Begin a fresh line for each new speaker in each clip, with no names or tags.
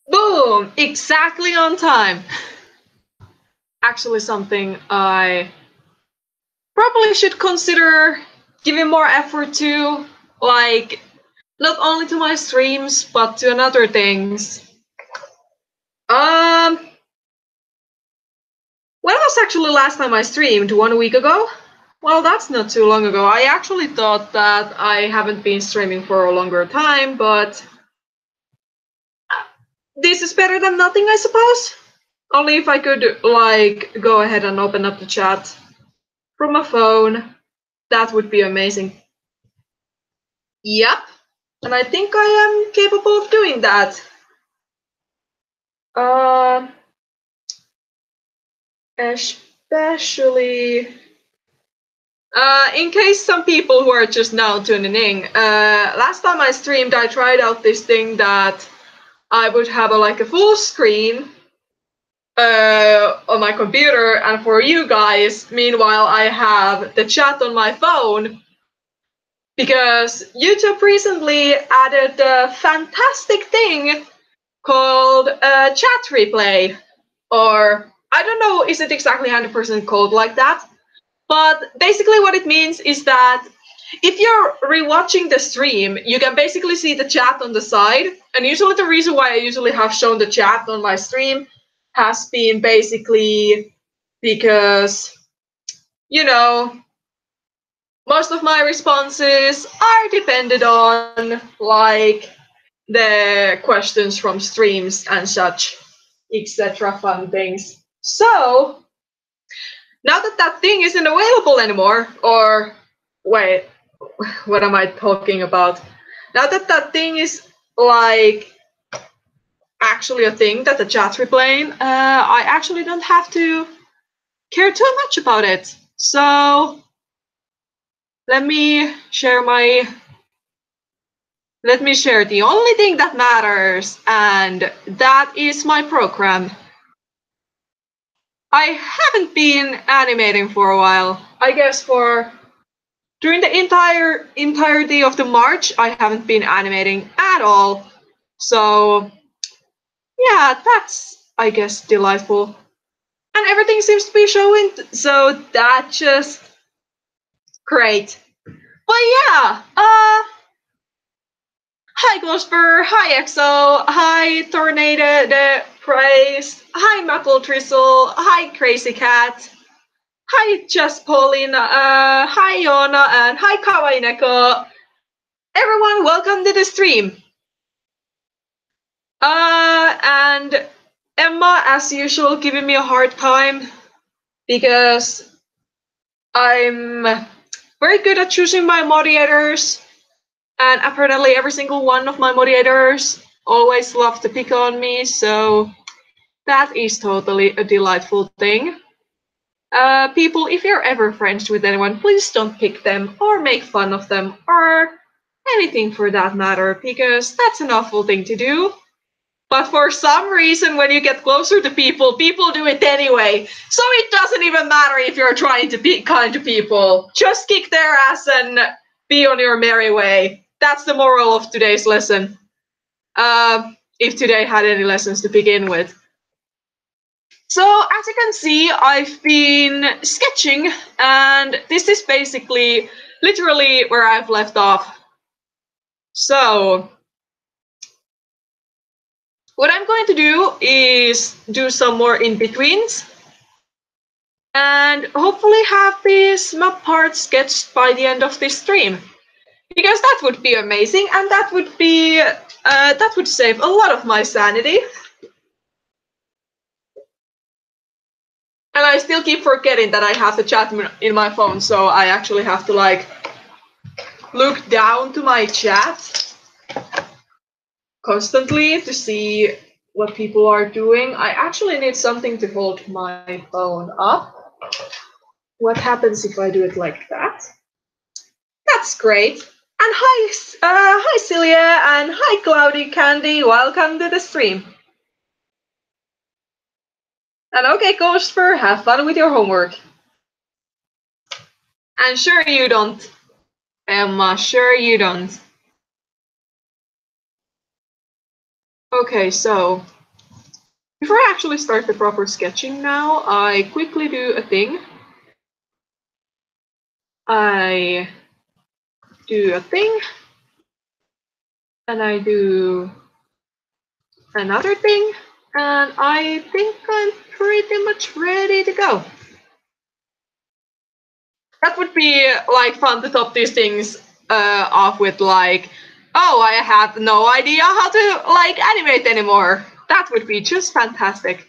Boom! Exactly on time. Actually, something I probably should consider giving more effort to, like, not only to my streams, but to another things. When was actually last time I streamed? 1 week ago? Well, that's not too long ago. I actually thought that I haven't been streaming for a longer time, but this is better than nothing, I suppose. Only if I could, like, go ahead and open up the chat from my phone. That would be amazing. Yep. And I think I am capable of doing that. Especially in case some people who are just now tuning in, last time I streamed, I tried out this thing that I would have a full screen on my computer, and for you guys, meanwhile, I have the chat on my phone, because YouTube recently added a fantastic thing called chat replay, or I don't know, is it exactly 100% called like that? But basically what it means is that if you're rewatching the stream, you can basically see the chat on the side. And usually the reason why I usually have shown the chat on my stream has been basically because, you know, most of my responses are dependent on, like, the questions from streams and such, etc. fun things. So, now that that thing isn't available anymore, or wait, what am I talking about? Now that that thing is, like, actually a thing that the chat's replaying, I actually don't have to care too much about it. So let me share the only thing that matters, and that is my program. I haven't been animating for a while. I guess during the entirety of the March, I haven't been animating at all. So yeah, that's, I guess, delightful. And everything seems to be showing, so that's just great. But yeah, hi Glosper, hi Exo, hi Tornado the Praise, hi Maple Drizzle, hi Crazy Cat, hi Just Paulina, hi Yona, and hi Kawaii Neko. Everyone, welcome to the stream. And Emma, as usual, giving me a hard time because I'm very good at choosing my moderators, and apparently every single one of my moderators always love to pick on me, so that is totally a delightful thing. People, if you're ever friends with anyone, please don't pick them or make fun of them or anything for that matter, because that's an awful thing to do. But for some reason, when you get closer to people, people do it anyway. So it doesn't even matter if you're trying to be kind to people. Just kick their ass and be on your merry way. That's the moral of today's lesson. If today had any lessons to begin with. So as you can see, I've been sketching, and this is basically literally where I've left off. So what I'm going to do is do some more in-betweens, and hopefully have these map parts sketched by the end of this stream, because that would be amazing, and that would save a lot of my sanity. And I still keep forgetting that I have the chat in my phone, so I actually have to, like, look down to my chat constantly to see what people are doing. I actually need something to hold my phone up. What happens if I do it like that? That's great. And hi Celia, and hi Cloudy Candy. Welcome to the stream. And okay, Ghoster, have fun with your homework. And sure you don't, Emma. Sure you don't. Okay, so Before I actually start the proper sketching now, I quickly do a thing. I do a thing, and I do another thing, and I think I'm pretty much ready to go. That would be like fun to top these things off with like, oh, I have no idea how to like animate anymore. That would be just fantastic.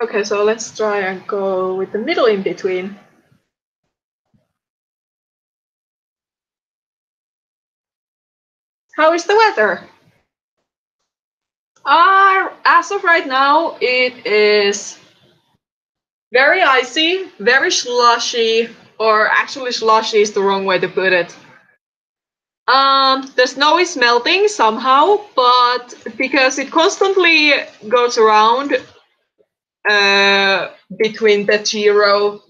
Okay, so let's try and go with the middle in between. How is the weather? As of right now, it is very icy, very slushy, or actually slushy is the wrong way to put it. The snow is melting somehow, but because it constantly goes around between the 0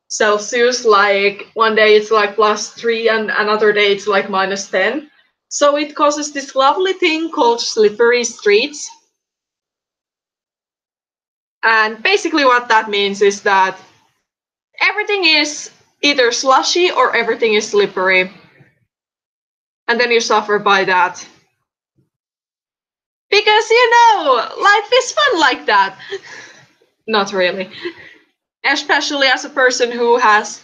Celsius, like one day it's like +3 and another day it's like -10. So it causes this lovely thing called slippery streets. And basically what that means is that everything is either slushy or everything is slippery. And then you suffer by that. Because, you know, life is fun like that. Not really. Especially as a person who has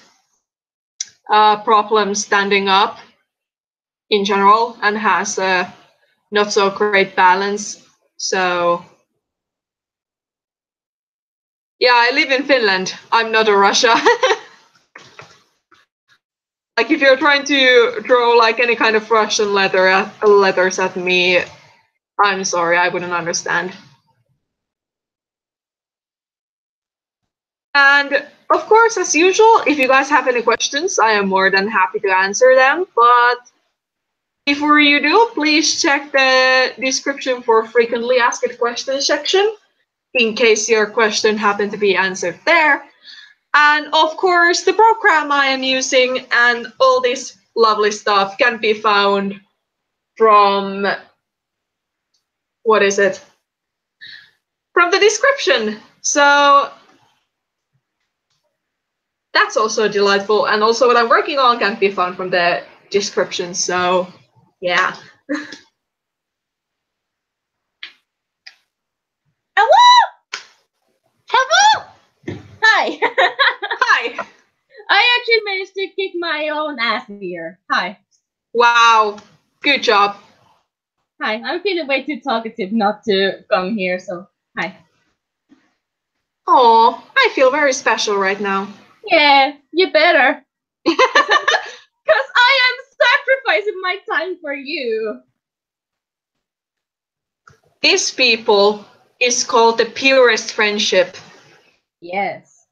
problems standing up in general and has a not so great balance. So, yeah, I live in Finland. I'm not a Russia. Like, if you're trying to draw like any kind of Russian letters at me, I'm sorry, I wouldn't understand. And of course, as usual, if you guys have any questions, I am more than happy to answer them. But before you do, please check the description for frequently asked questions section in case your question happened to be answered there. And of course, the program I am using and all this lovely stuff can be found from, what is it? From the description. So that's also delightful. And also what I'm working on can be found from the description. So yeah.
Hello! Hello! Hi!
Hi!
I actually managed to kick my own ass here. Hi.
Wow. Good job.
Hi. I'm feeling way too talkative not to come here, so hi.
Oh, I feel very special right now.
Yeah, you better. Because I am sacrificing my time for you.
This, people, is called the purest friendship.
Yes.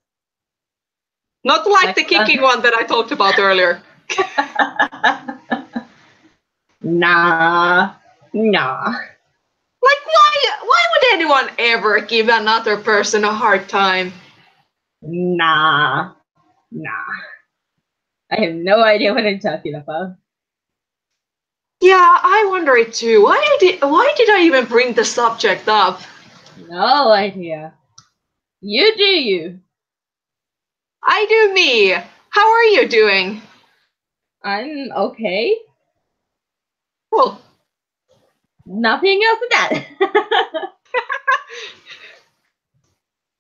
Not like the kicking one that I talked about earlier.
Nah.
Like, why would anyone ever give another person a hard time?
Nah. I have no idea what I'm talking about.
Yeah, I wonder it too. Why did I even bring the subject up?
No idea. You do you.
I do me. How are you doing?
I'm okay.
Cool.
Nothing else than that.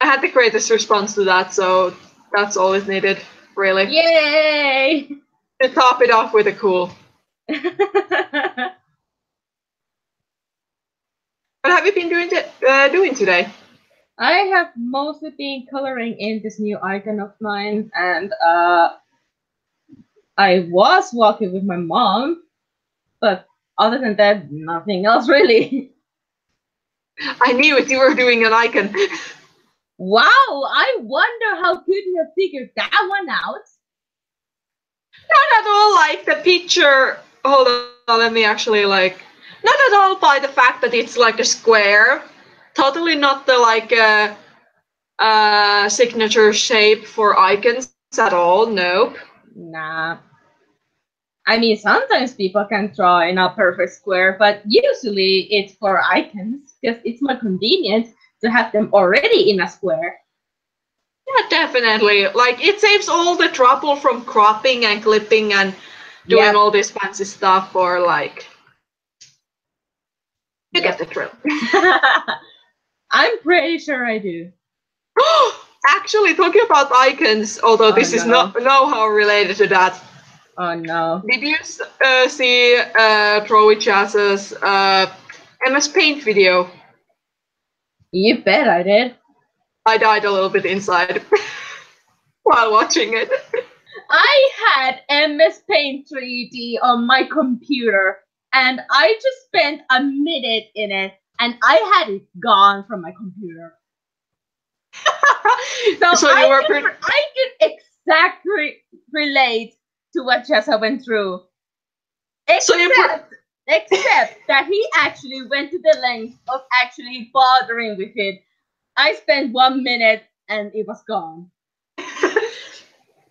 I had the greatest response to that, so that's all is needed, really.
Yay!
To top it off with a cool. What have you been doing today?
I have mostly been coloring in this new icon of mine, and I was walking with my mom, but other than that, nothing else really.
I knew it, you were doing an icon.
Wow, I wonder how could you have figured that one out?
Not at all like the picture. Hold let me actually like, not at all by the fact that it's like a square. Totally not the like signature shape for icons at all. Nope.
Nah. I mean, sometimes people can draw in a perfect square, but usually it's for icons because it's more convenient to have them already in a square.
Yeah, definitely. Like, it saves all the trouble from cropping and clipping and doing all this fancy stuff for, like... You get the drill.
I'm pretty sure I do.
Actually, talking about icons, although this is not know-how related to that.
Oh no.
Did you see Troy Jazz's MS Paint video?
You bet I did.
I died a little bit inside while watching it.
I had MS Paint 3D on my computer, and I just spent a minute in it, and I had it gone from my computer. So I can exactly relate to what Jessa went through. Except that he actually went to the length of actually bothering with it. I spent 1 minute and it was gone.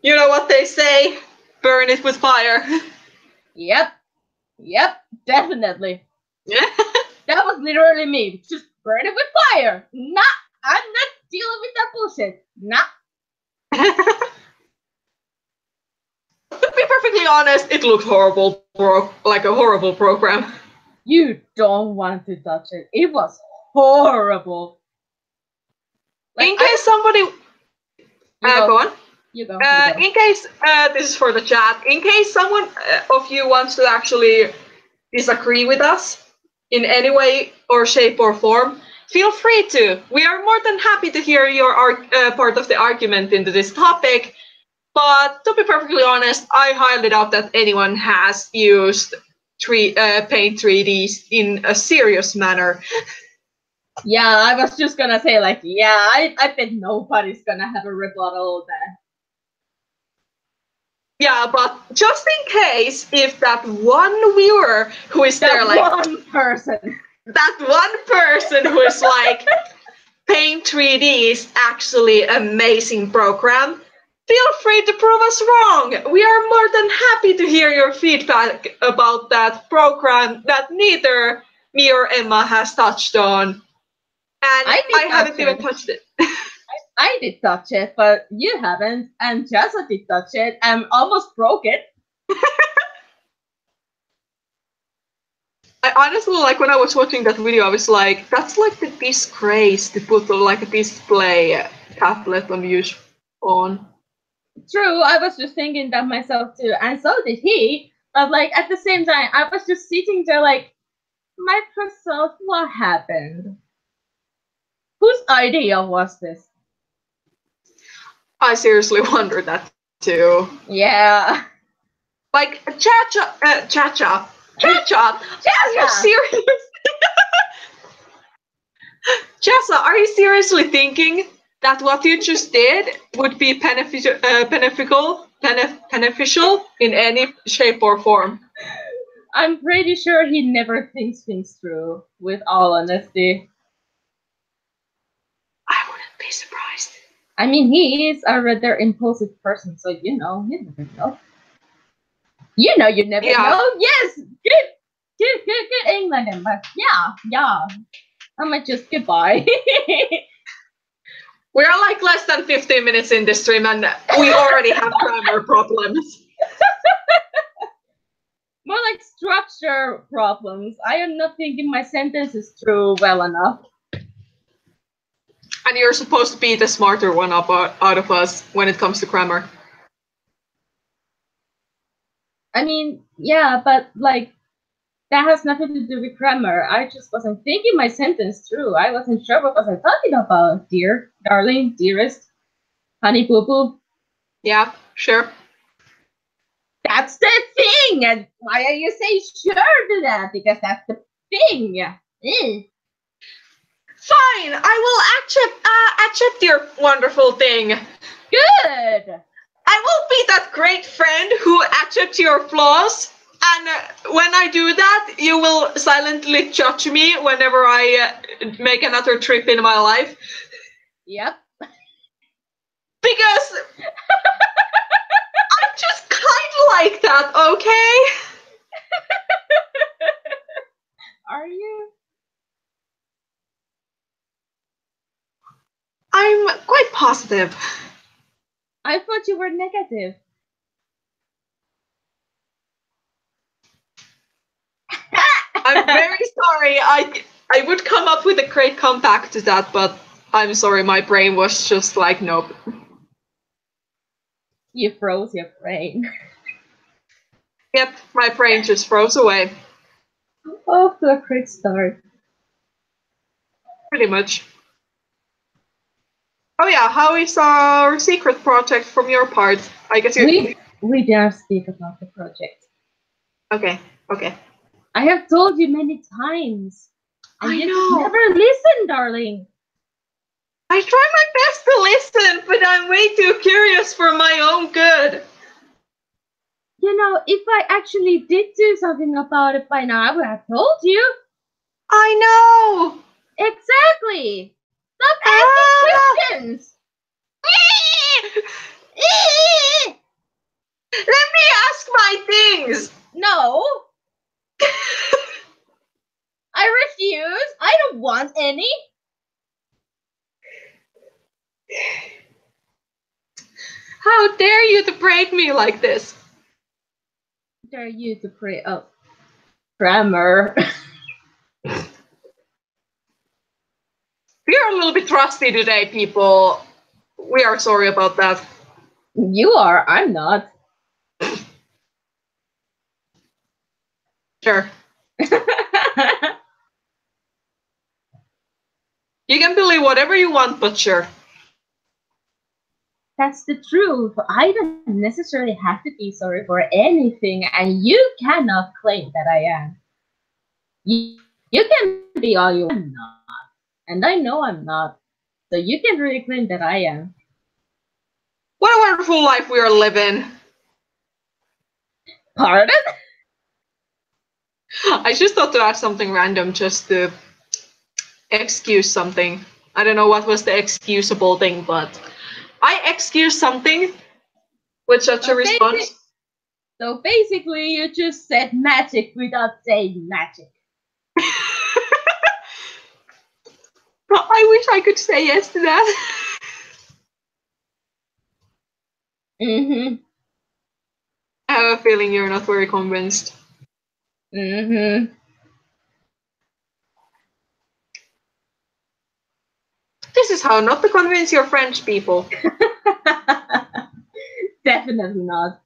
You know what they say? Burn it with fire.
Yep, definitely.
Yeah.
That was literally me. Just burn it with fire. Nah, I'm not dealing with that bullshit. Nah.
To be perfectly honest, it looked horrible, like a horrible program.
You don't want to touch it. It was horrible.
Like, in case somebody... go on.
You go.
In case, this is for the chat, in case someone of you wants to actually disagree with us in any way or shape or form, feel free to. We are more than happy to hear your part of the argument into this topic. But to be perfectly honest, I highly doubt that anyone has used Paint 3Ds in a serious manner.
Yeah, I was just gonna say, like, yeah, I bet nobody's gonna have a rebuttal of that.
Yeah, but just in case, if that one viewer who is there, like... That one person who is like, Paint 3D is actually an amazing program, feel free to prove us wrong. We are more than happy to hear your feedback about that program that neither me or Emma has touched on. And I haven't even touched it.
I did touch it, but you haven't. And Jessa did touch it and almost broke it.
I honestly, like, when I was watching that video, I was like, that's like the disgrace to put like a display tablet on use on.
True, I was just thinking that myself too, and so did he. But like at the same time, I was just sitting there like, Microsoft, what happened? Whose idea was this?
I seriously wonder that too.
Yeah.
Like, Chacha, are you serious? Jessa, are you seriously thinking that what you just did would be beneficial in any shape or form?
I'm pretty sure he never thinks things through, with all honesty.
I wouldn't be surprised.
I mean, he is a rather impulsive person, so you know, you never know. You never know. Yes, good England, but yeah. I might just goodbye.
We're like less than 15 minutes in this stream, and we already have grammar problems.
More like structure problems. I am not thinking my sentences through well enough.
And you're supposed to be the smarter one out of us when it comes to grammar.
I mean, yeah, but like, that has nothing to do with grammar. I just wasn't thinking my sentence through. I wasn't sure what was I talking about, dear, darling, dearest, honey boo boo.
Yeah, sure.
That's the thing! And why are you saying sure to that? Because that's the thing.
Fine, I will accept your wonderful thing.
Good!
I will be that great friend who accepts your flaws And when I do that, you will silently judge me whenever I make another trip in my life.
Yep.
Because I'm just kind of like that, okay?
Are you?
I'm quite positive.
I thought you were negative.
I'm very sorry. I would come up with a great comeback to that, but I'm sorry, my brain was just like, nope.
You froze your brain.
Yep, my brain just froze away.
Off to a great start.
Pretty much. Oh yeah, how is our secret project from your part? I guess you...
We dare speak about the project.
Okay.
I have told you many times. And
I
you
know.
never listen, darling.
I try my best to listen, but I'm way too curious for my own good.
You know, if I actually did do something about it by now, I would have told you.
I know.
Exactly. Stop asking questions.
Let me ask my things.
No. I refuse. I don't want any.
How dare you to break me like this?
Dare you to pray up. Grammar.
We are a little bit rusty today, people. We are sorry about that.
You are. I'm not.
Sure. You can believe whatever you want, but sure.
That's the truth. I don't necessarily have to be sorry for anything, and you cannot claim that I am. You can be all you want. I'm not. And I know I'm not. So you can really claim that I am.
What a wonderful life we are living.
Pardon?
I just thought to add something random just to excuse something. I don't know what was the excusable thing, but I excuse something with such a response.
So basically, you just said magic without saying magic.
I wish I could say yes to that.
Mm-hmm.
I have a feeling you're not very convinced.
Mm-hmm.
This is how not to convince your French people.
Definitely not.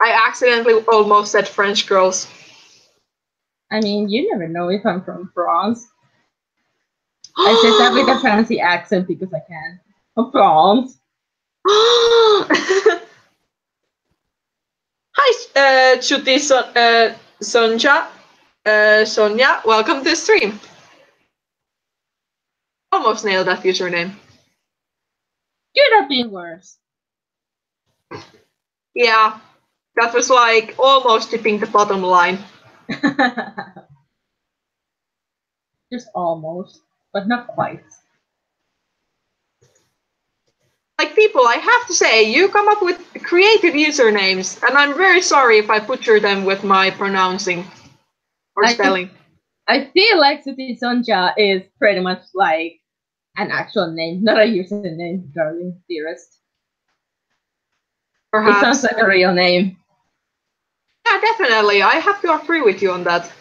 I accidentally almost said French girls.
I mean, you never know if I'm from France. I said that with a fancy accent because I can. From France.
Hi, Chuti Sonja. Sonia, welcome to the stream. Almost nailed that username.
Could have been worse.
Yeah, that was like almost tipping the bottom line.
Just almost, but not quite.
Like, people, I have to say, you come up with creative usernames, and I'm very sorry if I butcher them with my pronouncing or spelling.
I feel like Suti Sonja is pretty much like an actual name, not a username, darling, dearest.
Perhaps.
It sounds like a real name.
Yeah, definitely. I have to agree with you on that.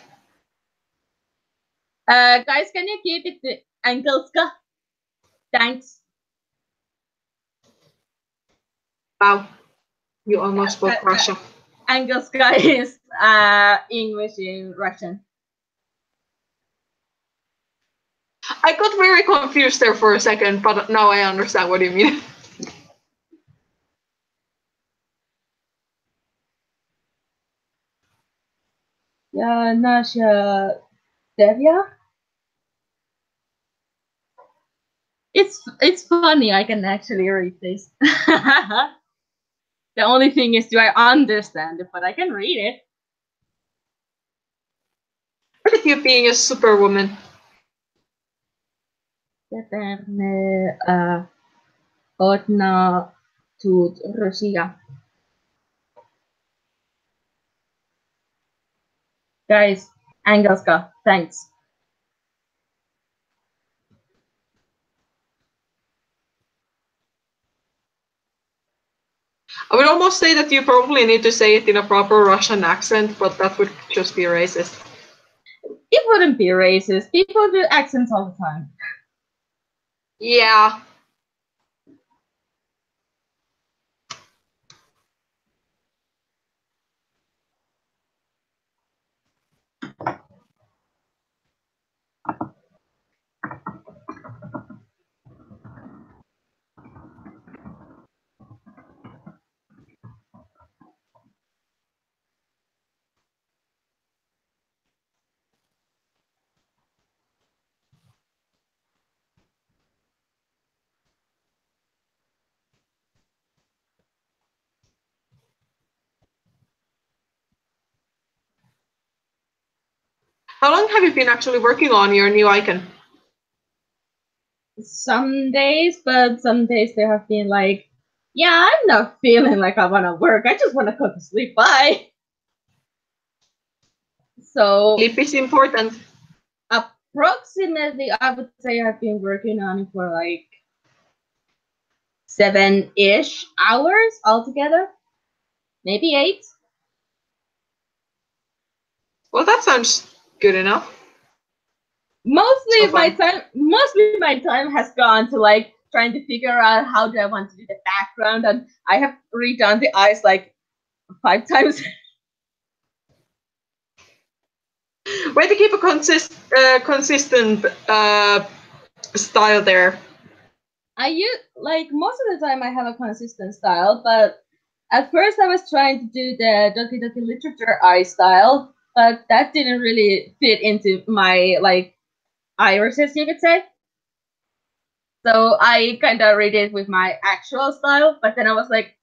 Guys, can you keep it to Angelska? Thanks.
Wow. You almost spoke Russian.
Angelska is English in Russian.
I got very confused there for a second, but now I understand what you mean.
Yeah, Nasha Devya? It's funny, I can actually read this. The only thing is, do I understand it? But I can read it.
at you being a superwoman.
Odna tut Russia. Guys, Angelska, thanks.
I would almost say that you probably need to say it in a proper Russian accent, but that would just be racist.
It wouldn't be racist. People do accents all the time.
Yeah. How long have you been actually working on your new icon?
Some days, but some days there have been like, yeah, I'm not feeling like I want to work. I just want to go to sleep. Bye. So
Sleep is important.
Approximately, I would say I've been working on it for like 7-ish hours altogether. Maybe 8.
Well, that sounds good enough.
Mostly my time has gone to like trying to figure out how do I want to do the background, and I have redone the eyes like 5 times.
Way to keep a consistent style there.
I use like most of the time I have a consistent style, but at first I was trying to do the Doki Doki literature eye style, but that didn't really fit into my like irises, you could say. So I kind of redid it with my actual style, but then I was like,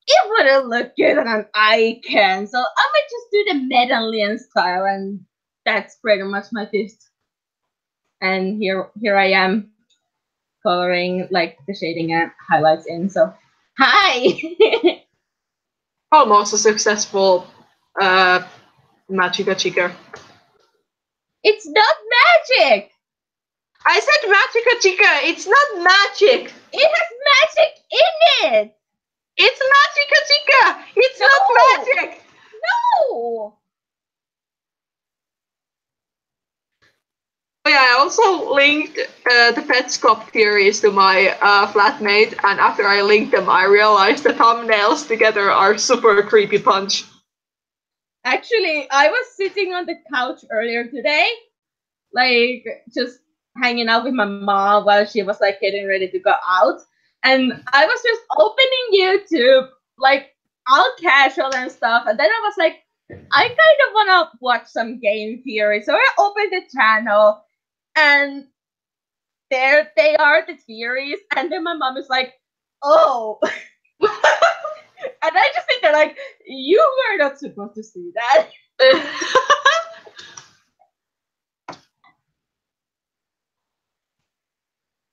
it wouldn't look good on an icon, so I might just do the medallion style, and that's pretty much my fifth. And here I am, coloring like the shading and highlights in. So hi.
Almost a successful Magica Chica.
It's not magic.
I said Magica Chica. It's not magic.
It has magic in it.
It's Magica Chica. It's not magic.
No.
Oh, yeah, I also linked the Petscop theories to my flatmate, and after I linked them, I realized the thumbnails together are super creepy punch.
Actually, I was sitting on the couch earlier today, like just hanging out with my mom while she was like getting ready to go out, and I was just opening YouTube, like all casual and stuff, and then I was like, I kind of want to watch some game theory, so I opened the channel, and there they are, the theories, and then my mom is like, oh. And I just think they're like, you were not supposed to see that.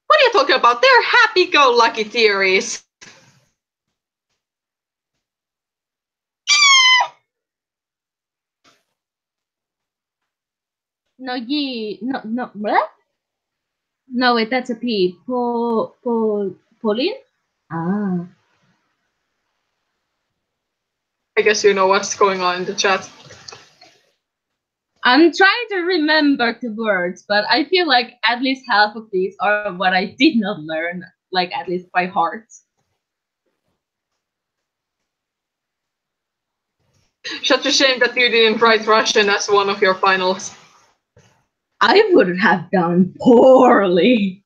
What are you talking about? They're happy-go-lucky theories.
No, what? No, wait, that's a P. Pauline? Ah.
I guess you know what's going on in the chat.
I'm trying to remember the words, but I feel like at least half of these are what I did not learn, like at least by heart.
Such a shame that you didn't write Russian as one of your finals.
I would have done poorly.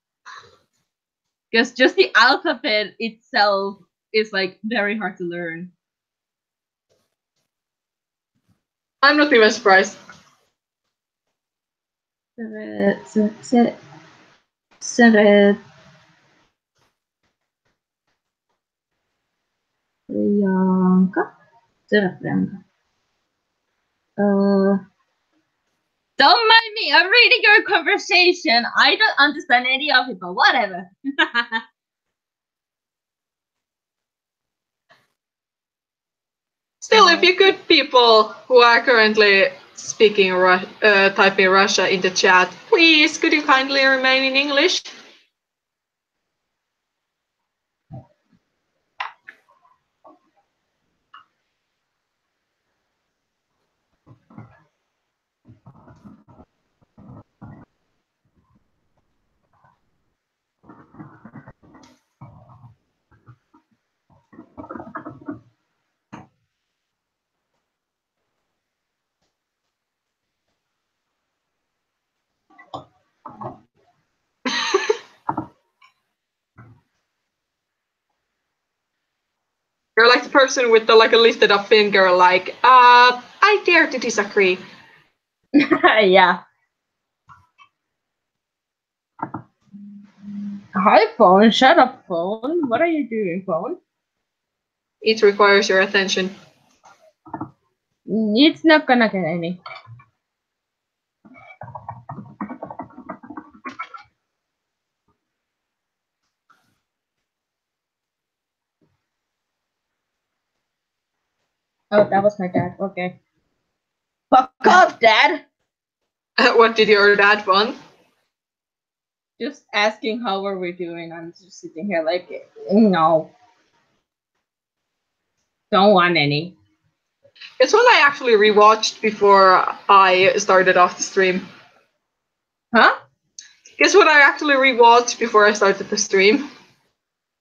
Because just the alphabet itself is like very hard to learn.
I'm not even surprised.
Priyanka. Don't mind me. I'm reading your conversation. I don't understand any of it, but whatever.
Still, if you could people who are currently speaking typing Russia in the chat, please could you kindly remain in English? You're like the person with the like a lifted up finger, like, I dare to disagree.
Yeah. Hi, phone. Shut up, phone. What are you doing, phone?
It requires your attention.
It's not gonna get any. Oh, that was my dad. Okay. Fuck off, Dad!
What did your dad want?
Just asking how are we doing. I'm just sitting here like, no. Don't want any.
It's what I actually rewatched before I started off the stream.
Huh?
Guess what I actually rewatched before I started the stream?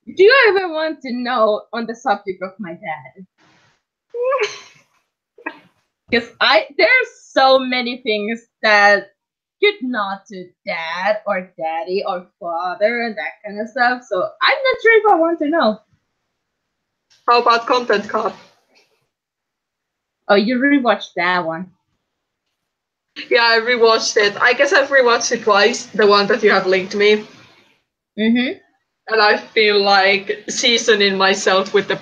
Do you ever want to know on the subject of my dad? Because there's so many things that could not to dad or daddy or father and that kind of stuff. So I'm not sure if I want to know.
How about Content Cop?
Oh, you rewatched that one.
Yeah, I rewatched it. I guess I've rewatched it twice, the one that you have linked me.
Mm-hmm.
And I feel like seasoning myself with the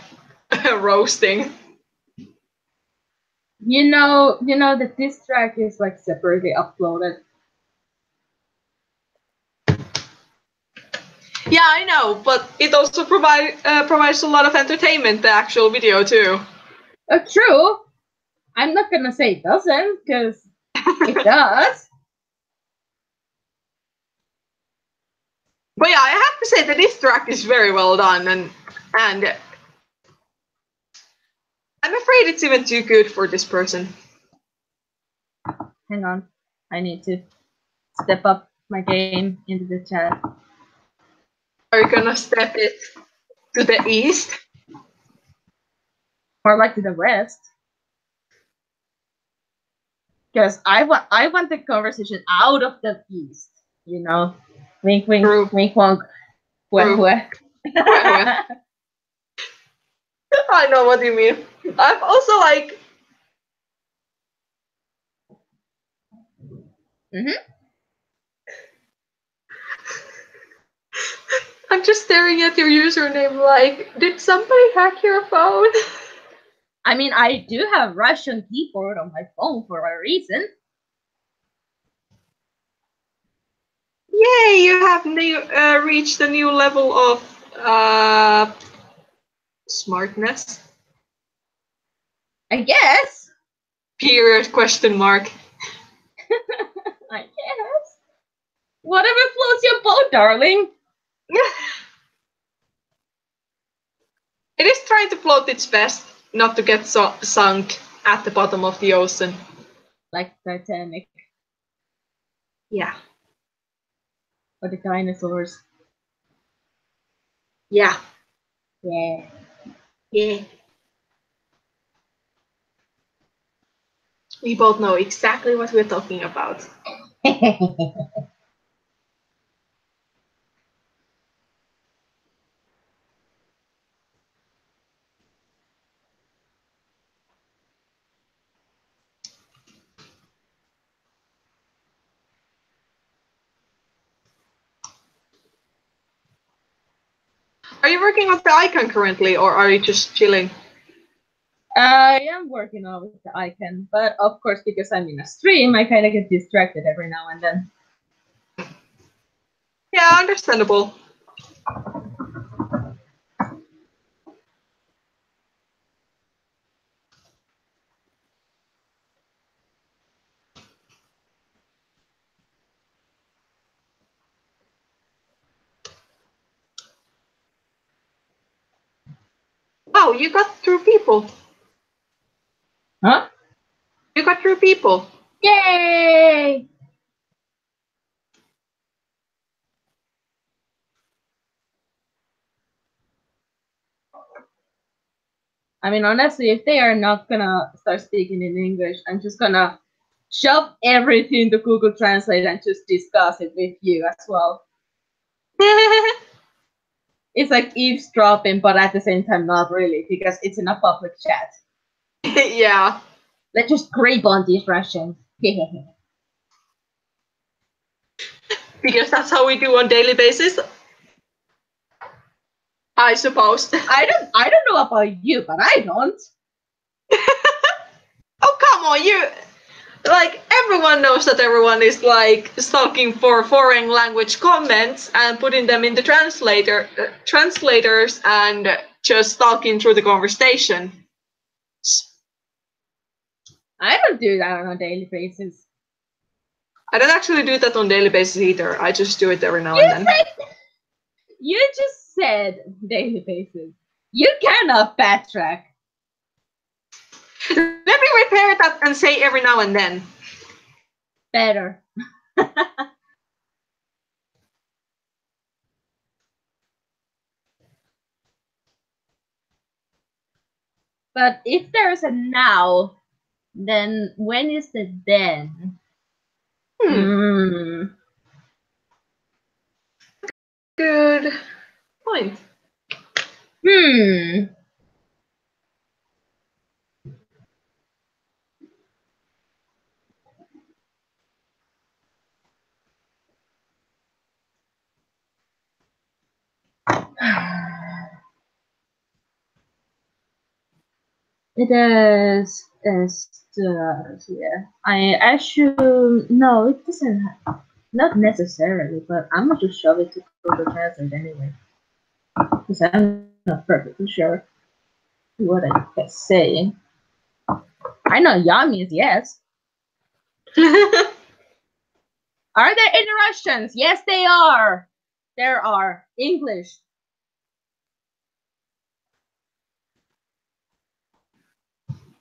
roasting.
You know that this track is like separately uploaded.
Yeah, I know, but it also provides a lot of entertainment, the actual video, too.
True. I'm not gonna say it doesn't, because it does.
But yeah, I have to say that this track is very well done, and I'm afraid it's even too good for this person.
Hang on. I need to step up my game into the chat.
Are you gonna step it to the east?
Or like to the west. Because I want the conversation out of the east, you know? Wink, wink,
True.
wink, wonk. Weh.
I know what you mean. I'm also like... I'm just staring at your username like, did somebody hack your phone?
I mean, I do have Russian keyboard on my phone for a reason.
Yay, you have reached a new level of smartness.
I guess.
Period, question mark.
I guess. Whatever floats your boat, darling.
It is trying to float its best, not to get sunk at the bottom of the ocean.
Like Titanic.
Yeah.
Or the dinosaurs.
Yeah.
Yeah.
Yeah. We both know exactly what we're talking about. Are you working on the icon currently, or are you just chilling?
I am working on with the icon, but of course, because I'm in a stream, I kind of get distracted every now and then.
Yeah, understandable. Wow, you got through people.
Huh?
You got through people.
Yay! I mean, honestly, if they are not gonna start speaking in English, I'm just gonna shove everything to Google Translate and just discuss it with you as well. It's like eavesdropping, but at the same time, not really, because it's in a public chat.
Yeah.
Let's just grape on these Russians.
Because that's how we do on daily basis. I suppose.
I don't know about you, but I don't.
Oh, come on, you. Like, everyone knows that everyone is like stalking for foreign language comments and putting them in the translators and just stalking through the conversation.
I don't do that on a daily basis.
I don't actually do that on a daily basis either. I just do it every now and then.
You just said daily basis. You cannot backtrack.
Let me repair that and say every now and then.
Better. But if there's a now, then when is the then?
Good point.
It is yeah. I assume no, it doesn't. Not necessarily, but I'm going to shove it to Google Translate anyway, because I'm not perfectly sure what I'm saying. I know "yum" is yes. Are there any Russians? Yes, they are. There are. English.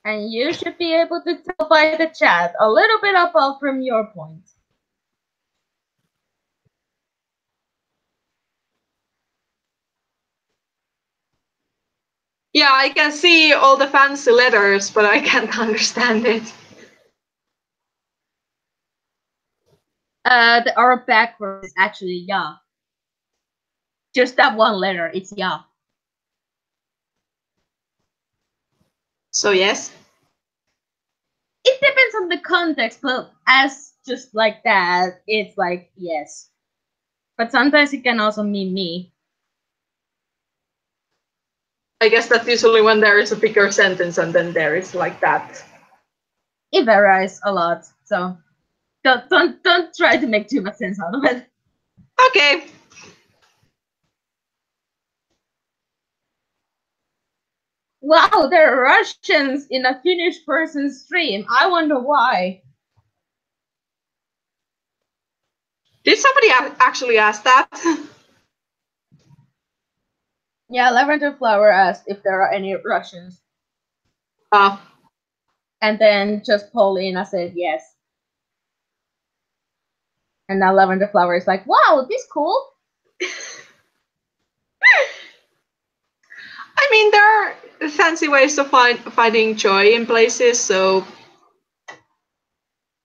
And you should be able to tell by the chat a little bit above from your point.
Yeah, I can see all the fancy letters, but I can't understand it.
The R backwards is actually ya. Just that one letter, it's ya.
So yes.
It depends on the context, but as just like that, it's like yes. But sometimes it can also mean me.
I guess that's usually when there is a bigger sentence and then there is like that.
It varies a lot, so don't try to make too much sense out of it.
Okay.
Wow, there are Russians in a Finnish person's stream. I wonder why.
Did somebody actually ask that?
Yeah, Lavender Flower asked if there are any Russians. And then just Paulina said yes. And now Lavender Flower is like, wow, this cool.
I mean, there are fancy ways of finding joy in places, so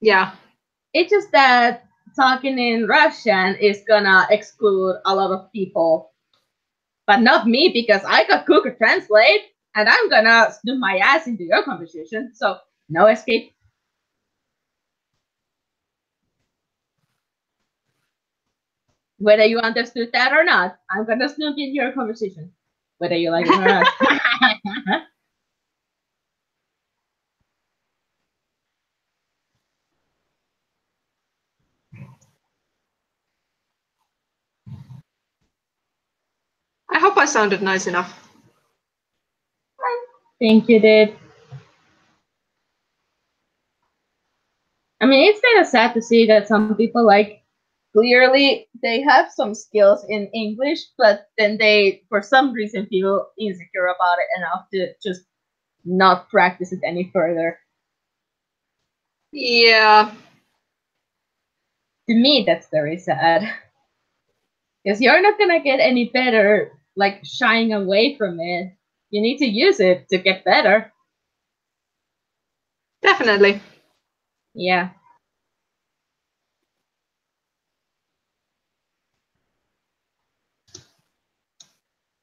yeah.
It's just that talking in Russian is gonna exclude a lot of people. But not me, because I got Google Translate, and I'm gonna snoop my ass into your conversation, so no escape. Whether you understood that or not, I'm gonna snoop in your conversation. Whether you like it or not.
hope I sounded nice enough.
I think you did. I mean, it's kind of sad to see that some people, like, clearly they have some skills in English, but then they, for some reason, feel insecure about it enough to just not practice it any further.
Yeah.
To me, that's very sad. Because you're not gonna get any better, like, shying away from it. You need to use it to get better.
Definitely.
Yeah.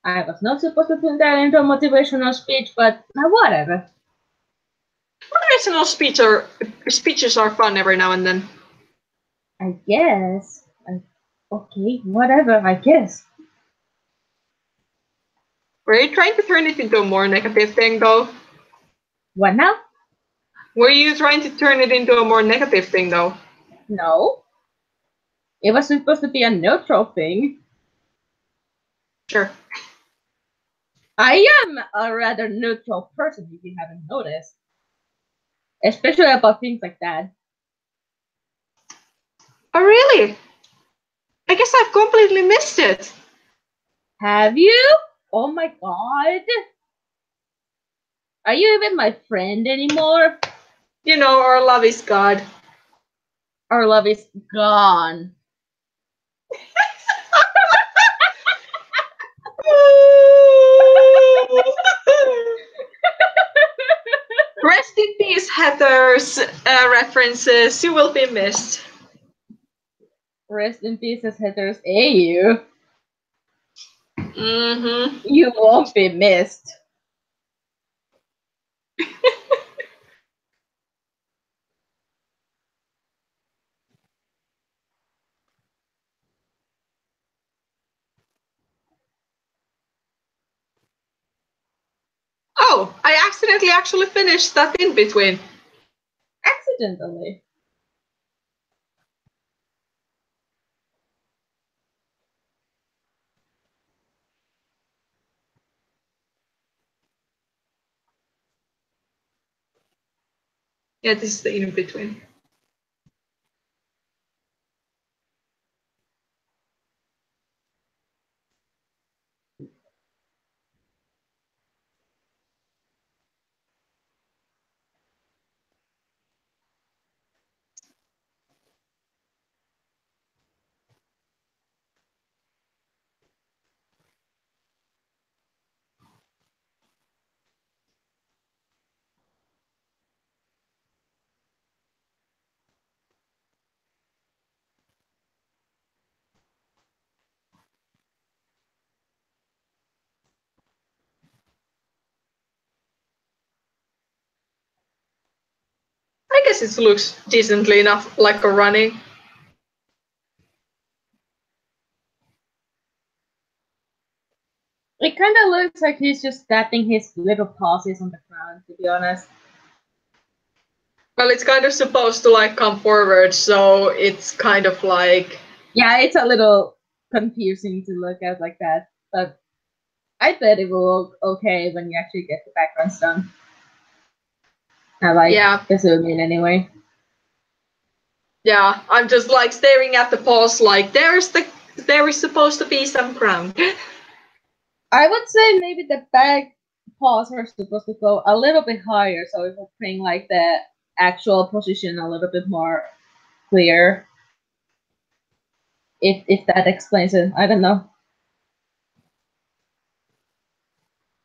I was not supposed to turn that into a motivational speech, but whatever.
Motivational speeches are fun every now and then.
I guess. Okay, whatever, I guess.
Were you trying to turn it into a more negative thing, though?
What now?
Were you trying to turn it into a more negative thing, though?
No. It was supposed to be a neutral thing.
Sure.
I am a rather neutral person, if you haven't noticed. Especially about things like that.
Oh, really? I guess I've completely missed it.
Have you? Oh my god. Are you even my friend anymore?
You know, our love is God.
Our love is gone.
Rest in peace, Heather's references. You will be missed.
Rest in peace, as Heather's AU.
Mm-hmm.
You won't be missed.
Oh, I accidentally actually finished that in between.
Accidentally.
Yeah, this is the in between. I guess it looks decently enough like a running.
It kind of looks like he's just tapping his little pauses on the ground, to be honest.
Well, it's kind of supposed to like come forward, so it's kind of like...
Yeah, it's a little confusing to look at like that, but I bet it will look okay when you actually get the backgrounds done. I like the zoom in anyway.
Yeah, I'm just like staring at the pause like there is supposed to be some ground.
I would say maybe the back paws are supposed to go a little bit higher, so it will bring like the actual position a little bit more clear. If that explains it, I don't know.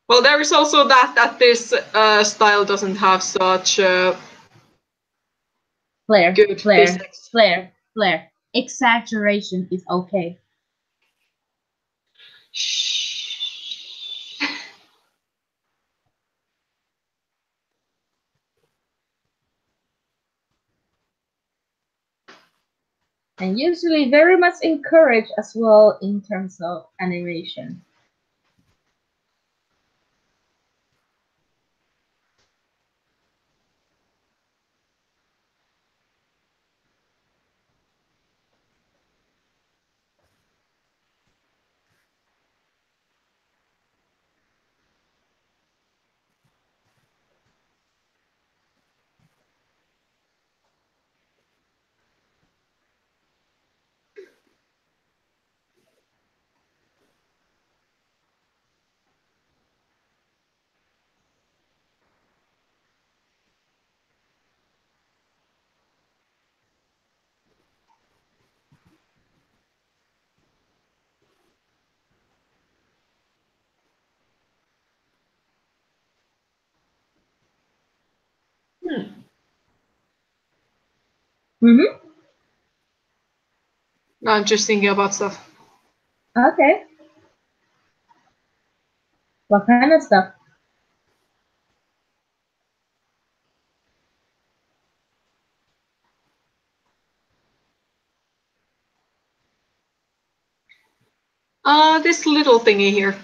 Well, there is also that this style doesn't have such good physics.
Flare. Exaggeration is okay.
Shh.
And usually very much encouraged as well in terms of animation. Mm-hmm.
No, I'm just thinking about stuff.
Okay. What kind of stuff?
This little thingy here.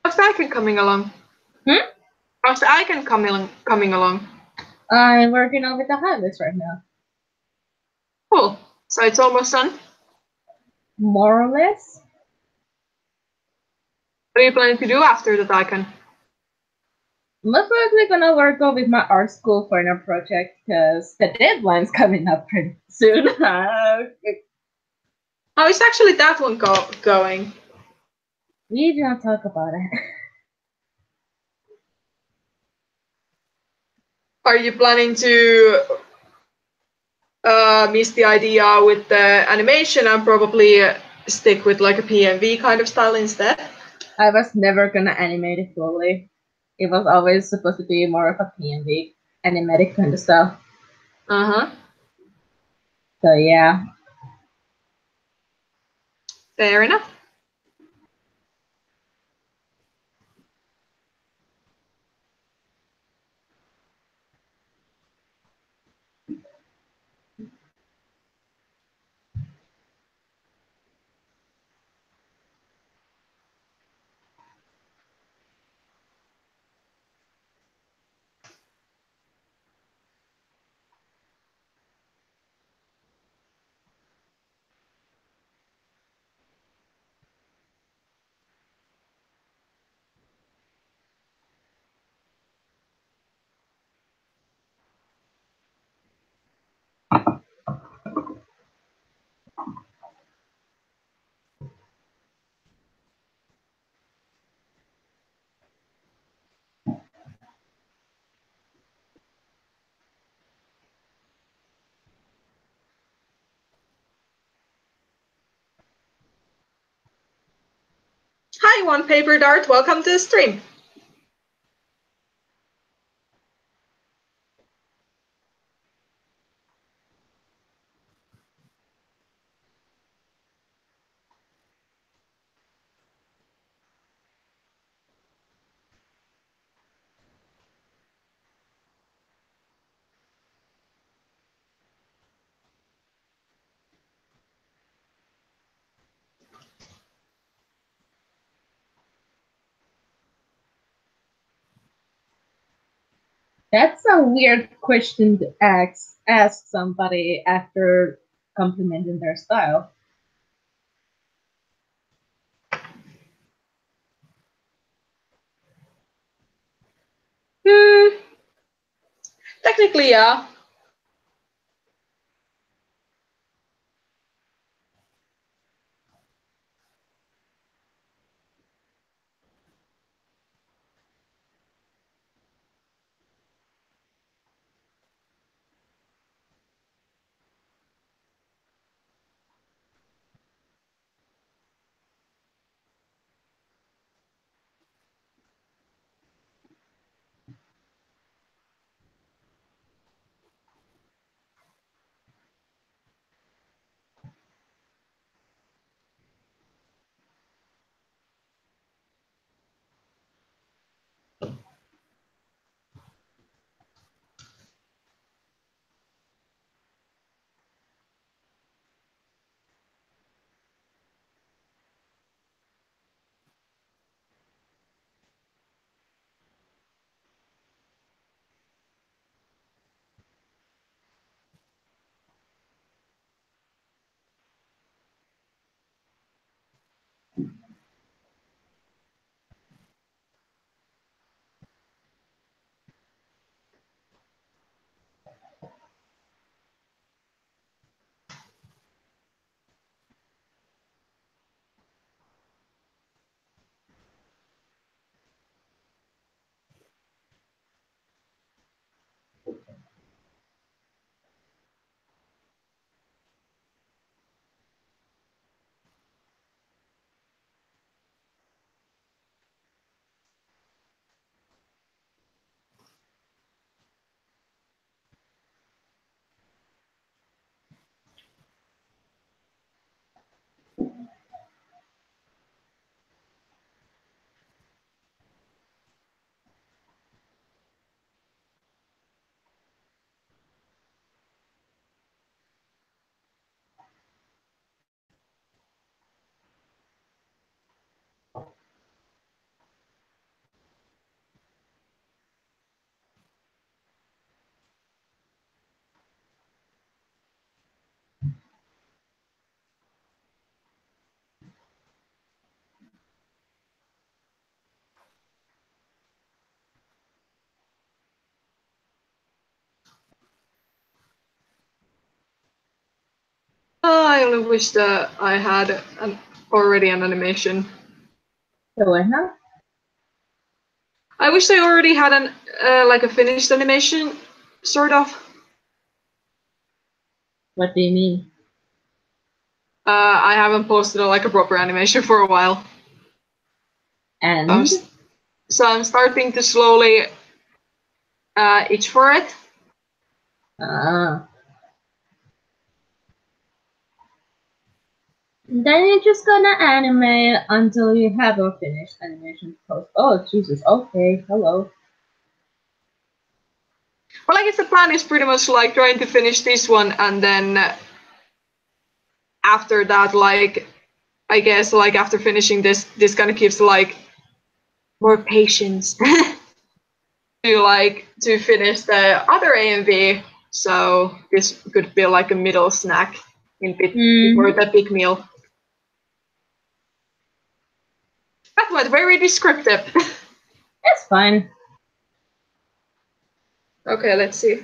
How's the icon coming along? How's the icon coming along?
I'm working on with the highlights right now.
Cool. So it's almost done?
More or less.
What are you planning to do after that icon?
Most likely gonna work on with my art school for a project because the deadline's coming up pretty soon.
How is actually that one going?
We do not talk about it.
Are you planning to miss the idea with the animation and probably stick with like a PNV kind of style instead?
I was never gonna animate it fully. It was always supposed to be more of a PNV animatic kind of style.
Uh-huh.
So yeah.
Fair enough. Hi, One Paper Dart. Welcome to the stream.
That's a weird question to ask somebody after complimenting their style.
Technically, yeah. I only wish that I had already an animation.
So what now?
I wish I already had an like a finished animation, sort of.
What do you mean?
I haven't posted like a proper animation for a while.
And?
So I'm starting to slowly itch for it.
Ah. Then you're just gonna animate until you have a finished animation post. Oh, Jesus. Okay. Hello.
Well, I guess the plan is pretty much like trying to finish this one, and then after that, like, I guess like after finishing this kind of gives like more patience to finish the other AMV. So this could be like a middle snack before the big meal. That was very descriptive.
It's fine.
Okay, let's see.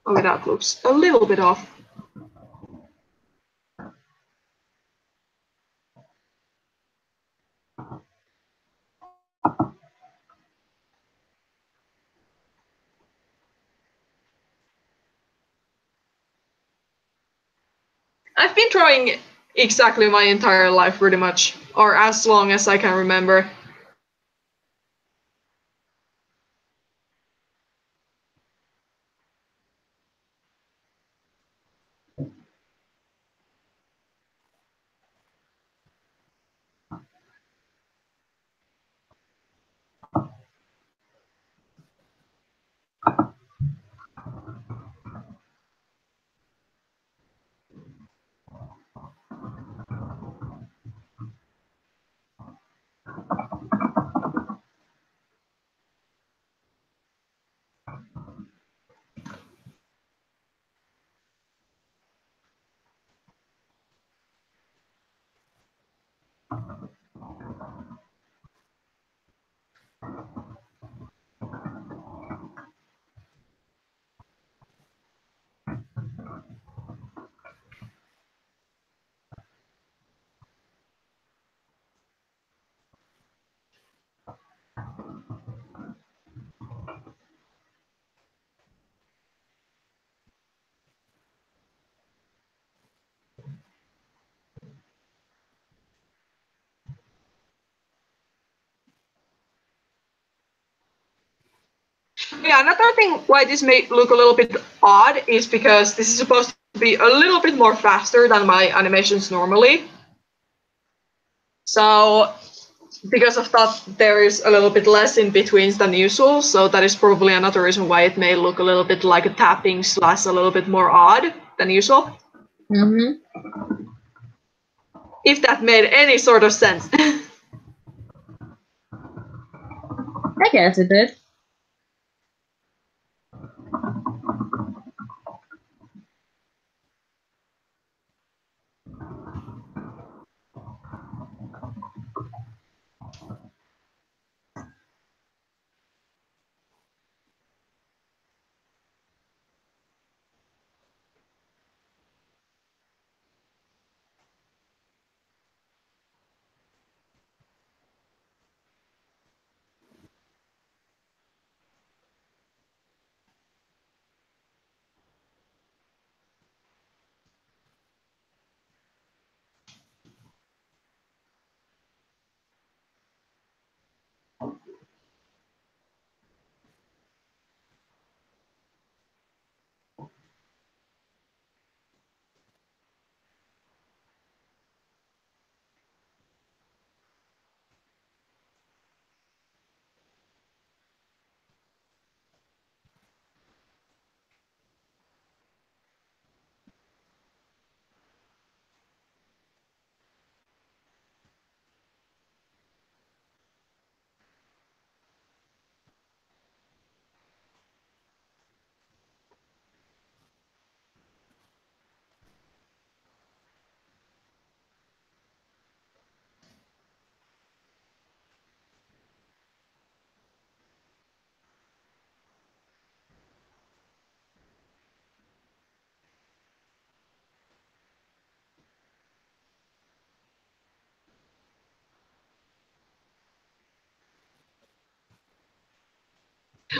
Oh, that looks a little bit off. I've been drawing exactly my entire life, pretty much, or as long as I can remember. Yeah, another thing why this may look a little bit odd is because this is supposed to be a little bit more faster than my animations normally. So because of that, there is a little bit less in betweens than usual. So that is probably another reason why it may look a little bit like a tapping slash a little bit more odd than usual. If that made any sort of sense.
I guess it did.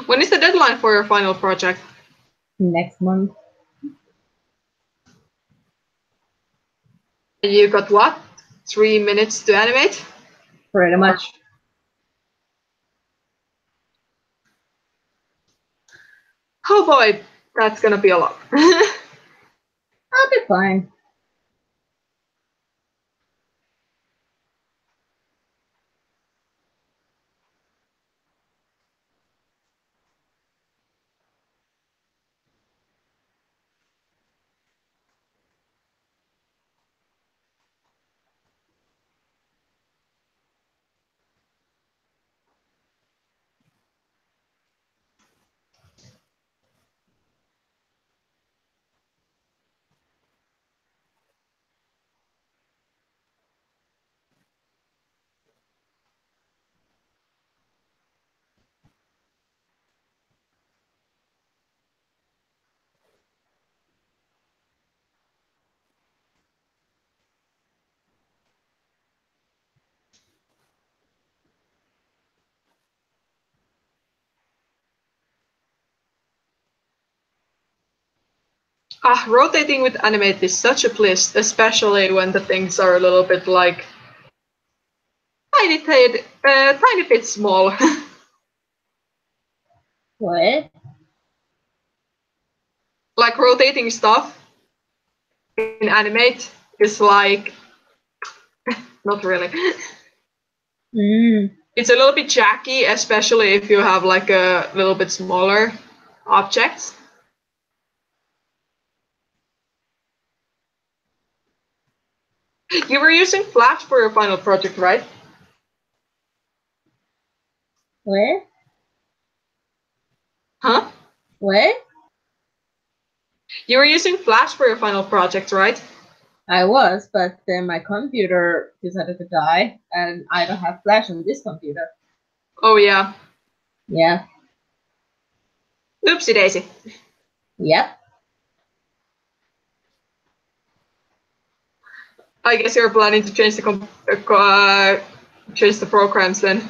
When is the deadline for your final project?
Next month.
You got what? 3 minutes to animate?
Pretty much.
Oh boy, that's gonna be a lot.
I'll be fine.
Rotating with Animate is such a bliss, especially when the things are a little bit like tiny bit small.
What?
Like rotating stuff in Animate is like not really. It's a little bit jacky, especially if you have like a little bit smaller objects. You were using Flash for your final project, right?
What?
Huh?
What?
You were using Flash for your final project, right?
I was, but then my computer decided to die, and I don't have Flash on this computer.
Oh yeah.
Yeah.
Oopsie daisy.
Yep.
I guess you're planning to change the programs then.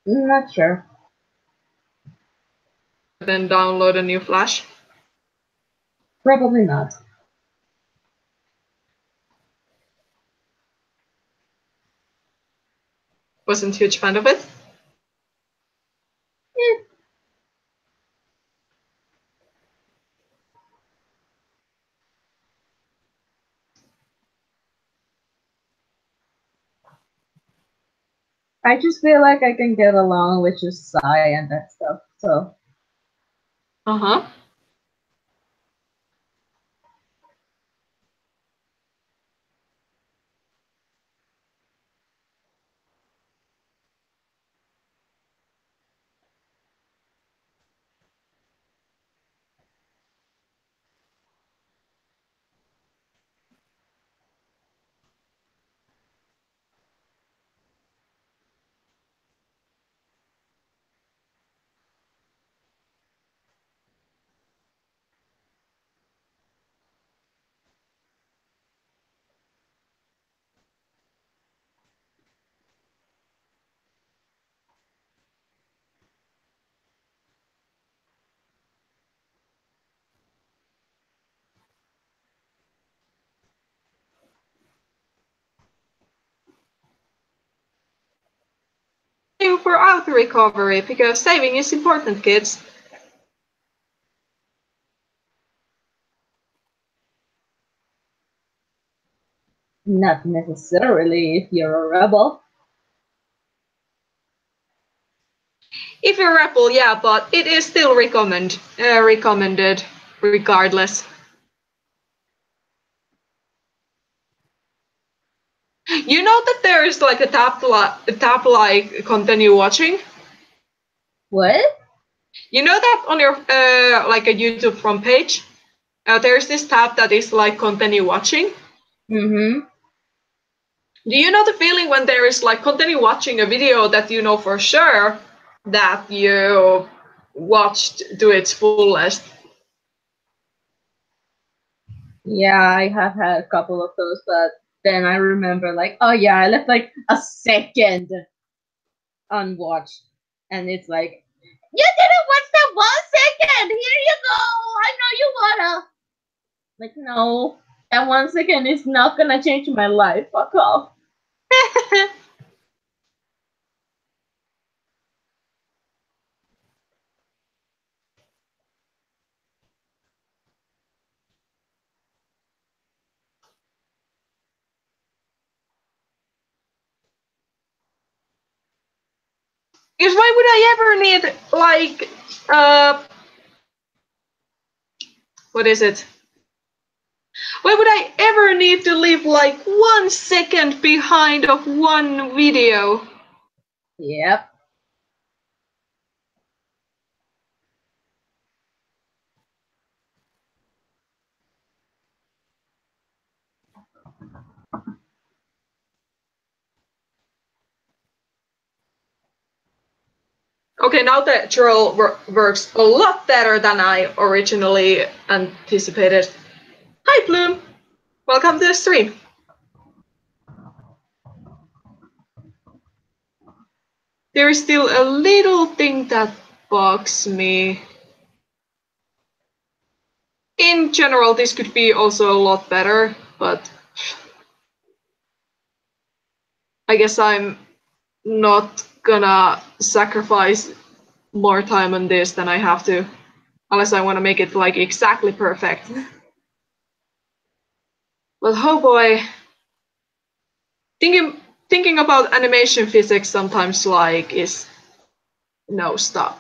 Not sure.
Then download a new Flash.
Probably not.
Wasn't a huge fan of it.
I just feel like I can get along with just Psy and that stuff, so.
Uh-huh. Save for auto recovery because saving is important, kids.
Not necessarily if you're a rebel.
If you're a rebel, yeah, but it is still recommended regardless. You know that there is like a tab like continue watching.
What?
You know that on your like a YouTube front page, there's this tab that is like continue watching.
Mm-hmm.
Do you know the feeling when there is like continue watching a video that you know for sure that you watched to its fullest?
Yeah, I have had a couple of those, but then I remember like, oh yeah, I left like a second. unwatched, and it's like, you didn't watch that 1 second. Here you go. I know you wanna. Like, no, that 1 second is not gonna change my life. Fuck off.
Because why would I ever need, like, what is it? Why would I ever need to leave like 1 second behind of one video?
Yep.
Okay, now the troll works a lot better than I originally anticipated. Hi, Bloom! Welcome to the stream. There is still a little thing that bugs me. In general, this could be also a lot better, but I guess I'm not gonna sacrifice more time on this than I have to, unless I want to make it like exactly perfect. But oh boy, thinking about animation physics sometimes like is no stop.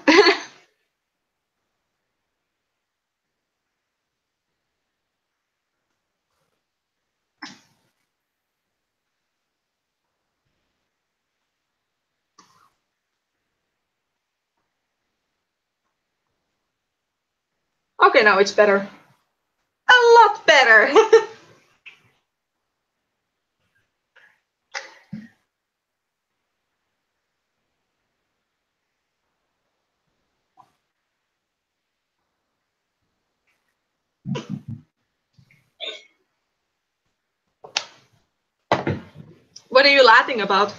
Okay, now it's better. A lot better. What are you laughing about?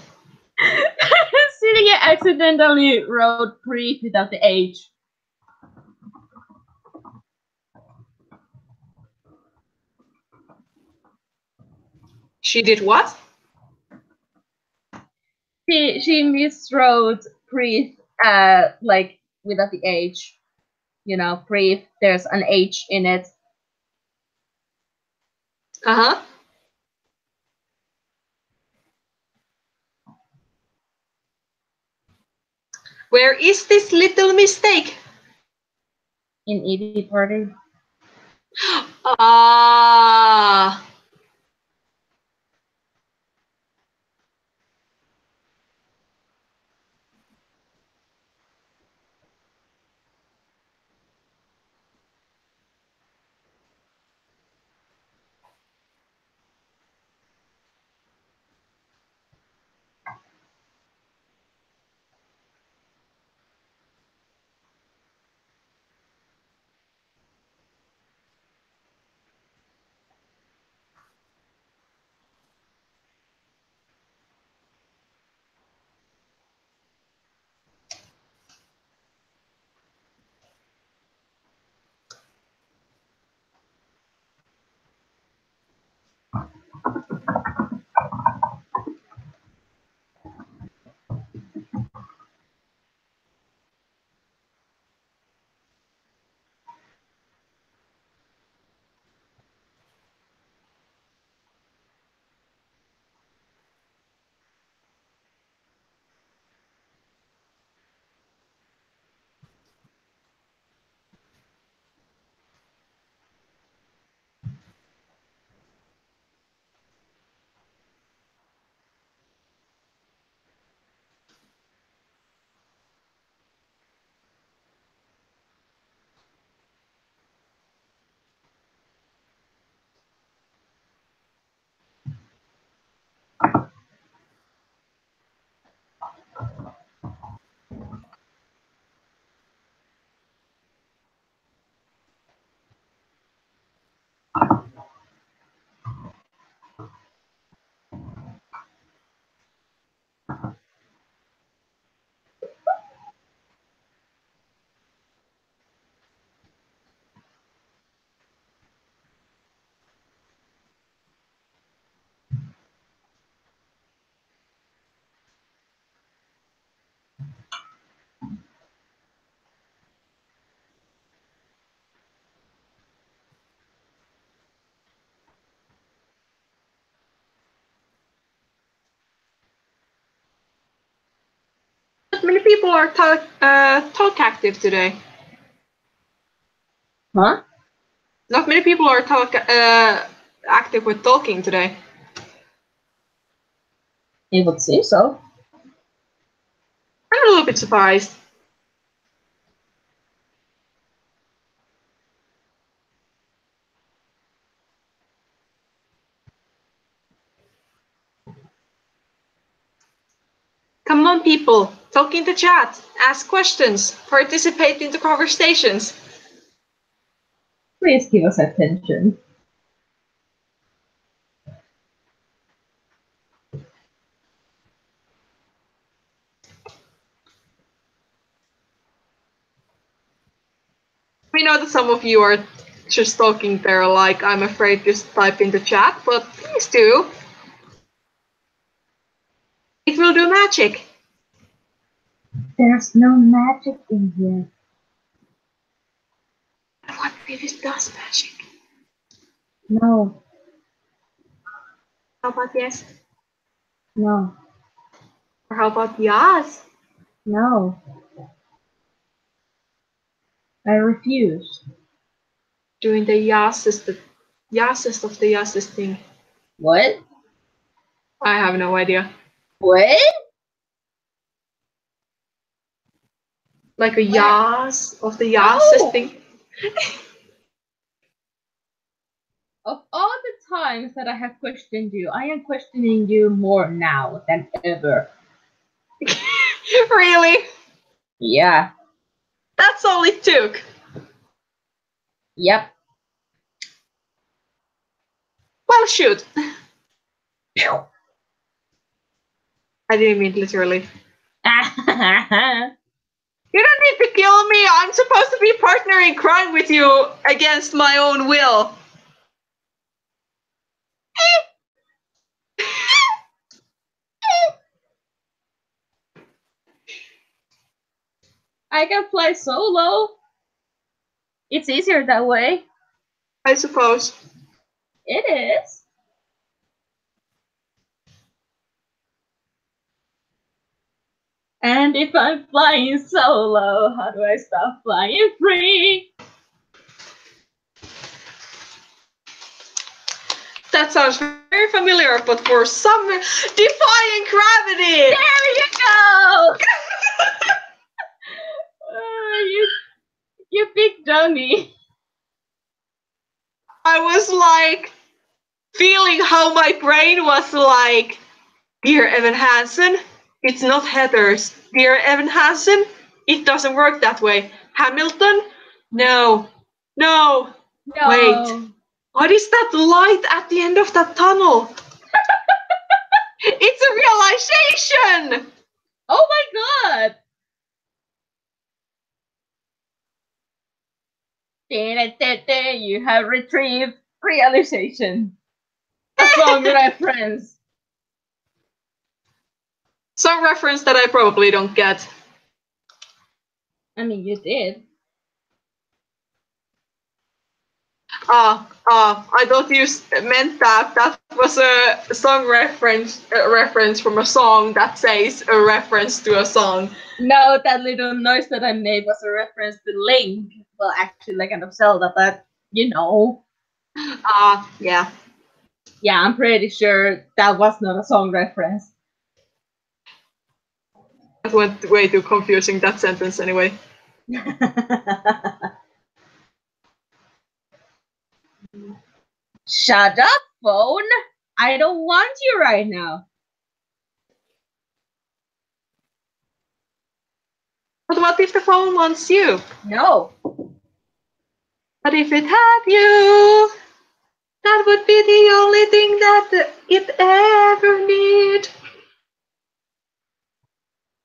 Celia accidentally wrote brief without the H.
She did what?
She miswrote brief like without the H. You know, brief, there's an H in it.
Uh-huh. Where is this little mistake?
In ED Party.
Ah. Not many people are talk active today.
Huh?
Not many people are active with talking today.
It would seem so.
I'm a little bit surprised. Come on, people. Talk in the chat. Ask questions. Participate in the conversations.
Please give us attention.
We know that some of you are just talking there like I'm afraid to type in the chat, but please do. It will do magic.
There's no magic in here.
What if it does magic?
No.
How about yes?
No.
Or how about yes?
No. I refuse.
Doing the yassest of the yassest thing.
What?
I have no idea.
What?
Like a yas of the yassest thing.
Of all the times that I have questioned you, I am questioning you more now than ever.
Really?
Yeah.
That's all it took.
Yep.
Well, shoot. I didn't mean literally. You don't need to kill me. I'm supposed to be a partner in crime with you against my own will.
I can fly solo. It's easier that way.
I suppose.
It is. And if I'm flying solo, how do I stop flying free?
That sounds very familiar, but for some defying gravity.
There you go. You big dummy.
I was like feeling how my brain was like, dear Evan Hansen, it's not Heather's. Dear Evan Hansen, it doesn't work that way. Hamilton? No. No.
No.
Wait. What is that light at the end of that tunnel? It's a realization!
Oh my god! You have retrieved realization. A song reference.
Some reference that I probably don't get.
I mean, you did.
I thought you meant that was a song reference from a song that says a reference to a song.
No, that little noise that I made was a reference to Link. Well, actually, Legend of Zelda, but you know.
Yeah.
Yeah, I'm pretty sure that was not a song reference.
That went way too confusing, that sentence, anyway.
Shut up, phone! I don't want you right now.
But what if the phone wants you?
No.
But if it had you, that would be the only thing that it ever need.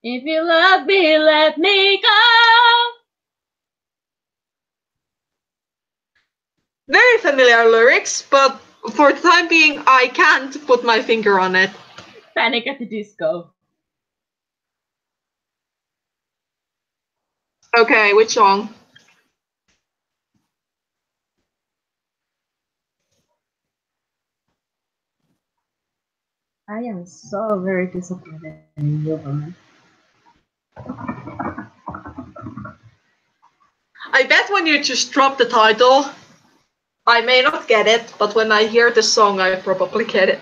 If you love me, let me go.
Very familiar lyrics, but for the time being, I can't put my finger on it.
Panic at the Disco.
Okay, which song?
I am so very disappointed in you, woman.
I bet when you just drop the title, I may not get it, but when I hear the song, I probably get it.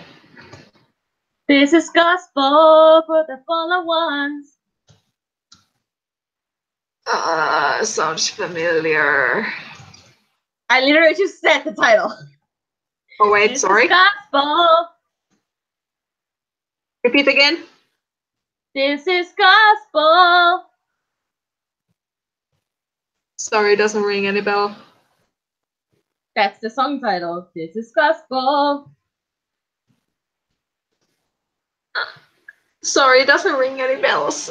This is gospel for the fallen ones.
Sounds familiar.
I literally just said the title.
Oh wait,
This
sorry.
Is gospel.
Repeat again.
This is gospel.
Sorry, it doesn't ring any bell.
That's the song title. This is gospel.
Sorry, it doesn't ring any bells.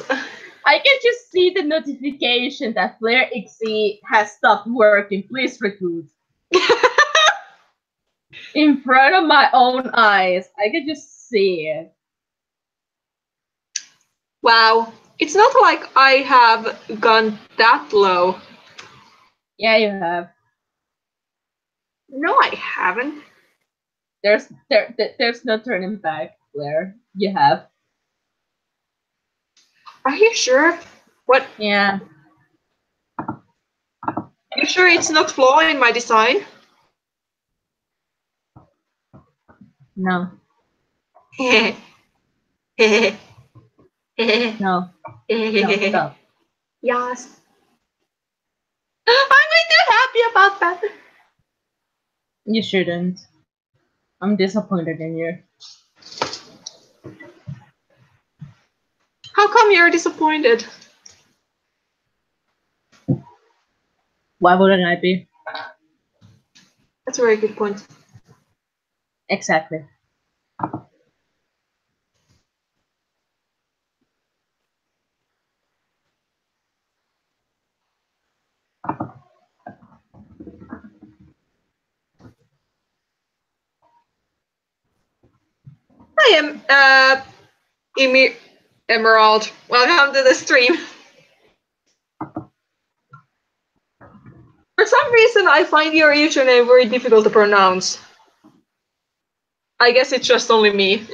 I can just see the notification that Flare XE has stopped working. Please recruit. In front of my own eyes. I can just see it.
Wow. It's not like I have gone that low.
Yeah, you have.
No, I haven't.
There's no turning back, Flare. You have.
Are you sure? What?
Yeah.
Are you sure it's not flaw in my design?
No.
No.
No. No, stop.
Yes. I'm really happy about that.
You shouldn't. I'm disappointed in you.
How come you're disappointed?
Why wouldn't I be?
That's a very good point.
Exactly.
I am Emerald. Welcome to the stream. For some reason, I find your username very difficult to pronounce. I guess it's just only me.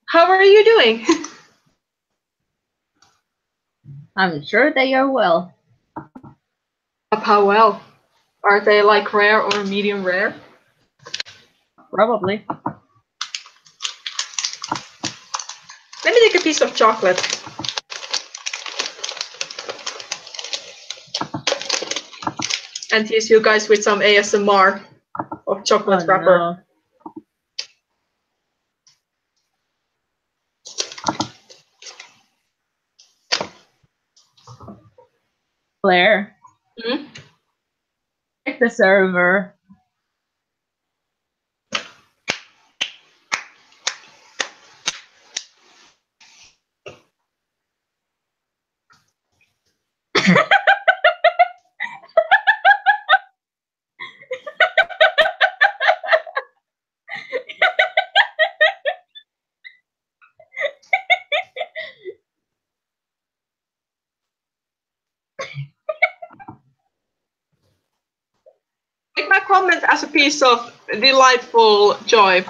How are you doing?
I'm sure they are well.
How well? Are they like rare or medium rare?
Probably.
Let me take a piece of chocolate. And tease you guys with some ASMR of chocolate wrapper.
No. Claire.
Hmm?
Check the server.
Take my comment as a piece of delightful joy.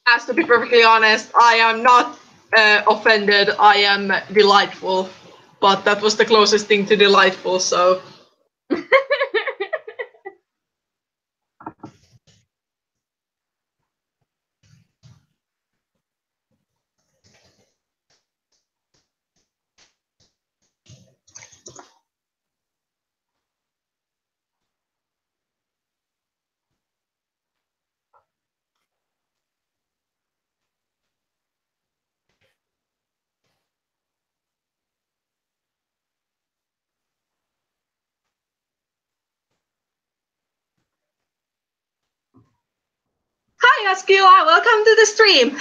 As to be perfectly honest, I am not offended. I am delightful. But that was the closest thing to delightful, so. Askila, welcome to the stream.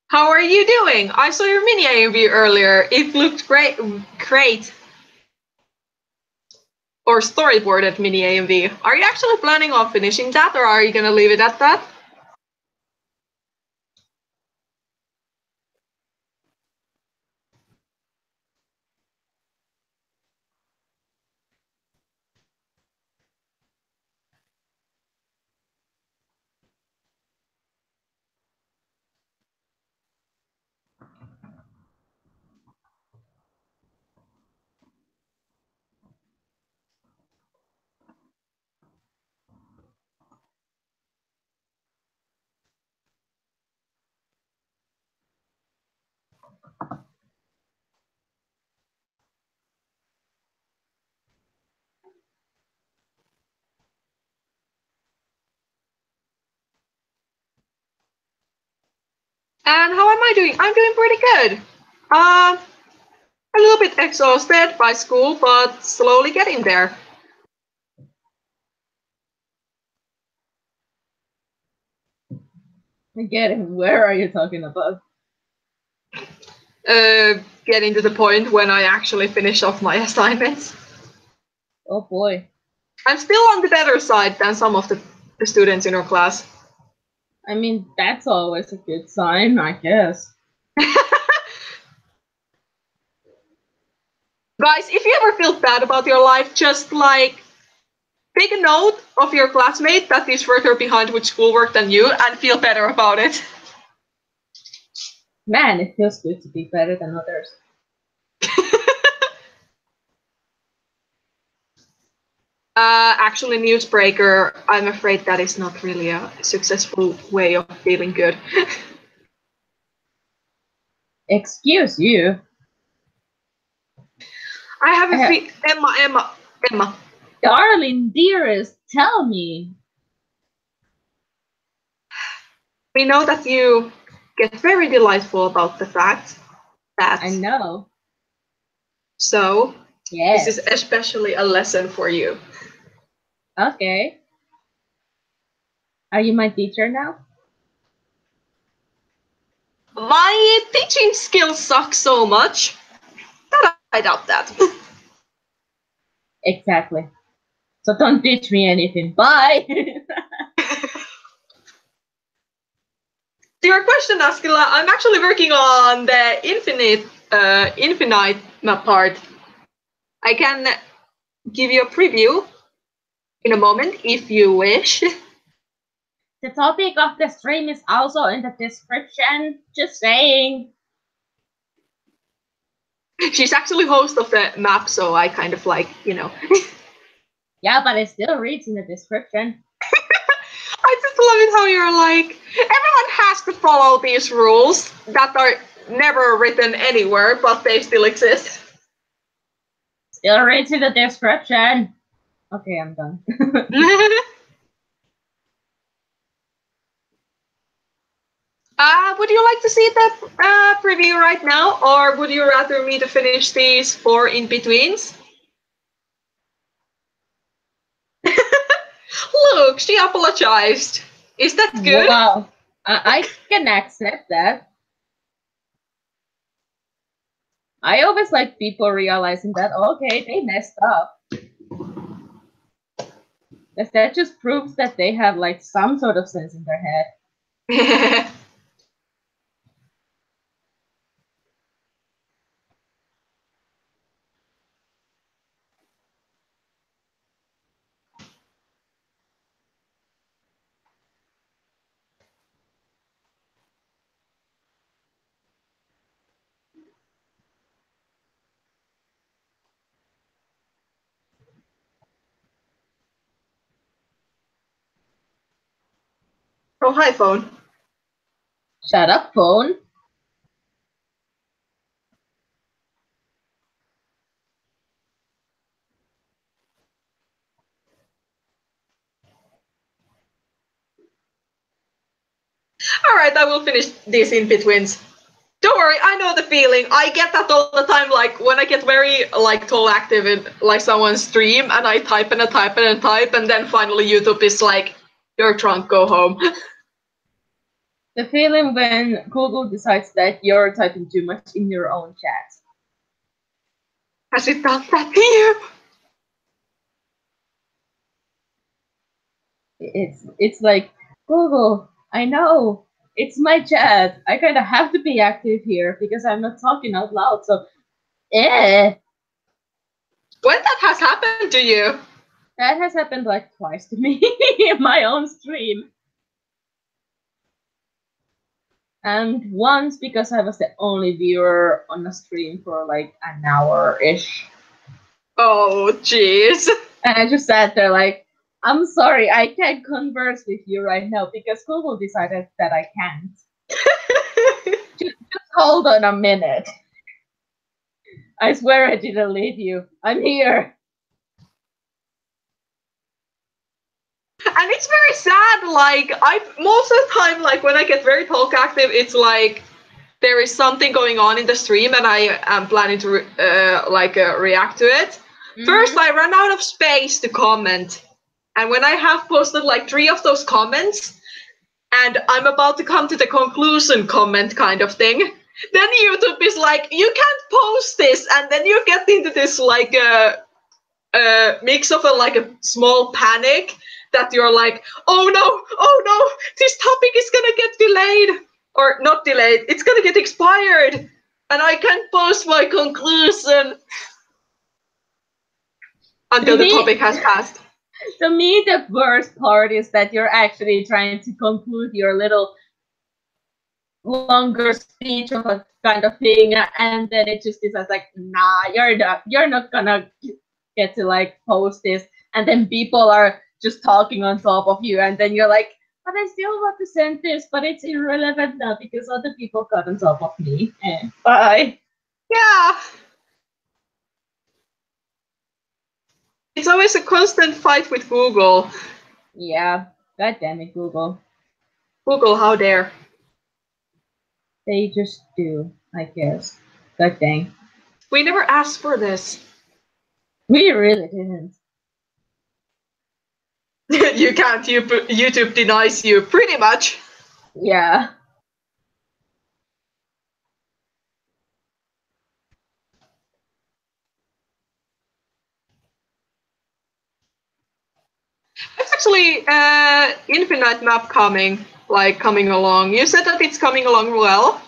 How are you doing? I saw your mini AMV earlier. It looked great. Or storyboarded mini AMV. Are you actually planning on finishing that, or are you gonna leave it at that? And how am I doing? I'm doing pretty good. A little bit exhausted by school, but slowly getting there.
Again, where are you talking about?
Getting to the point when I actually finish off my assignments.
Oh boy.
I'm still on the better side than some of the students in our class.
I mean, that's always a good sign, I guess.
Guys, if you ever feel bad about your life, just like take a note of your classmate that is further behind with schoolwork than you and feel better about it.
Man, it feels good to be better than others.
Actually, newsbreaker, I'm afraid that is not really a successful way of feeling good.
Excuse you.
I have Emma.
Darling, dearest, tell me.
We know that you get very delightful about the fact that...
I know.
So,
yes.
This is especially a lesson for you.
Okay. Are you my teacher now?
My teaching skills suck so much that I doubt that.
Exactly. So don't teach me anything. Bye!
To your question, Askila, I'm actually working on the infinite map part. I can give you a preview in a moment if you wish.
The topic of the stream is also in the description. Just saying.
She's actually host of the map, so I kind of like, you know.
Yeah, but it still reads in the description.
I just love it how you're like, everyone has to follow these rules that are never written anywhere, but they still exist.
Still reads in the description. Okay, I'm done.
Would you like to see the preview right now, or would you rather me to finish these 4 in-betweens? Look, she apologized. Is that good?
Wow, I can accept that. I always like people realizing that, okay, they messed up. Because that just proves that they have like some sort of sense in their head.
Oh, hi, phone.
Shut up, phone.
alright, I will finish these in-betweens. Don't worry, I know the feeling. I get that all the time, like, when I get very, like, tall active in, like, someone's stream, and I type and I type and I type, and then finally YouTube is like, you're drunk, go home.
The feeling when Google decides that you're typing too much in your own chat.
Has it done that to you?
It's like, Google, I know, it's my chat. I kind of have to be active here because I'm not talking out loud, so When
that has happened to you?
That has happened like twice to me in my own stream. And once because I was the only viewer on the stream for like an hour-ish.
Oh, jeez.
And I just sat there like, I'm sorry, I can't converse with you right now because Google decided that I can't. just hold on a minute. I swear I didn't leave you. I'm here.
And it's very sad, like, most of the time, like, when I get very talk active, it's like, there is something going on in the stream and I am planning to, react to it. Mm-hmm. First, I run out of space to comment. And when I have posted, like, 3 of those comments, and I'm about to come to the conclusion comment kind of thing, then YouTube is like, you can't post this, and then you get into this, like, mix of a small panic, that you're like, oh no, this topic is gonna get delayed. Or not delayed, it's gonna get expired. And I can't post my conclusion until the topic has passed.
To me, the worst part is that you're actually trying to conclude your little longer speech of a kind of thing, and then it just decides like, nah, you're not gonna get to like post this, and then people are just talking on top of you, and then you're like, but I still want to send this, but it's irrelevant now because other people got on top of me. Bye.
Yeah. It's always a constant fight with Google.
Yeah. God damn it, Google.
Google, how dare.
They just do, I guess. God dang.
We never asked for this.
We really didn't.
You can't. YouTube denies you pretty much.
Yeah.
There's actually infinite map coming along. You said that it's coming along well.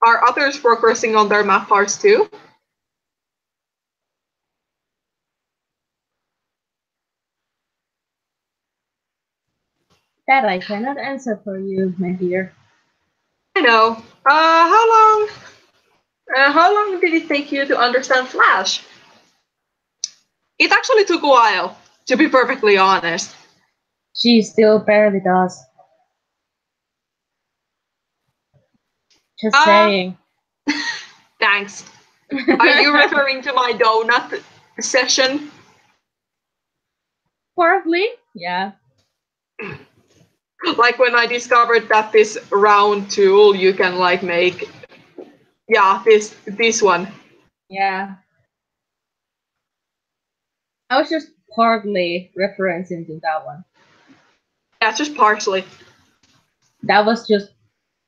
Are others progressing on their map parts too?
That I cannot answer for you, my dear.
I know. How long did it take you to understand Flash? It actually took a while, to be perfectly honest.
She still barely does. Just saying.
Thanks. Are you referring to my donut session?
Probably, yeah.
Like when I discovered that this round tool you can like make, yeah, this one.
Yeah. I was just partly referencing to that one.
Yeah, just partially.
That was just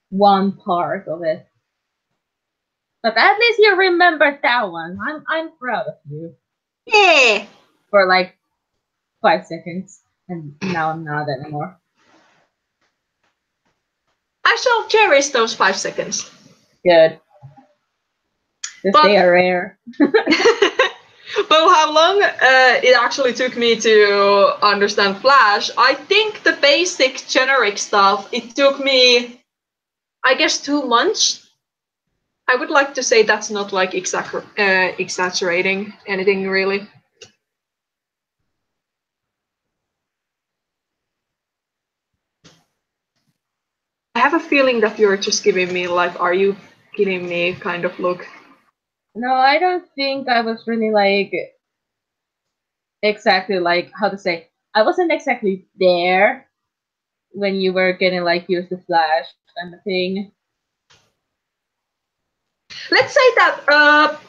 one part of it. But at least you remembered that one. I'm proud of you.
Yeah.
For like 5 seconds, and now I'm not anymore.
I shall cherish those 5 seconds.
Good. Because they are rare.
Well, how long it actually took me to understand Flash, I think the basic generic stuff, it took me, I guess, 2 months. I would like to say that's not like exaggerating anything really. I have a feeling that you're just giving me like, are you kidding me kind of look.
No, I don't think I was really like exactly like how to say. I wasn't exactly there when you were getting like used to Flash. kind of thing.
Let's say that.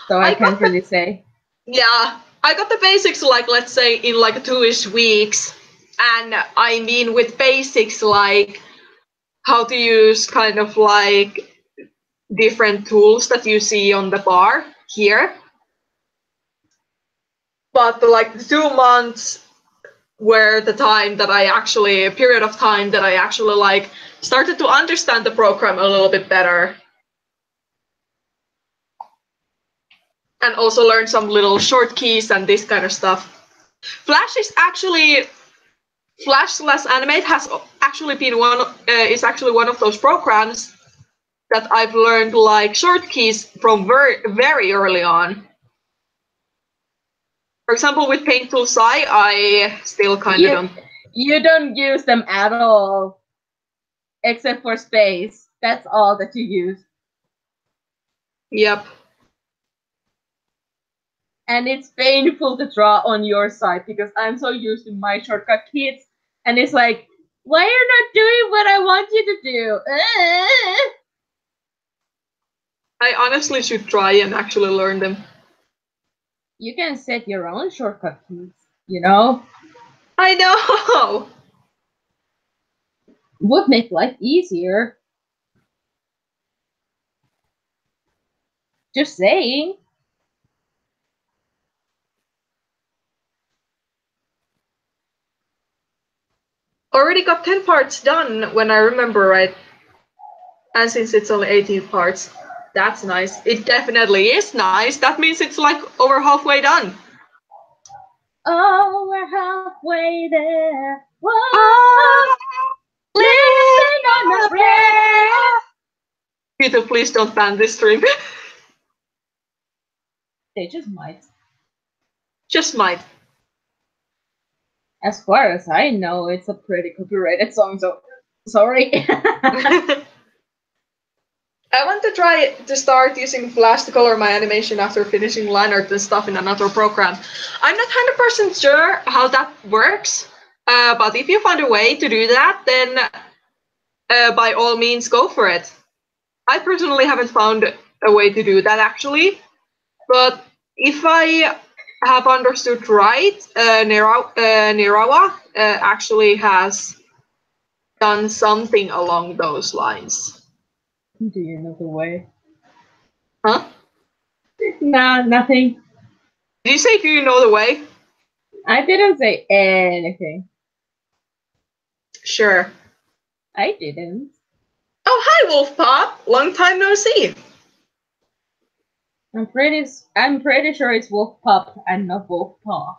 So I can't really say.
Yeah, I got the basics like let's say in like 2-ish weeks, and I mean with basics like how to use kind of like different tools that you see on the bar here. But like the 2 months were the time that a period of time that I actually like started to understand the program a little bit better. And also learn some little short keys and this kind of stuff. Flash/Animate has actually been is actually one of those programs that I've learned like short keys from very early on. For example, with Paint Tool Sci, I still kind of don't.
You don't use them at all, except for space. That's all that you use.
Yep.
And it's painful to draw on your side because I'm so used to my shortcut keys, and it's like, why are you not doing what I want you to do?
I honestly should try and actually learn them.
You can set your own shortcut keys, you know?
I know!
Would make life easier. Just saying.
Already got 10 parts done when I remember right. And since it's only 18 parts, that's nice. It definitely is nice. That means it's like over halfway done.
Oh, we're halfway there. Whoa! Listen on my prayer.
Peter, please don't ban this stream.
They just might.
Just might.
As far as I know, it's a pretty copyrighted song, so sorry.
I want to try to start using Flash to color my animation after finishing line art and stuff in another program. I'm not 100% sure how that works, but if you find a way to do that, then by all means go for it. I personally haven't found a way to do that actually, but if I have understood right, Nirawa actually has done something along those lines.
Do you know the way?
Huh?
Nah, nothing.
Did you say do you know the way?
I didn't say anything.
Sure.
I didn't.
Oh, hi, Wolfpaw. Long time no see.
I'm pretty sure it's Wolf Pup and not Wolf Paw.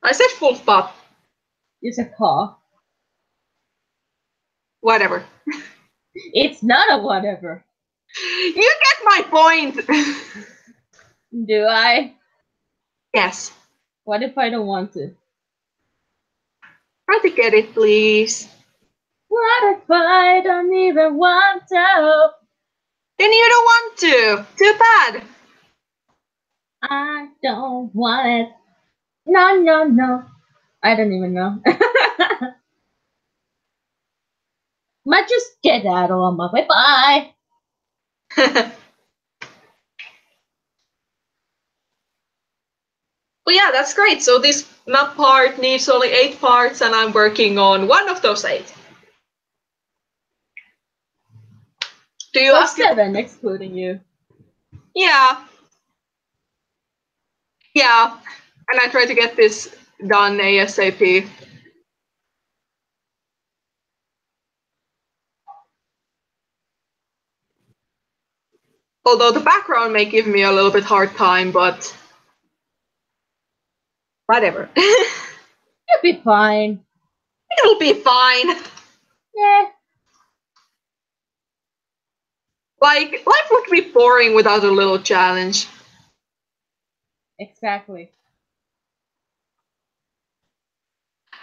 I said Wolfpaw.
You said paw.
Whatever.
It's not a whatever.
You get my point.
Do I?
Yes.
What if I don't want to?
Try to get it, please.
What if I don't even want to?
Then you don't want to. Too bad.
I don't want it. No, no, no. I don't even know. Might just get out on my way. Bye.
Well, yeah, that's great. So this map part needs only 8 parts, and I'm working on one of those 8. Do you ask
7 excluding you?
Yeah. Yeah. And I try to get this done ASAP. Although the background may give me a little bit hard time, but whatever.
You'll be fine.
It'll be fine.
Yeah.
Like, life would be boring without a little challenge.
Exactly.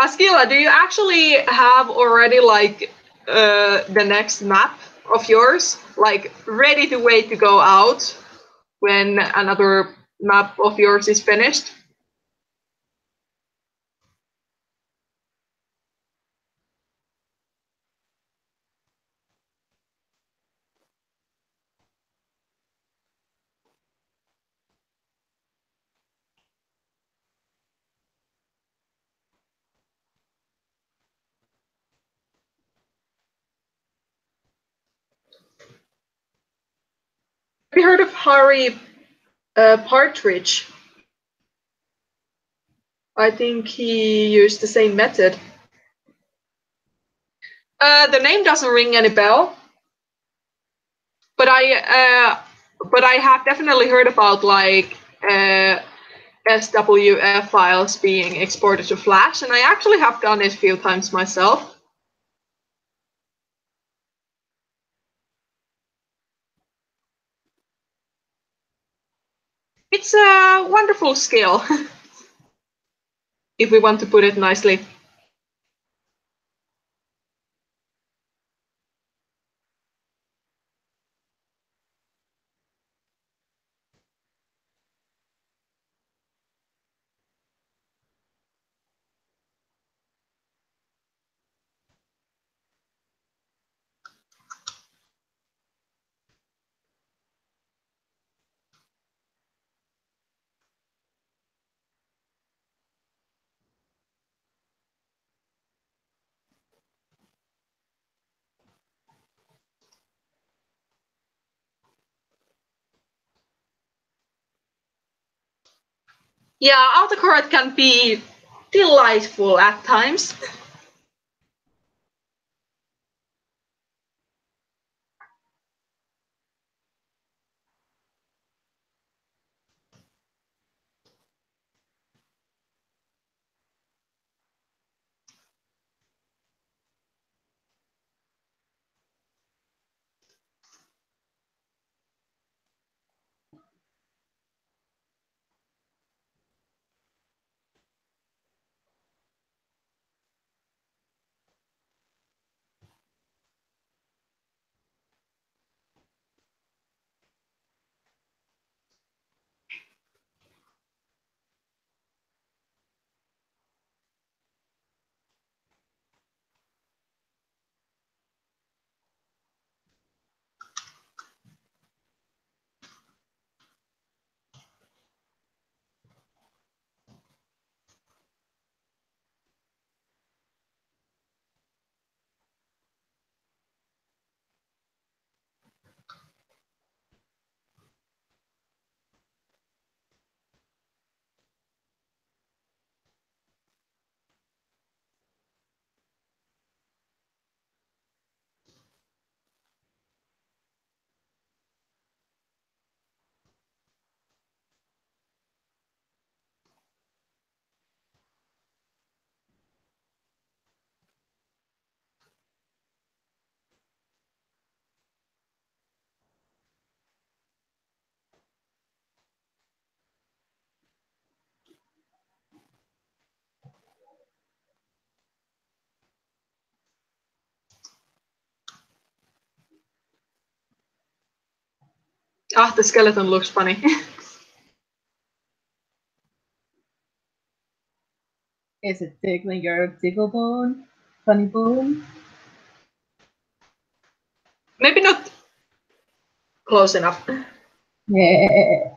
Askila, do you actually have already like the next map of yours, like ready to wait to go out when another map of yours is finished? Have you heard of Harry Partridge? I think he used the same method. The name doesn't ring any bell, but I have definitely heard about like SWF files being exported to Flash, and I actually have done it a few times myself. It's a wonderful skill, if we want to put it nicely. Yeah, autocorrect can be delightful at times. Ah, the skeleton looks funny.
Is it tickling your tickle bone? Funny bone?
Maybe not close enough.
Yeah.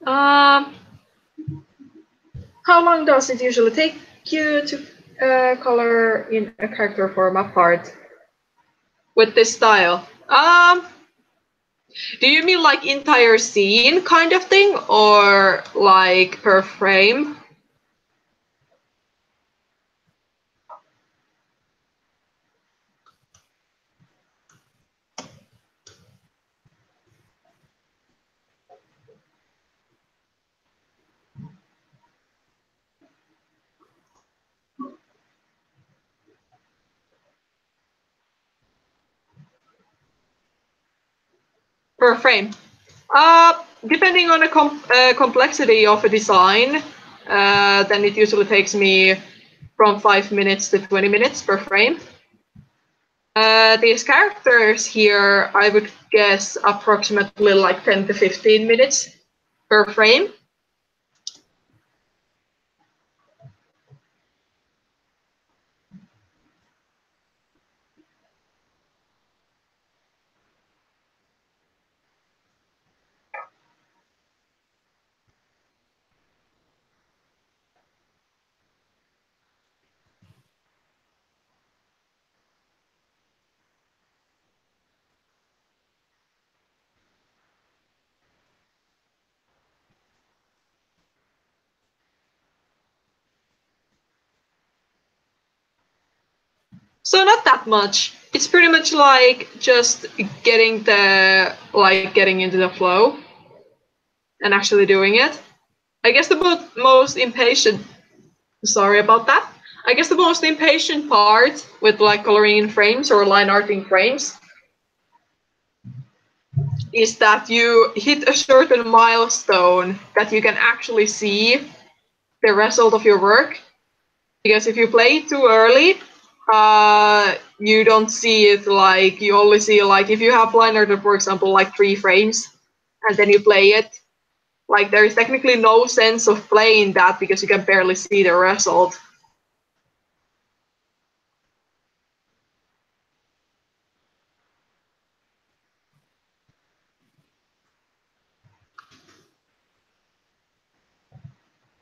Um, how long does it usually take you to color in a character format part with this style? Do you mean like entire scene kind of thing, or like per frame? Per frame. Depending on the complexity of a design, then it usually takes me from 5 minutes to 20 minutes per frame. These characters here, I would guess approximately like 10 to 15 minutes per frame. So not that much. It's pretty much like just getting into the flow and actually doing it. I guess the most impatient. Sorry about that. I guess the most impatient part with like coloring in frames or line arting frames is that you hit a certain milestone that you can actually see the result of your work. Because if you play it too early, you don't see it. Like you only see like if you have line art, for example, like 3 frames, and then you play it. Like there is technically no sense of playing that because you can barely see the result.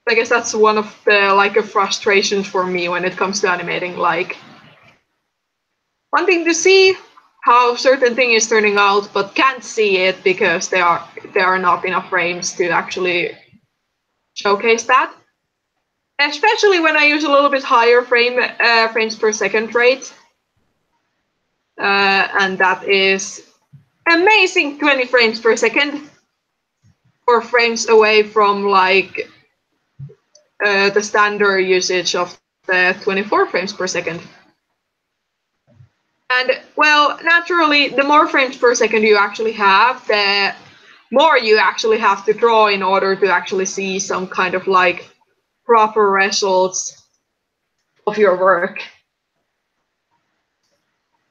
I guess that's one of the like frustrations for me when it comes to animating. Like wanting to see how certain thing is turning out, but can't see it because there are not enough frames to actually showcase that. Especially when I use a little bit higher frames per second rate, and that is amazing 20 frames per second, or frames away from like the standard usage of the 24 frames per second. And well, naturally, the more frames per second you actually have, the more you actually have to draw in order to actually see some kind of like proper results of your work.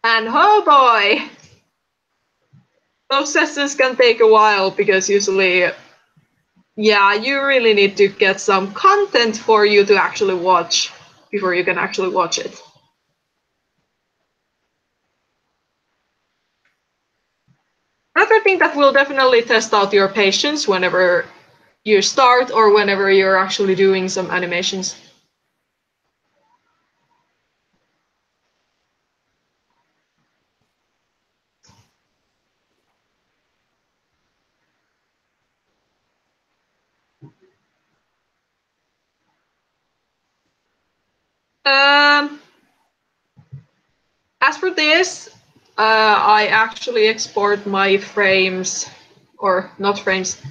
And oh boy, those sessions can take a while because usually, yeah, you really need to get some content for you to actually watch before you can actually watch it. Another thing that will definitely test out your patience whenever you start or whenever you're actually doing some animations. Um, as for this, I actually export my frames, or not frames,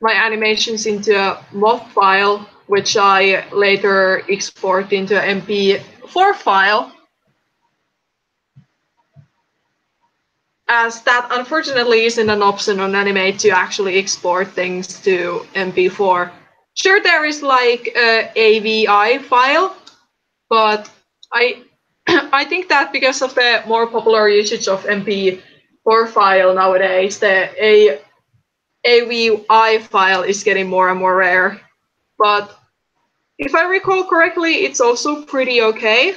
my animations into a MOV file, which I later export into an MP4 file. As that unfortunately isn't an option on Animate to actually export things to MP4. Sure, there is like a AVI file, but I I think that because of the more popular usage of MP4 file nowadays, the AVI file is getting more and more rare. But if I recall correctly, it's also pretty okay.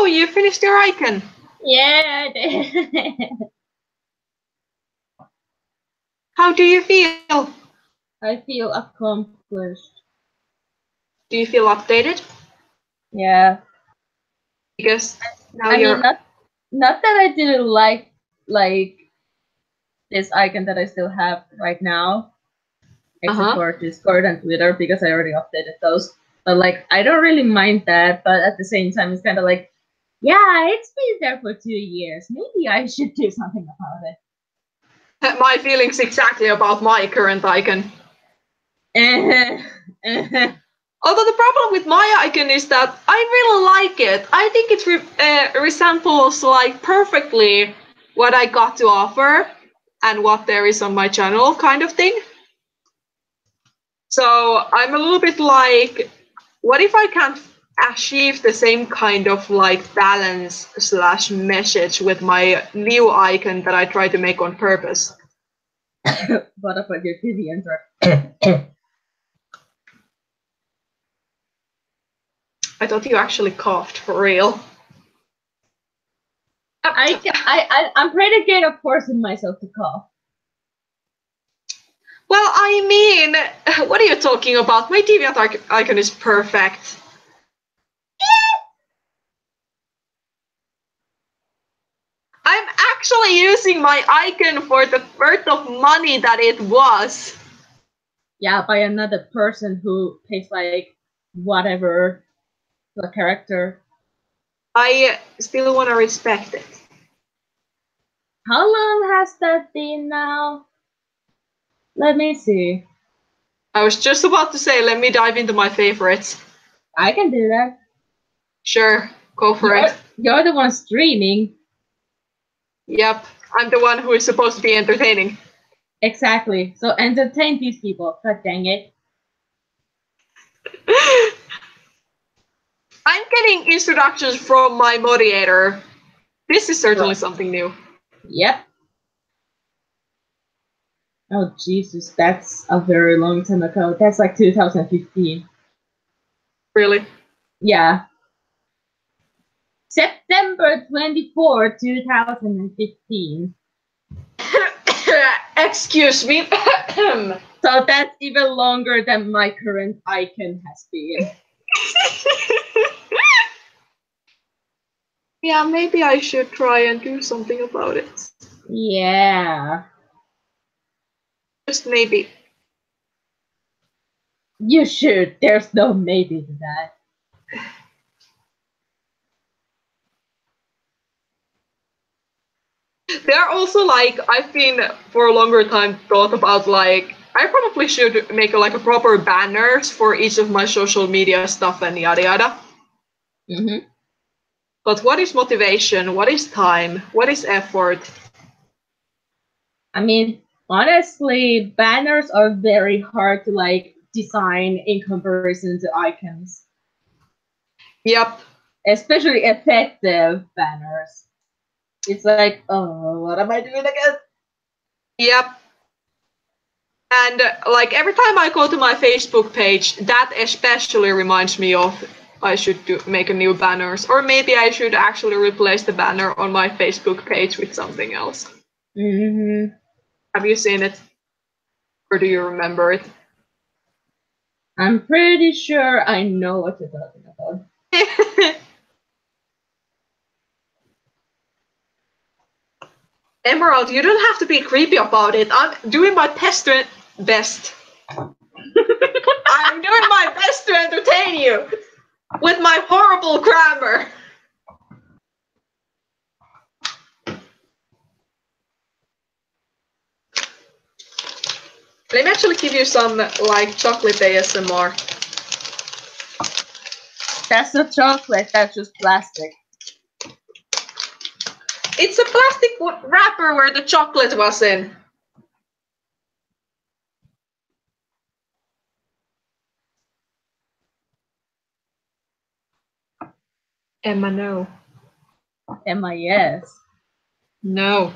go! You finished your icon.
Yeah, I did.
How do you feel?
I feel accomplished.
Do you feel updated?
Yeah.
Because now
I
you're...
mean, not that I didn't like this icon that I still have right now, except for Discord and Twitter, because I already updated those. But like, I don't really mind that. But at the same time, it's kind of like, yeah, it's been there for 2 years. Maybe I should do something about it.
My feelings exactly about my current icon. Although the problem with my icon is that I really like it. I think it resembles like perfectly what I got to offer and what there is on my channel, kind of thing. So I'm a little bit like, what if I can't achieve the same kind of like balance / message with my new icon that I try to make on purpose?
What about your TV intro?
I thought you actually coughed for real.
I'm pretty good at forcing myself to cough.
Well, I mean, what are you talking about? My TV icon is perfect. I'm actually using my icon for the worth of money that it was.
Yeah, by another person who pays like whatever the character.
I still want to respect it.
How long has that been now? Let me see.
I was just about to say, let me dive into my favorites.
I can do that.
Sure, go for it.
You're the one streaming.
Yep, I'm the one who is supposed to be entertaining.
Exactly. So entertain these people. God dang it.
I'm getting introductions from my moderator. This is certainly something new.
Yep. Oh Jesus, that's a very long time ago. That's like 2015.
Really?
Yeah. September 24, 2015.
Excuse me.
So that's even longer than my current icon has been.
Yeah, maybe I should try and do something about it.
Yeah.
Just maybe.
You should. There's no maybe to that.
There are also like, I've been for a longer time thought about like, I probably should make like a proper banners for each of my social media stuff and yada yada.
Mm-hmm.
But what is motivation? What is time? What is effort?
I mean, honestly, banners are very hard to like design in comparison to icons.
Yep.
Especially effective banners. It's like, oh, what am I doing again?
Yep. And like every time I go to my Facebook page, that especially reminds me of I should make a new banners, or maybe I should actually replace the banner on my Facebook page with something else.
Mm-hmm.
Have you seen it? Or do you remember it?
I'm pretty sure I know what you're talking about.
Emerald, you don't have to be creepy about it. I'm doing my best. I'm doing my best to entertain you with my horrible grammar. Let me actually give you some like chocolate ASMR.
That's not chocolate, that's just plastic.
It's a plastic wrapper where the chocolate was in. Emma, no.
Emma, yes.
No.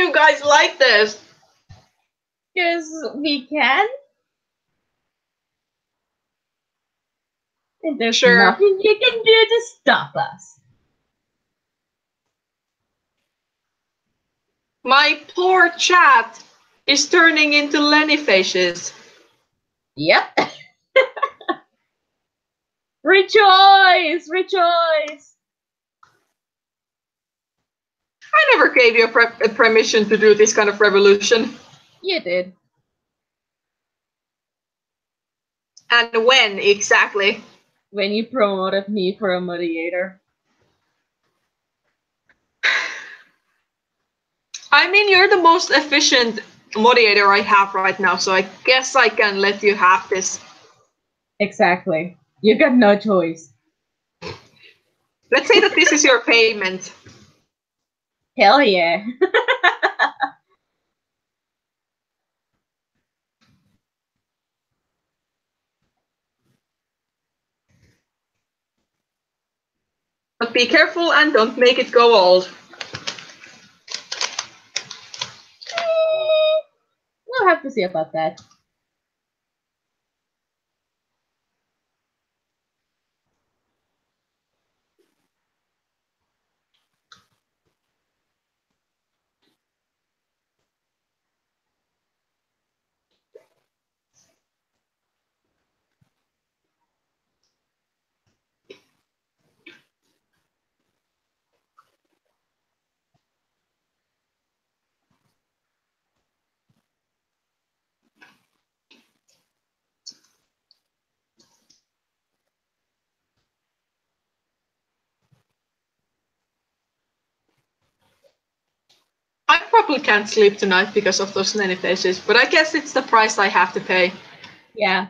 you guys like this?
Because we can. And there's nothing you can do to stop us.
My poor chat is turning into Lenny faces.
Yep. Rejoice! Rejoice!
I never gave you a permission to do this kind of revolution.
You did.
And when exactly?
When you promoted me for a moderator.
I mean, you're the most efficient moderator I have right now, so I guess I can let you have this.
Exactly. You got no choice.
Let's say that this is your payment.
Hell yeah.
But be careful and don't make it go old.
We'll have to see about that.
I probably can't sleep tonight because of those nanny faces, but I guess it's the price I have to pay.
Yeah.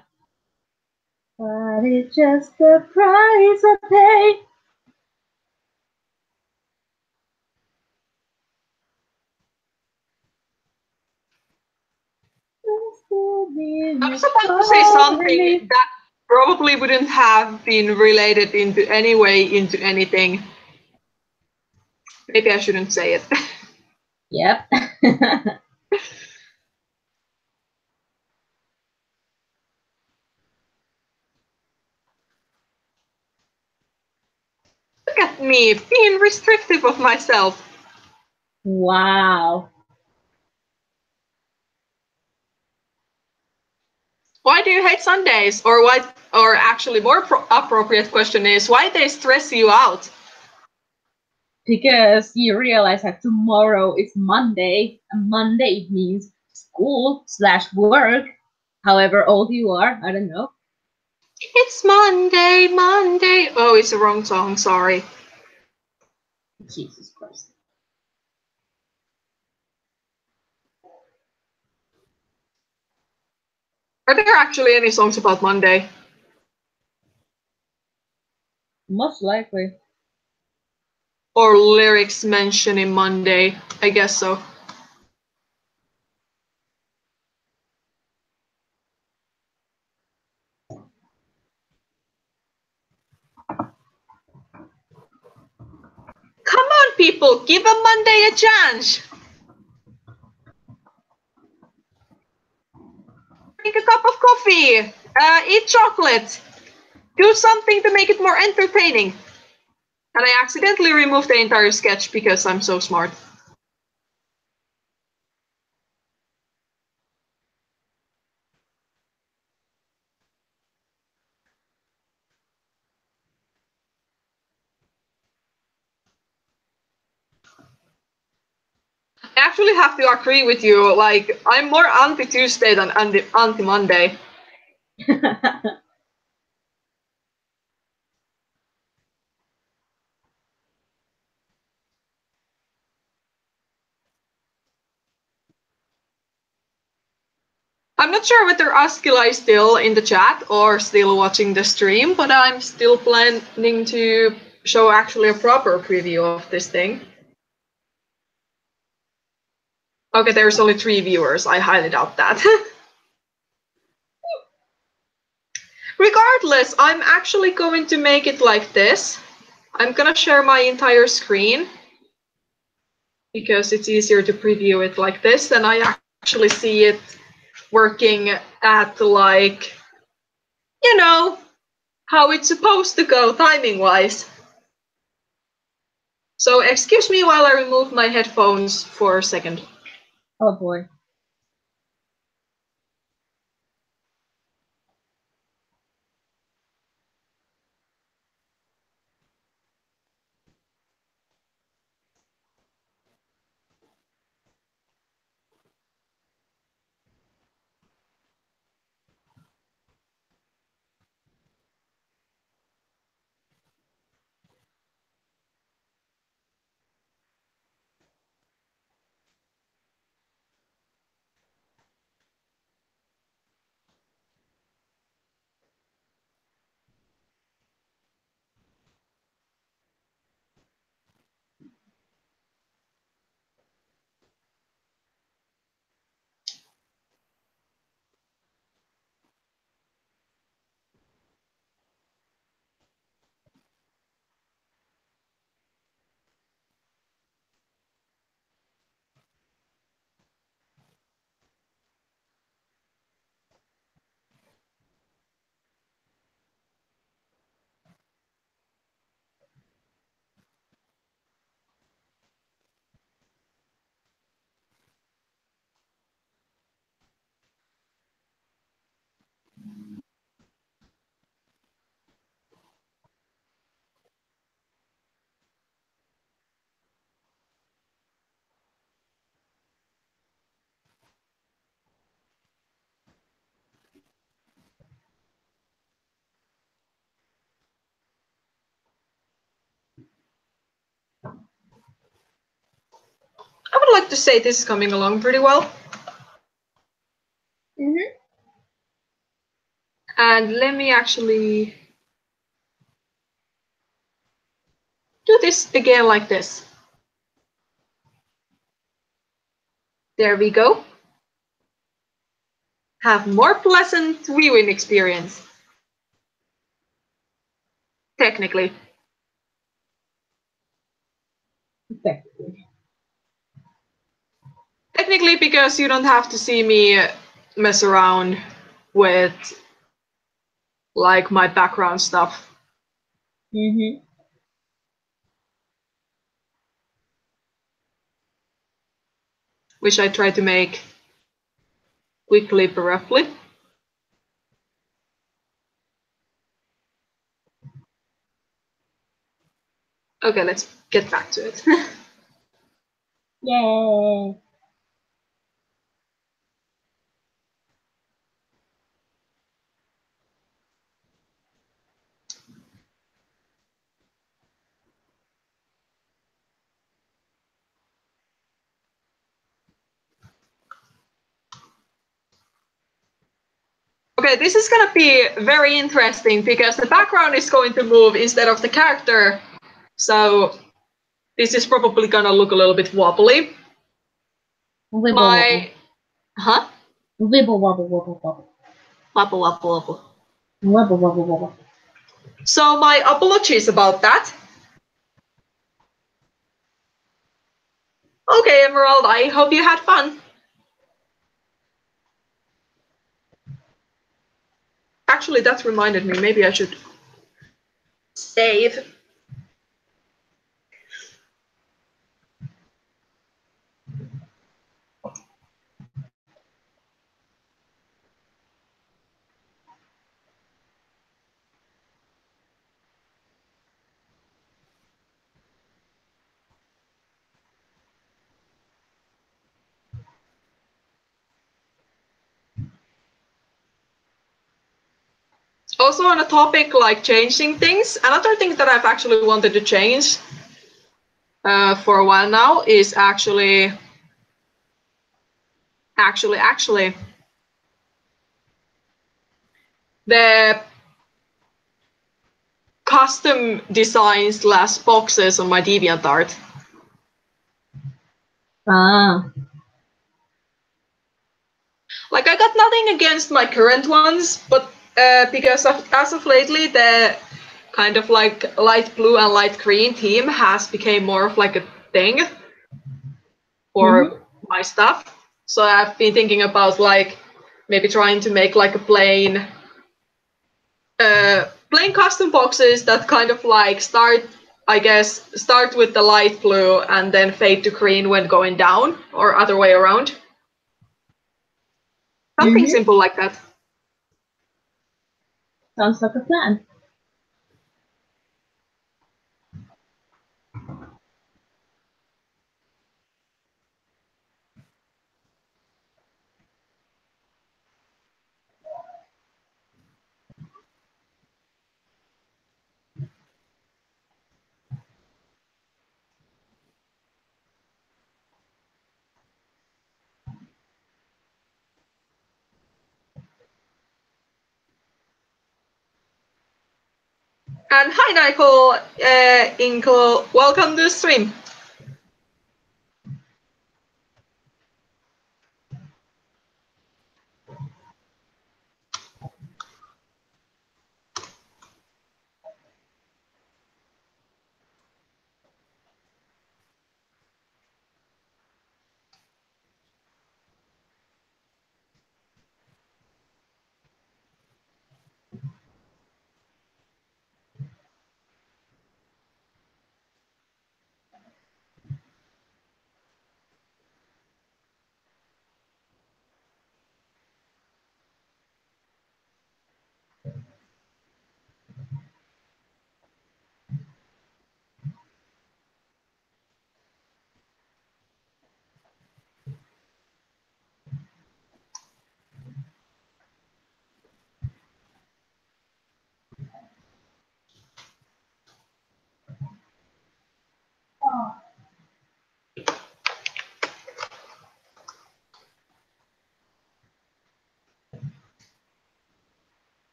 But it's just the price I pay.
I was about to say something that probably wouldn't have been related into any way into anything. Maybe I shouldn't say it.
Yep.
Look at me, being restrictive of myself.
Wow.
Why do you hate Sundays? Or what? Or actually, more appropriate question is, why they stress you out?
Because you realize that tomorrow is Monday, and Monday means school/work. However old you are, I don't know.
It's Monday, Monday. Oh, it's the wrong song, sorry.
Jesus Christ.
Are there actually any songs about Monday?
Most likely.
Or lyrics mentioning Monday? I guess so. Come on, people, give a Monday a chance. Drink a cup of coffee, eat chocolate, do something to make it more entertaining. And I accidentally removed the entire sketch because I'm so smart. I actually have to agree with you, like, I'm more anti-Tuesday than anti-Monday. I'm not sure whether Askila is still in the chat or still watching the stream, but I'm still planning to show actually a proper preview of this thing. Okay, there's only 3 viewers. I highly doubt that. Regardless, I'm actually going to make it like this. I'm gonna share my entire screen. because it's easier to preview it like this, then I actually see it working at like, you know, how it's supposed to go timing-wise. So excuse me while I remove my headphones for a second.
Oh boy.
I would like to say this is coming along pretty well.
Mm-hmm.
And let me actually do this again like this. There we go. Have more pleasant viewing experience. Technically.
Exactly.
Technically, because you don't have to see me mess around with like my background stuff.
Mm-hmm.
Which I try to make quickly but roughly. Okay, let's get back to it.
Yay.
Okay, this is gonna be very interesting because the background is going to move instead of the character. So this is probably gonna look a little bit wobbly.
Wibble
My... Huh?
wibble wobble wobble wobble.
Wobble, wobble, wobble.
Wobble wobble wobble.
So my apologies about that. Okay, Emerald, I hope you had fun. Actually, that reminded me, maybe I should save. Also on a topic like changing things, another thing that I've actually wanted to change for a while now is actually the custom designs / boxes on my DeviantArt.
Ah.
Like, I got nothing against my current ones, but because as of lately, the kind of like light blue and light green theme has become more of like a thing. for my stuff. So I've been thinking about like maybe trying to make like a plain custom boxes that kind of like start with the light blue and then fade to green when going down, or other way around. Something simple like that.
Sounds like a plan.
And hi, Nicole, Inkle, welcome to the stream.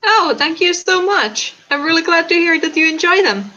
Oh, thank you so much. I'm really glad to hear that you enjoy them.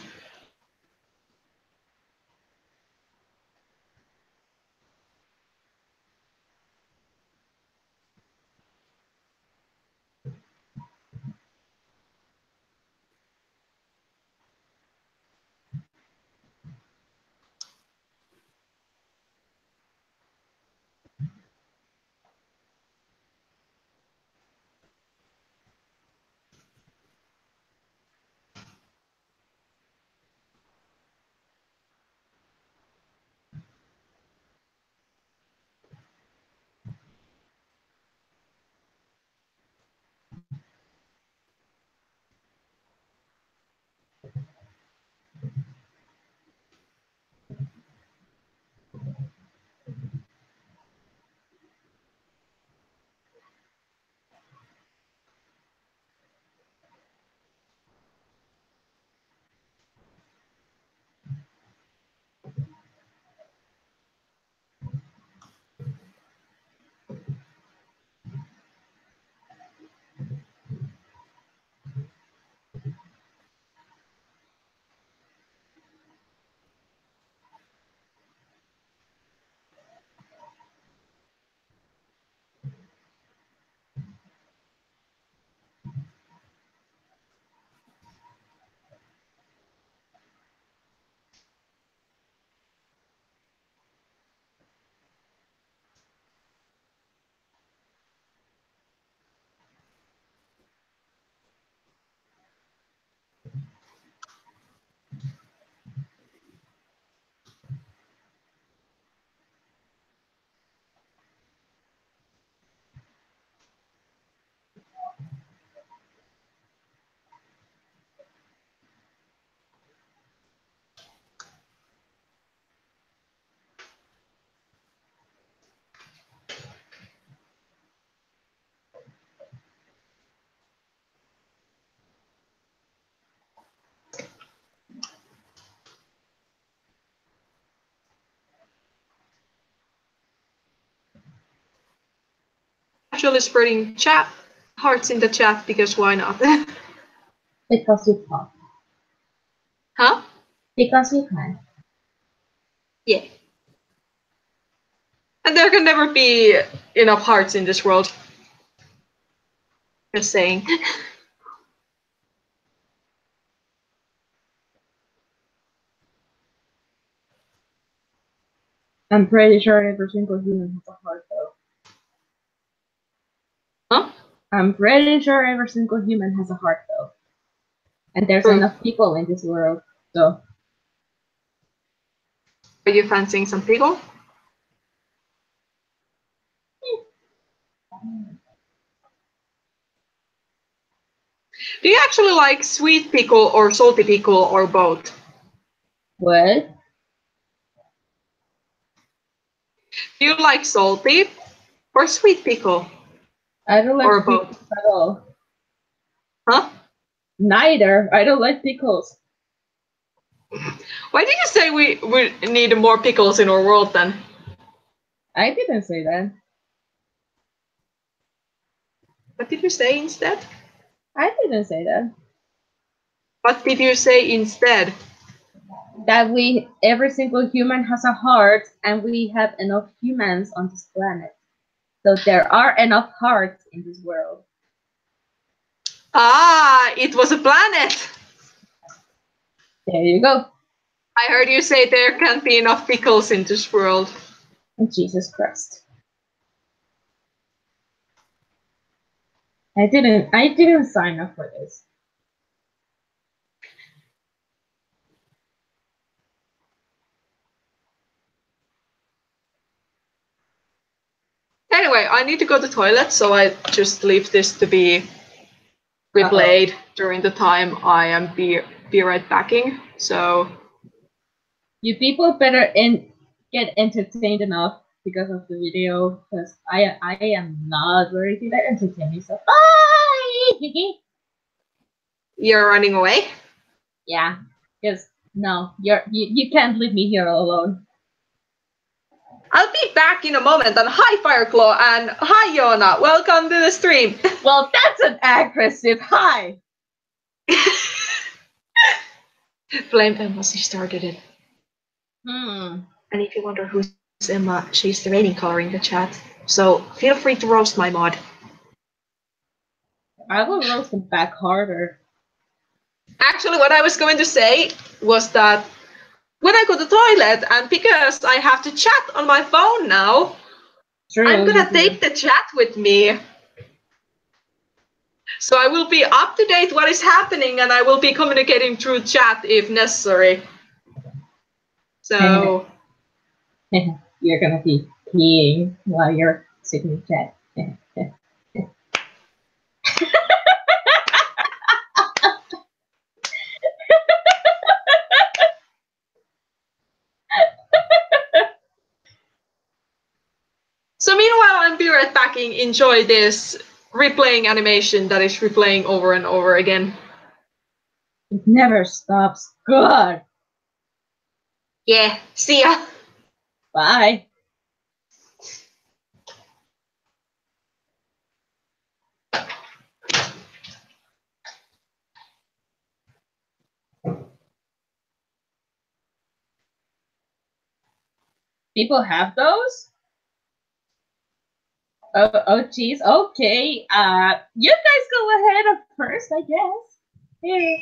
Actually spreading chat. hearts in the chat because why not?
Because you can.
Huh?
Because you can.
Yeah. And there can never be enough hearts in this world. Just saying.
I'm pretty sure every single human has a heart, though.
Huh?
I'm pretty sure every single human has a heart, though. And there's
True.
enough people in this world, so.
Are you fancying some pickle? Do you actually like sweet pickle or salty pickle or both?
What?
Do you like salty or sweet pickle?
I don't like
or
pickles
both?
at all.
Huh?
Neither. I don't like pickles.
Why did you say we need more pickles in our world then?
I didn't say that.
What did you say instead?
I didn't say that.
What did you say instead?
That every single human has a heart, and we have enough humans on this planet. So there are enough hearts in this world.
Ah, it was a planet!
There you go.
I heard you say there can't be enough pickles in this world.
Jesus Christ. I didn't sign up for this.
Anyway, I need to go to the toilet, so I just leave this to be replayed during the time I am be right backing. So
You people better get entertained enough because of the video, because I am not very good at entertaining. So bye.
you're running away?
Yeah, because no, you can't leave me here all alone.
I'll be back in a moment. And hi, Fireclaw, and hi, Yona. Welcome to the stream.
Well, that's an aggressive hi.
Blame Emma, she started it.
Hmm.
And if you wonder who's Emma, she's the rating color in the chat. So feel free to roast my mod.
I will roast them back harder.
Actually, what I was going to say was that when I go to the toilet, and because I have to chat on my phone now,
True,
I'm gonna take the chat with me. So I will be up to date what is happening, and I will be communicating through chat if necessary. So
you're gonna be peeing while you're sitting in chat.
So meanwhile, I'm be right backing. Enjoy this replaying animation that is replaying over and over again.
It never stops. Good.
Yeah, see ya.
Bye. People have those? Oh, geez. Okay. You guys go ahead of first, I guess. Yeah.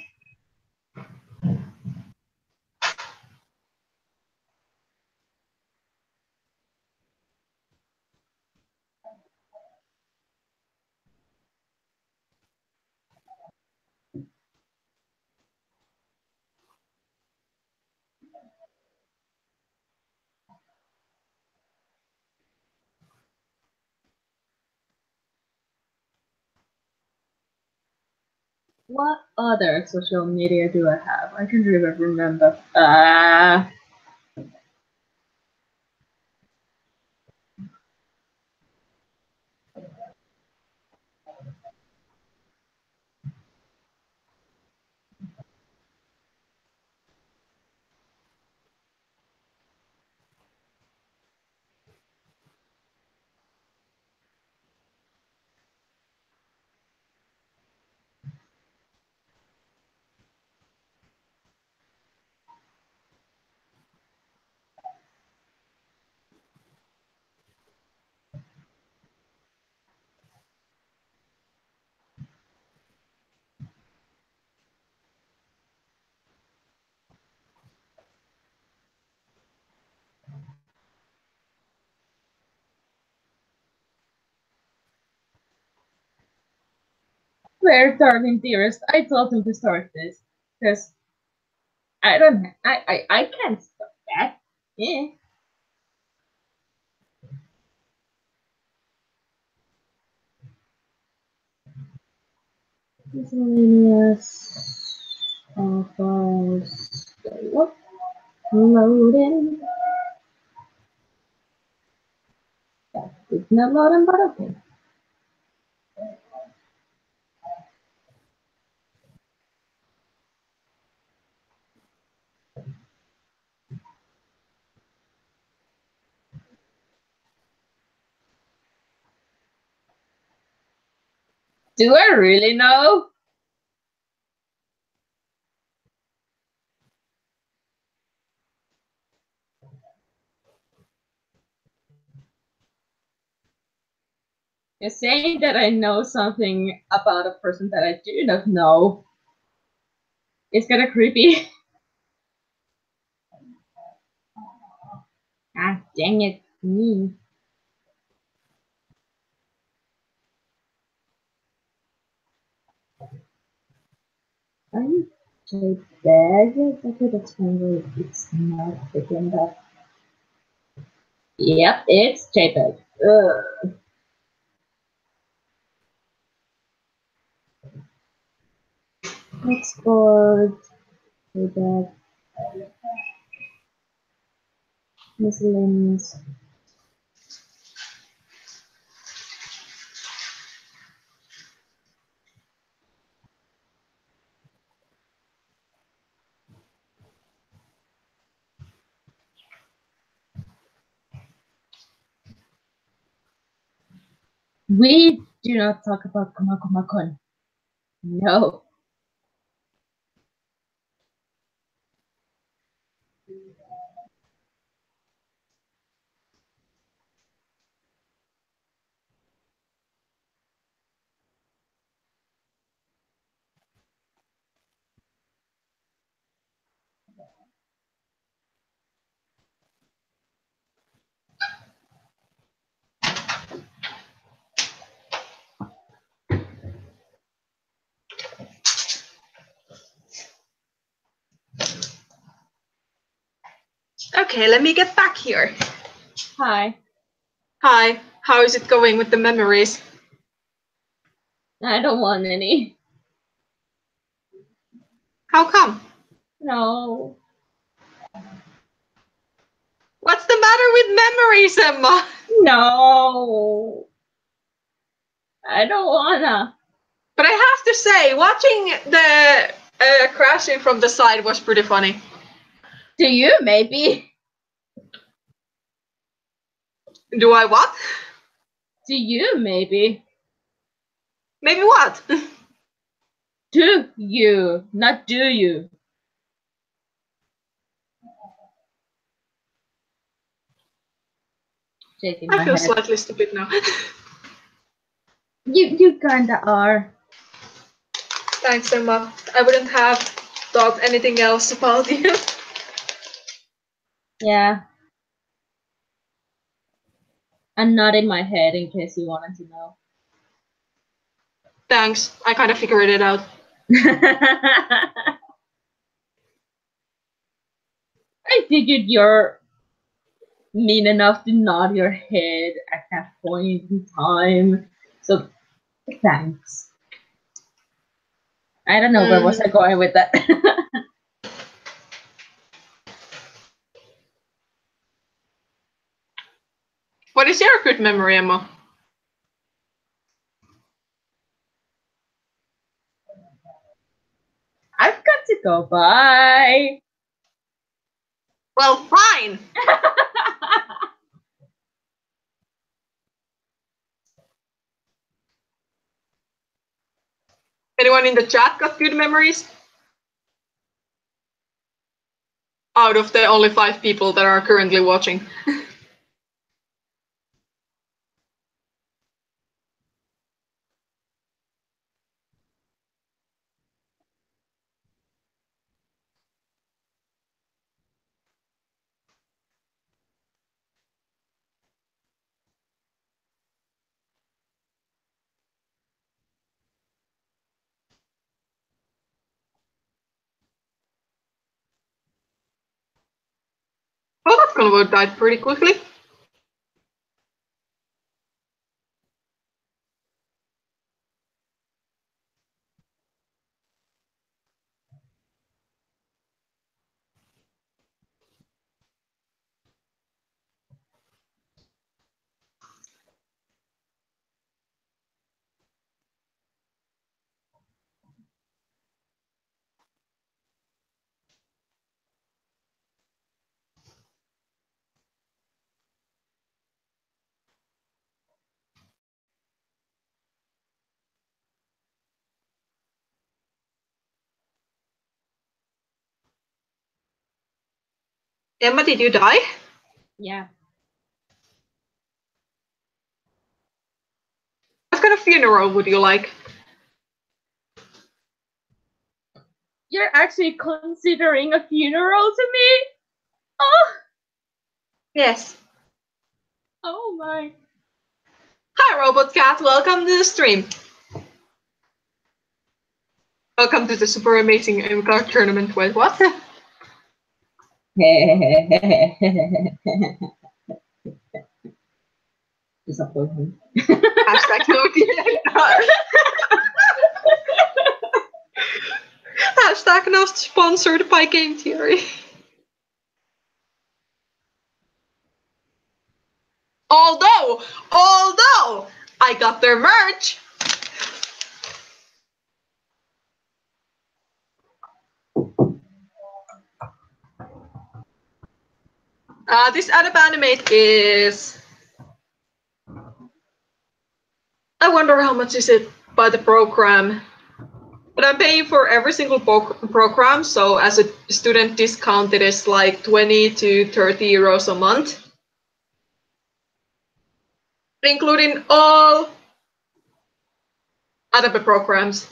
What other social media do I have? I can't even remember. swear, darling dearest, I told him to start this because I can't stop that. Yeah. Miscellaneous files. What? Loading. That did not load in, but okay. Do I really know? You're saying that I know something about a person that I do not know. It's kind of creepy. Ah, dang it. Are you JPEG? I could explain why it's not picking up. Yep, it's JPEG. Ugh. Export. JPEG. Miscellaneous. We do not talk about Kumakumakon. No.
Okay, let me get back here.
Hi.
Hi, how is it going with the memories?
I don't want any.
How come?
No.
What's the matter with memories, Emma?
No. I don't wanna.
But I have to say, watching the crashing from the side was pretty funny.
Do you, maybe?
Do I what?
Do you, maybe?
Maybe what?
Do you, not do you. Shaking my
I feel
head.
slightly stupid now.
You kinda are.
Thanks, Emma. I wouldn't have thought anything else about you.
Yeah. I'm not in my head in case you wanted to know.
Thanks. I kind of figured it out.
I figured you're mean enough to nod your head at that point in time. So, thanks. I don't know where was I going with that.
What is your good memory, Emma?
I've got to go. Bye.
Well, fine. Anyone in the chat got good memories? Out of the only 5 people that are currently watching. convo died pretty quickly. Emma, did you die?
Yeah.
What kind of funeral would you like?
You're actually considering a funeral to me? Oh!
Yes.
Oh my.
Hi, Robot Cat. Welcome to the stream. Welcome to the super amazing card tournament. Wait, what?
Disappointment.
Hashtag no Hashtag not sponsored by Game Theory. Although I got their merch. This Adobe Animate is... I wonder how much is it by the program. But I'm paying for every single program, so as a student discount, it is like 20 to 30 euros a month. Including all Adobe programs.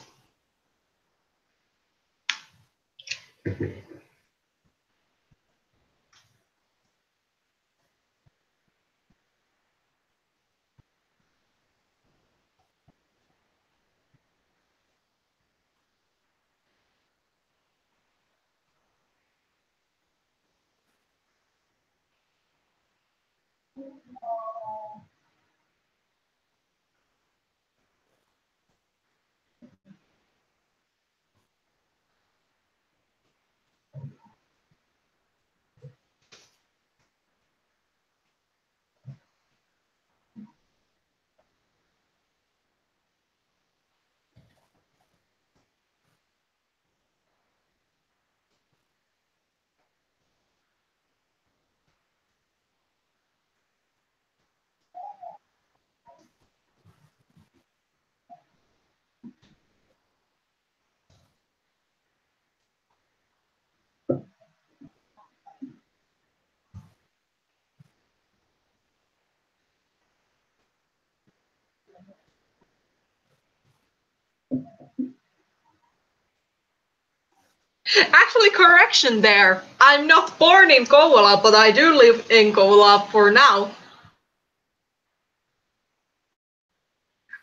Actually, correction there. I'm not born in Kouvola, but I do live in Kouvola for now.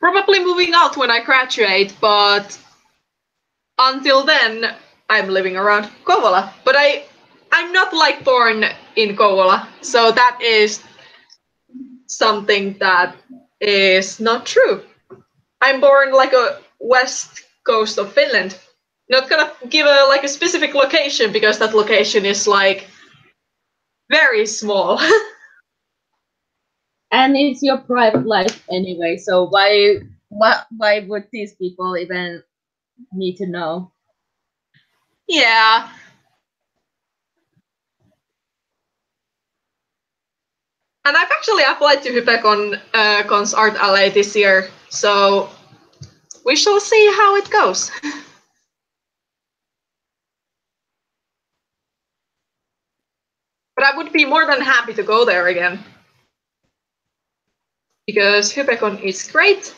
Probably moving out when I graduate, but until then, I'm living around Kouvola. But I'm not like born in Kouvola, so that is something that is not true. I'm born like a west coast of Finland. Not gonna give a specific location because that location is like very small.
And it's your private life anyway, so why would these people even need to know?
Yeah. And I've actually applied to Hypecon's Art Alley this year, so we shall see how it goes. But I would be more than happy to go there again. Because Hypecon is great.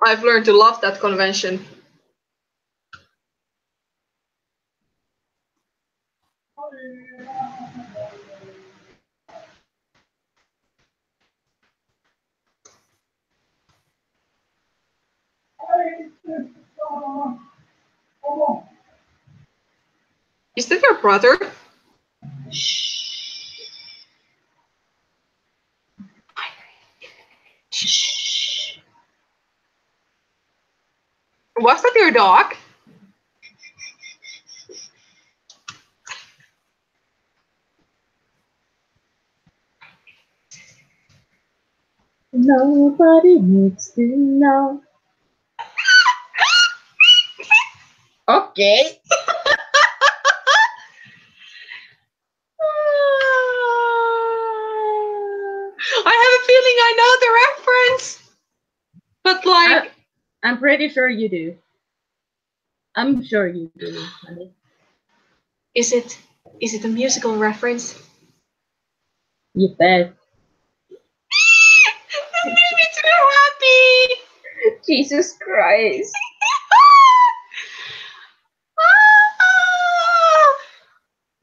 I've learned to love that convention. Is that your brother? with your dog?
Nobody needs to know. Okay.
I have a feeling I know the reference, but like
I'm pretty sure you do. I'm sure you do, honey.
Is it a musical reference?
You bet.
This made me too happy.
Jesus Christ.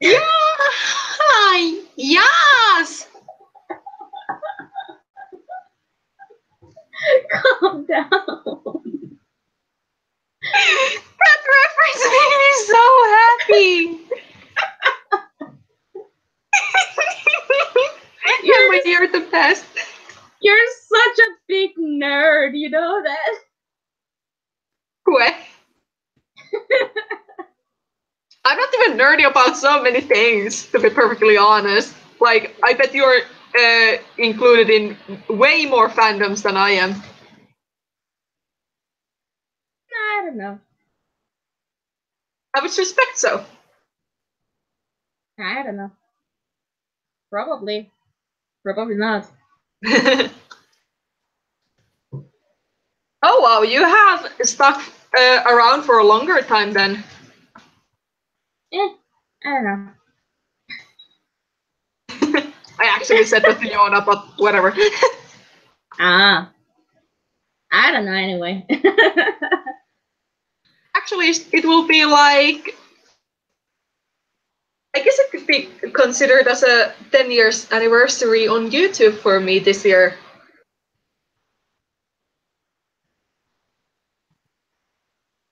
Yeah. Yes.
Calm down.
That reference made me so happy. You're the best.
You're such a big nerd, you know that?
What? I'm not even nerdy about so many things, to be perfectly honest. Like, I bet you're included in way more fandoms than I am.
I don't know.
I would suspect so.
I don't know. Probably. Probably not.
Oh wow, you have stuck around for a longer time then.
I don't know.
I actually said that to Yona, but whatever.
I don't know anyway.
Actually, it will be like... I guess it could be considered as a 10 years anniversary on YouTube for me this year.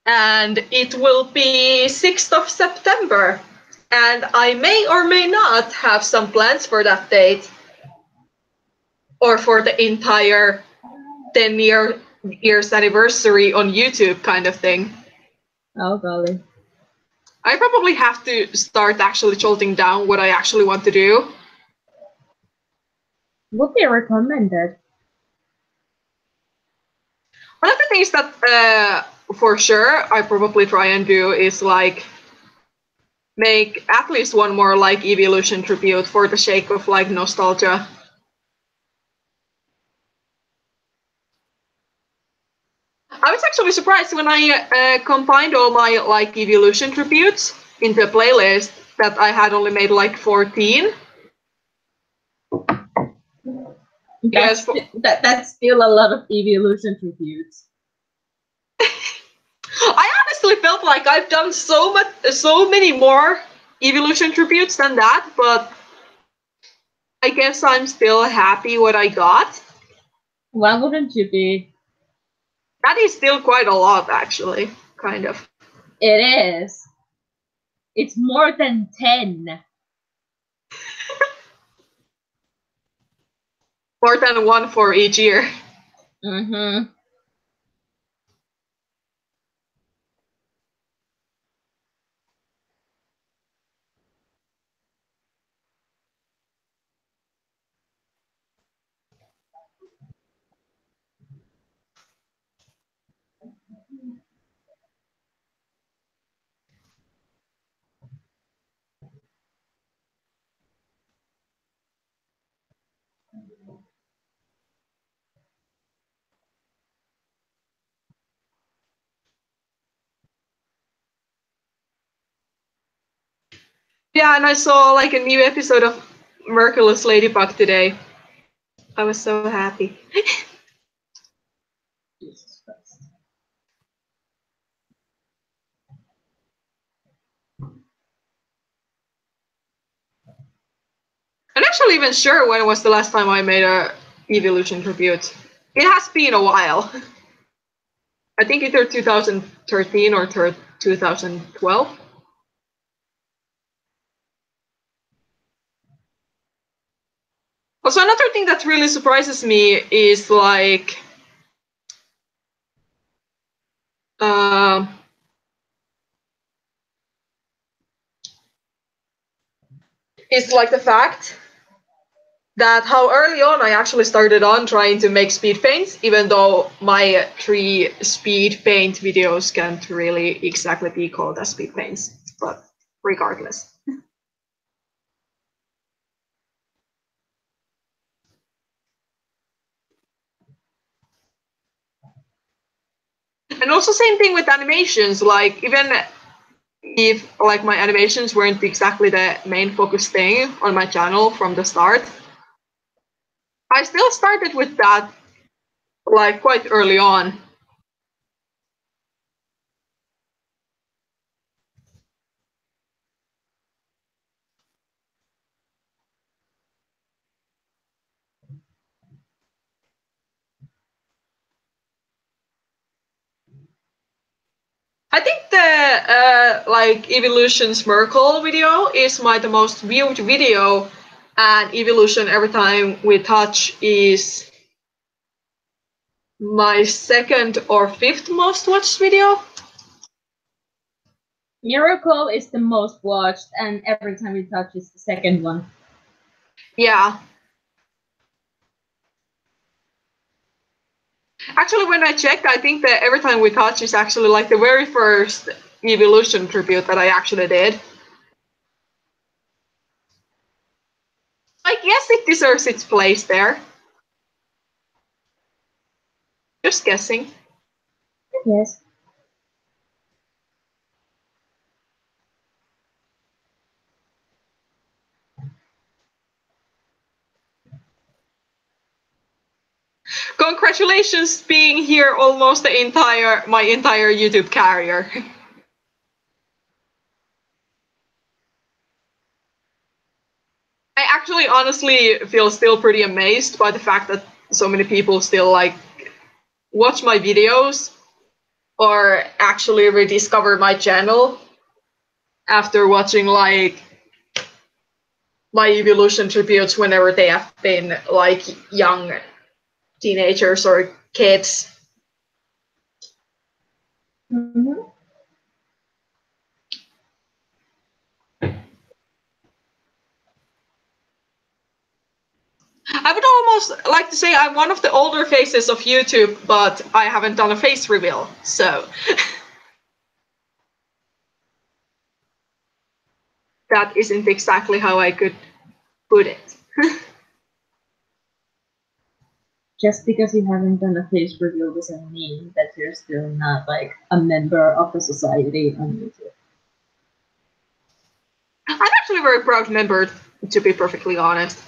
And it will be 6th of September. And I may or may not have some plans for that date. Or for the entire 10 years anniversary on YouTube kind of thing.
Oh, golly.
I probably have to start actually jotting down what I actually want to do.
Would be recommended.
One of the things that for sure I probably try and do is like make at least one more like Evolution tribute for the sake of like nostalgia. I was actually surprised when I combined all my like Evolution tributes into a playlist that I had only made like 14.
That's still a lot of Evolution tributes.
I honestly felt like I've done so many more Evolution tributes than that, but I guess I'm still happy what I got.
Why wouldn't you be?
That is still quite a lot, actually, kind of.
It is. It's more than 10.
More than one for each year.
Mm-hmm.
Yeah, and I saw like a new episode of Merciless Ladybug today. I was so happy.
Jesus Christ.
I'm not actually even sure when was the last time I made a Evolution tribute. It has been a while. I think either 2013 or 2012. Also, another thing that really surprises me is like is like the fact that how early on I actually started on trying to make speed paints, even though my 3 speed paint videos can't really exactly be called as speed paints, but regardless. And also same thing with animations, like even if like my animations weren't exactly the main focus thing on my channel from the start, I still started with that like quite early on. I think the like Evolution's Merkle video is the most viewed video, and Evolution Every Time We Touch is my 2nd or 5th most watched video.
Miracle is the most watched, and Every Time We Touch is the 2nd one.
Yeah. Actually, when I checked, I think that Every Time We Touch is actually like the very first Evolution tribute that I actually did. I guess it deserves its place there. Just guessing.
Yes.
Congratulations being here almost my entire YouTube career. I actually honestly feel still pretty amazed by the fact that so many people still like watch my videos or actually rediscover my channel after watching like my Evolution tributes whenever they have been like young teenagers or kids.
Mm-hmm.
I would almost like to say I'm one of the older faces of YouTube, but I haven't done a face reveal, so that isn't exactly how I could put it.
Just because you haven't done a face reveal doesn't mean that you're still not like a member of the society on YouTube.
I'm actually a very proud member, to be perfectly honest.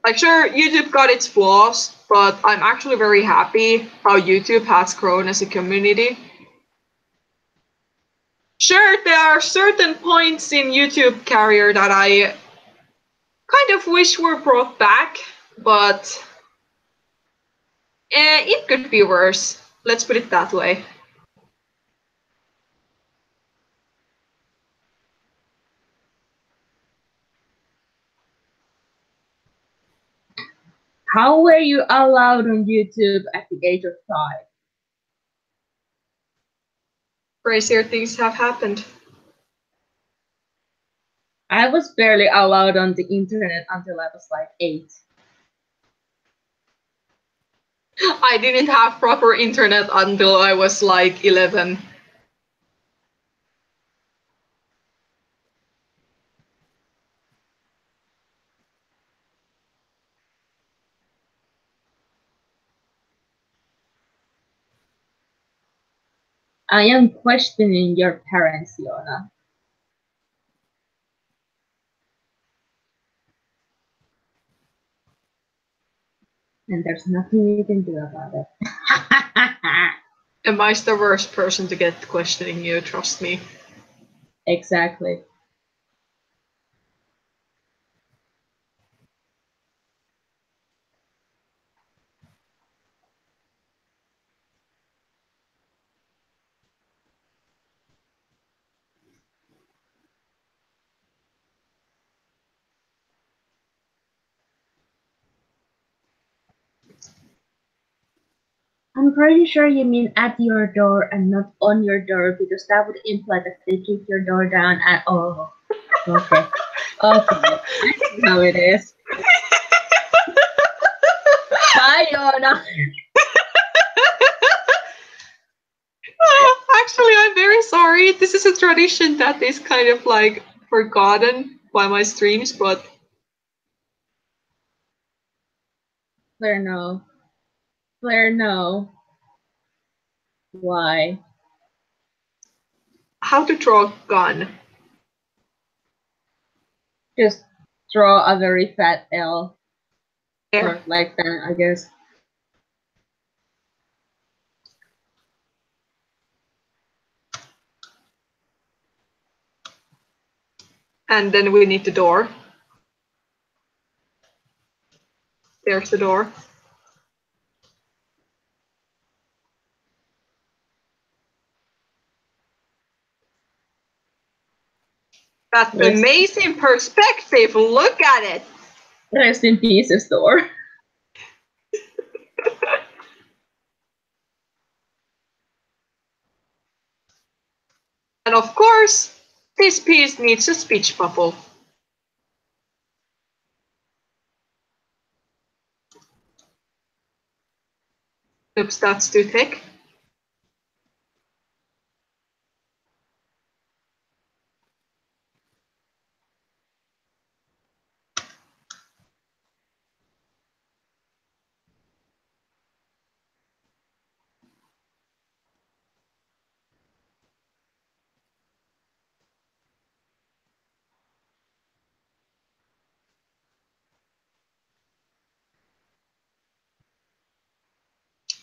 Like, sure, YouTube got its flaws, but I'm actually very happy how YouTube has grown as a community. Sure, there are certain points in YouTube career that I kind of wish were brought back, but it could be worse. Let's put it that way.
How were you allowed on YouTube at the age of 5?
Crazier things have happened.
I was barely allowed on the internet until I was like 8.
I didn't have proper internet until I was like 11.
I am questioning your parents, Yona. And there's nothing you can do about it.
Am I the worst person to get questioning you? Trust me.
Exactly. I'm pretty sure you mean at your door and not on your door because that would imply that they kick your door down and oh. Okay. Okay. I see how it is. Bye, Yona.
Actually, I'm very sorry. This is a tradition that is kind of like forgotten by my streams, but
Claire, no. Claire, no. Why?
how to draw a gun?
Just draw a very fat L.
There.
Or like that, I guess.
And then we need the door. There's the door. That amazing perspective. Look at it.
Rest in peace, door.
And of course, this piece needs a speech bubble. Oops, that's too thick.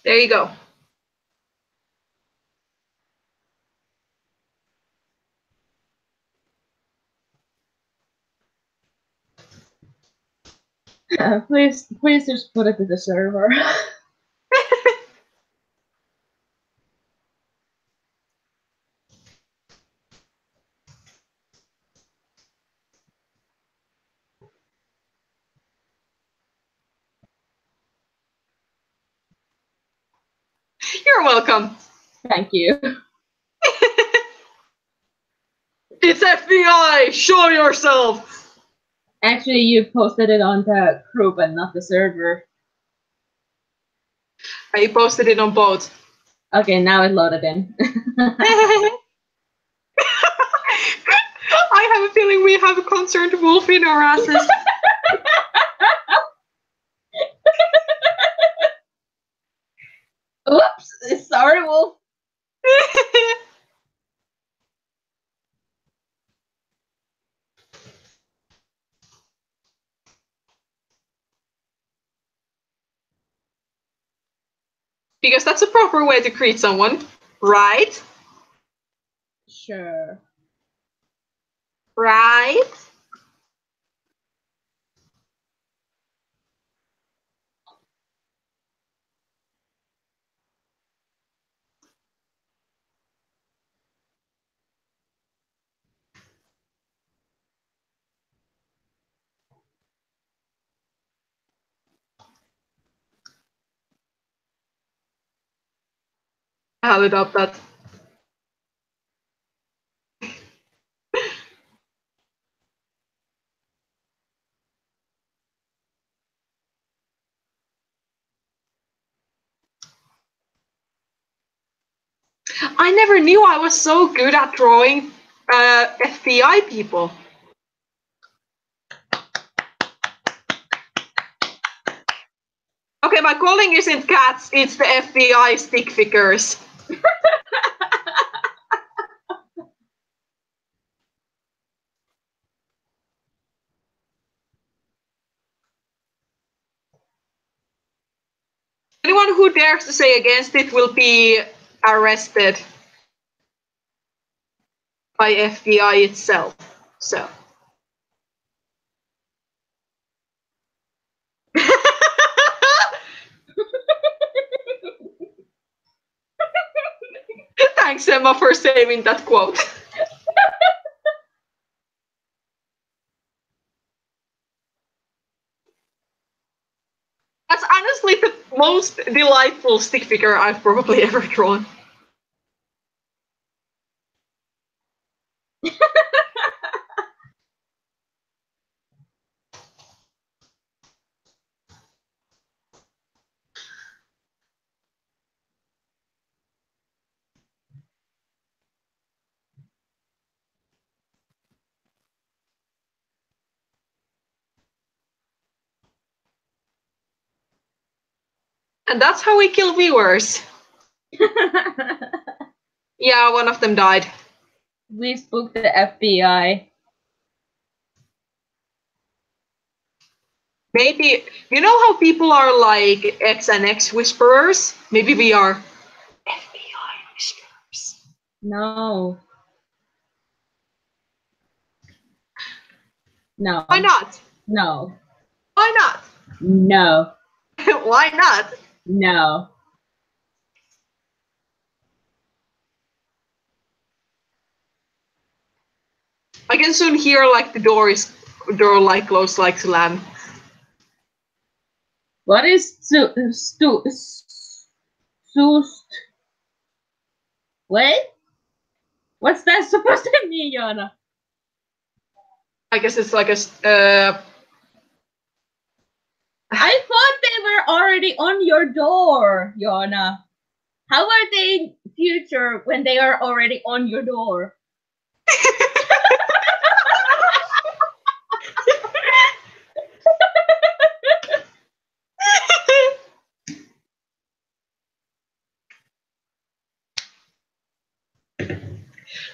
There you go.
Please just put it to the server.
You're welcome.
Thank you.
It's FBI! Show yourself!
Actually, you posted it on the group and not the server.
I posted it on both.
Okay, now it loaded in.
I have a feeling we have a concerned wolf in our asses.
Oops! Sorry, wolf.
Because that's a proper way to greet someone, right?
Sure.
Right? I'll adopt that. I never knew I was so good at drawing FBI people. Okay, my calling isn't cats, it's the FBI stick figures. Anyone who dares to say against it will be arrested by FBI itself. So. Thanks, Emma, for saving that quote. That's honestly most delightful stick figure I've probably ever drawn. And that's how we kill viewers. Yeah, one of them died.
We spooked the FBI.
Maybe, you know how people are like X and X whisperers? Maybe we are FBI whisperers.
No. No.
Why not?
No.
Why not?
No.
Why not?
No.
I can soon hear like the door like close like slam.
What is Wait? What's that supposed to mean, Jonna?
I guess it's like a
I thought they were already on your door, Jonna. How are they in future when they are already on your door?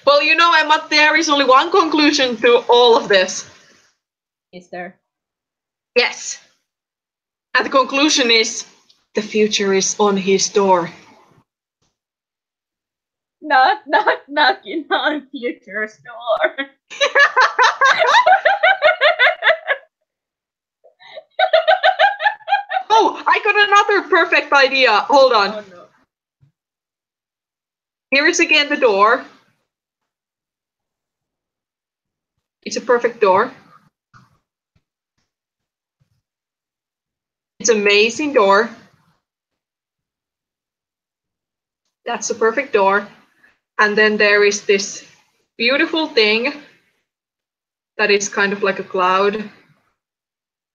Well, you know, Emma, there is only one conclusion to all of this.
Is there?
Yes. And the conclusion is the future is on his door.
Not knocking on future's door.
Oh, I got another perfect idea. Hold on.
Oh, no.
Here is again the door. It's a perfect door. It's an amazing door. That's a perfect door. And then there is this beautiful thing that is kind of like a cloud.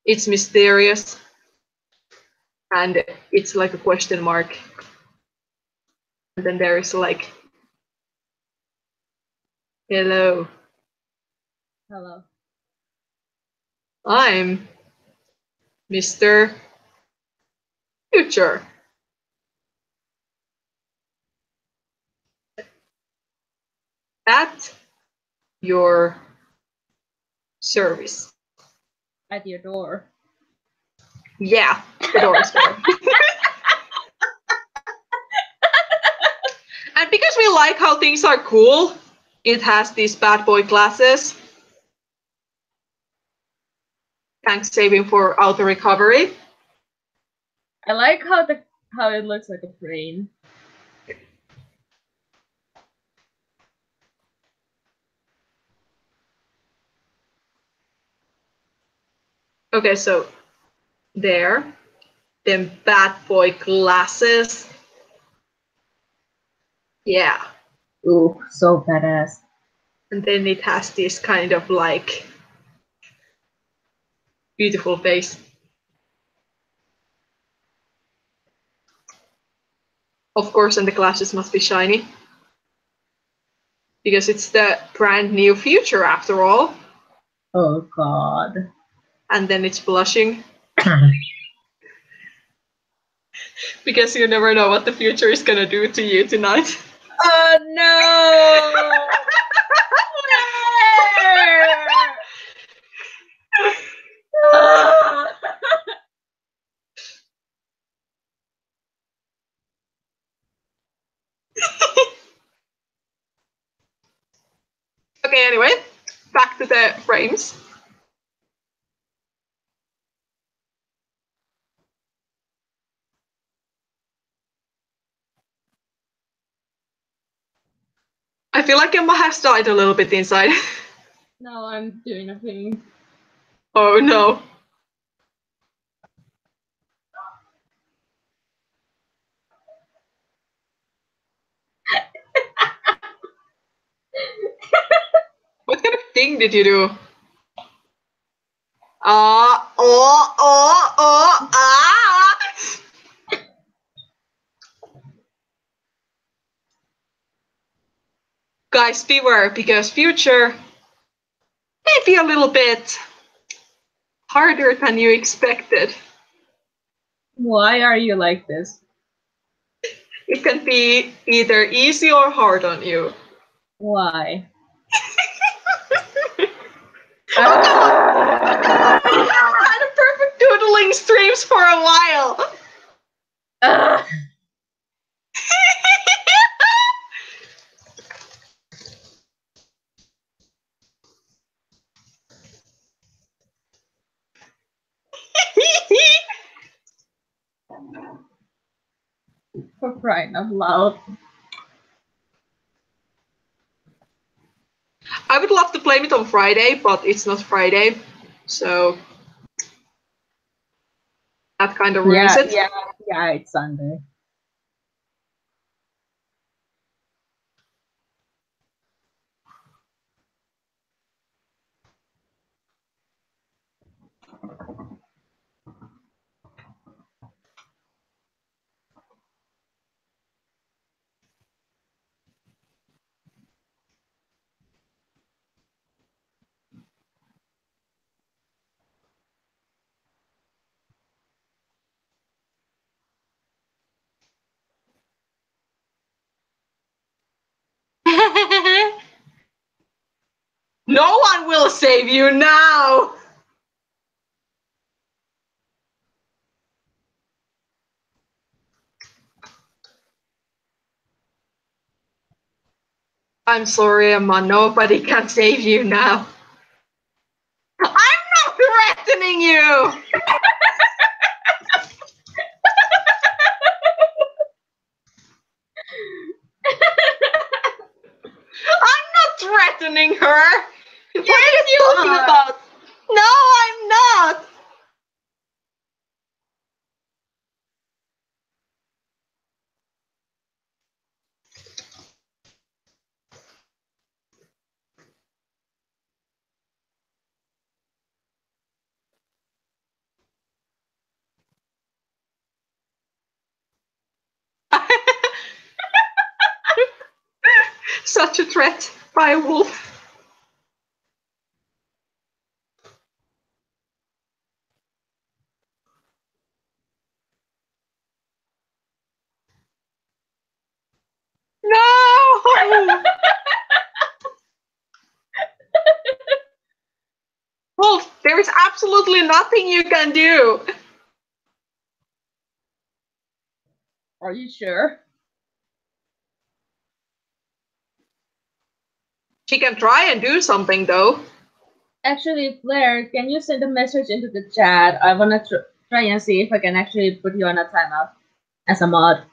It's mysterious. And it's like a question mark. And then there is like, hello.
Hello.
I'm Mr. Future. At your service.
At your door.
Yeah, the door is there. And because we like how things are cool, it has these bad boy glasses. Thanks saving for auto recovery.
I like how it looks like a brain.
Okay, so there. Then bad boy glasses. Yeah.
Ooh, so badass.
And then it has this kind of like beautiful face. Of course, and the glasses must be shiny. Because it's the brand new future after all.
Oh god.
And then it's blushing. Because you never know what the future is gonna do to you tonight.
Oh no!
Okay, anyway, back to the frames. I feel like Emma has died a little bit inside.
No, I'm doing a thing.
Oh no. thing did you do? Guys, beware, because future may be a little bit harder than you expected.
Why are you like this?
It can be either easy or hard on you.
Why?
I had a perfect doodling streams for a while.
For crying out loud.
I would love to play it on Friday, but it's not Friday, so that kind of ruins it.
Yeah, it's Sunday.
No one will save you now! I'm sorry, Emma, nobody can save you now. I'm not threatening you! I'm not threatening her! What are you talking about? No, I'm not! Such a threat by a wolf. No! Wolf, there is absolutely nothing you can do.
Are you sure?
She can try and do something, though.
Actually, Blair, can you send a message into the chat? I wanna try and see if I can actually put you on a timeout as a mod.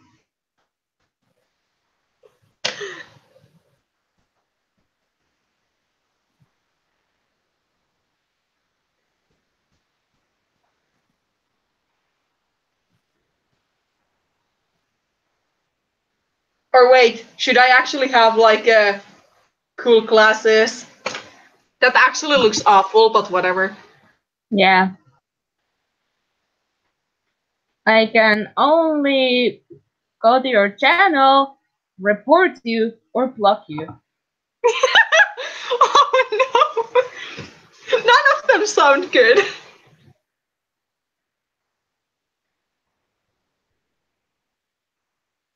Or wait, should I actually have like cool glasses? That actually looks awful, but whatever.
Yeah. I can only go to your channel, report you, or block you.
Oh no! None of them sound good.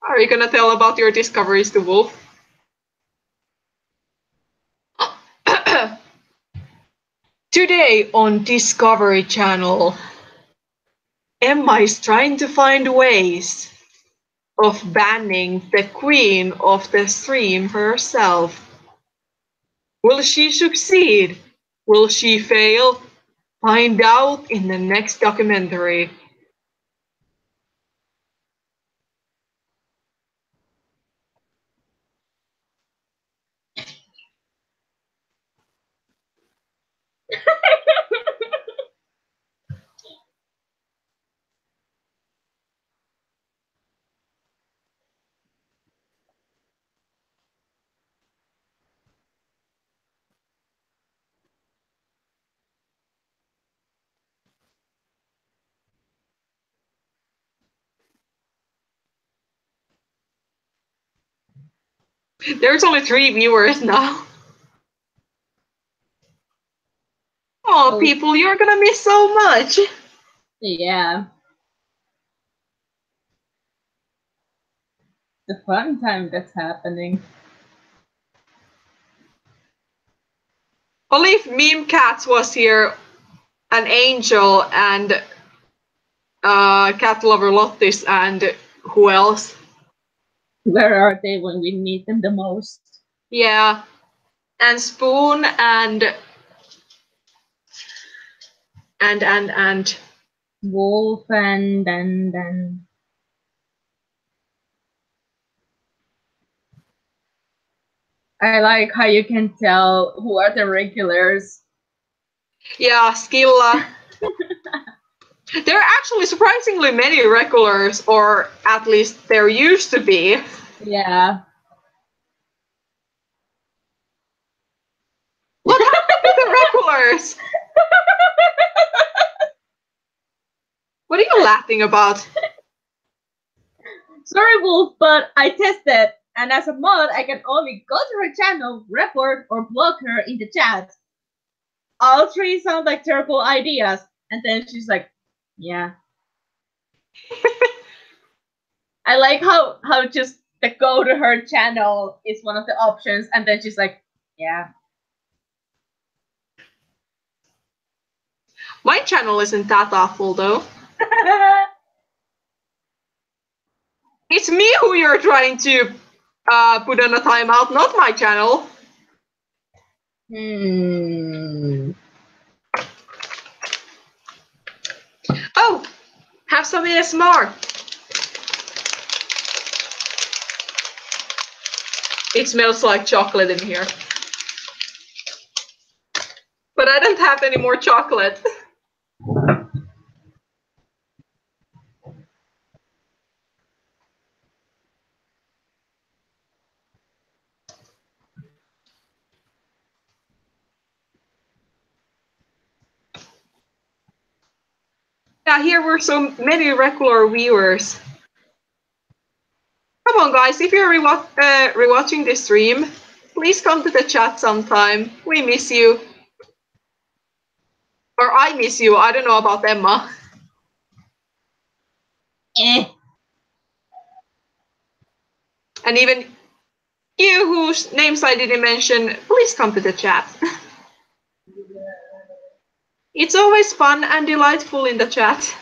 Are you gonna tell about your discoveries to Wolf? Today on Discovery Channel, Emma is trying to find ways of banning the queen of the stream herself. Will she succeed? Will she fail? Find out in the next documentary. There's only 3 viewers now. Oh, people, you're gonna miss so much.
Yeah. The fun time that's happening.
Only if Meme Cats was here, an Angel, and Cat Lover Lottis, and who else?
Where are they when we need them the most?
Yeah. And Spoon and
Wolf and I like how you can tell who are the regulars.
yeah, Askila. There are actually surprisingly many regulars, or at least there used to be.
Yeah.
What happened to the regulars? What are you laughing about?
Sorry, Wolf, but I tested, and as a mod, I can only go to her channel, report, or block her in the chat. All 3 sound like terrible ideas. And then she's like, yeah. I like how just the go to her channel is one of the options, and then she's like, yeah.
My channel isn't that awful, though. It's me who you're trying to put on a timeout, not my channel. Oh, have some ASMR. It smells like chocolate in here. But I don't have any more chocolate. Yeah, here were so many regular viewers. Come on, guys, if you're rewatching this stream, please come to the chat sometime. We miss you. Or I miss you. I don't know about Emma. And even you whose names I didn't mention, please come to the chat. It's always fun and delightful in the chat.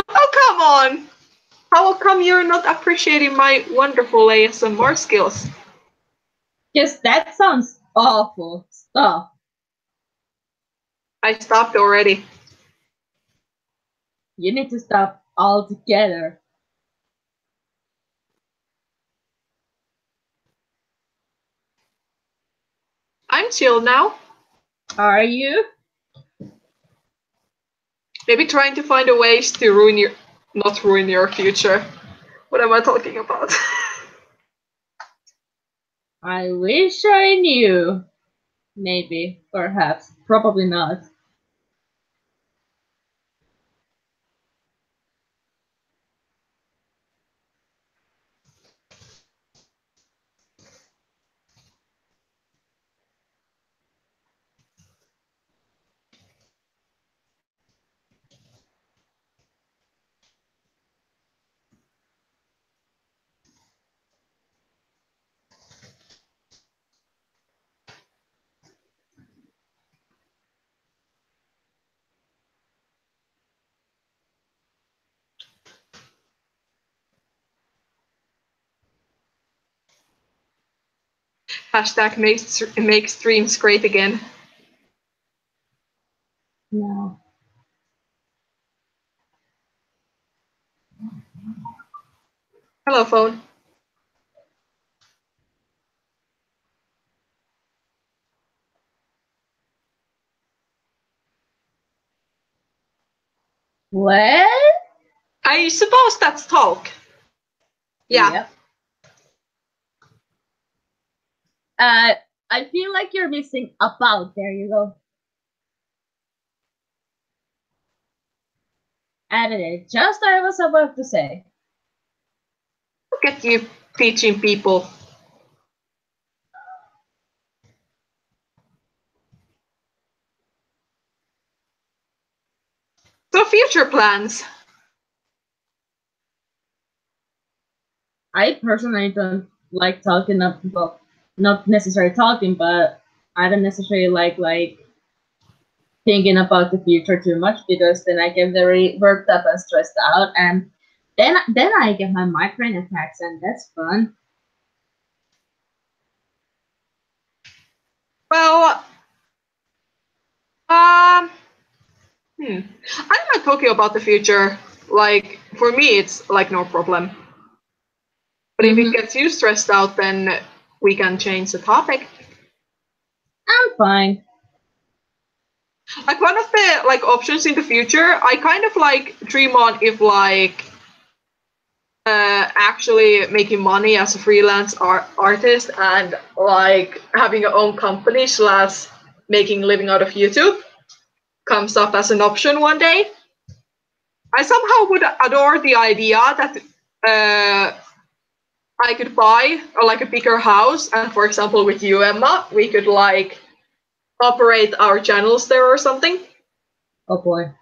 Oh, come on! How come you're not appreciating my wonderful ASMR skills?
Yes, that sounds awful. Stop.
I stopped already.
You need to stop altogether.
I'm chill now.
Are you?
Maybe trying to find a ways to not ruin your future. What am I talking about?
I wish I knew. Maybe, perhaps, probably not.
Hashtag make streams great again.
No.
Hello, phone.
What?
I suppose that's talk. Yeah.
Yep. I feel like you're missing about. There you go. Added it. Just I was about to say.
Look at you teaching people. So future plans.
I personally don't like talking up, well, not necessarily talking, but I don't necessarily like thinking about the future too much, because then I get very worked up and stressed out, and then I get my migraine attacks, and that's fun.
Well, I'm not talking about the future. Like, for me, it's like no problem. But if it gets you stressed out, then we can change the topic.
I'm fine.
Like, one of the like options in the future, I kind of like dream on if like actually making money as a freelance artist and like having your own company slash making living out of YouTube comes up as an option one day. I somehow would adore the idea that I could buy like a bigger house, and for example with you, Emma, we could like operate our channels there or something.
Oh boy.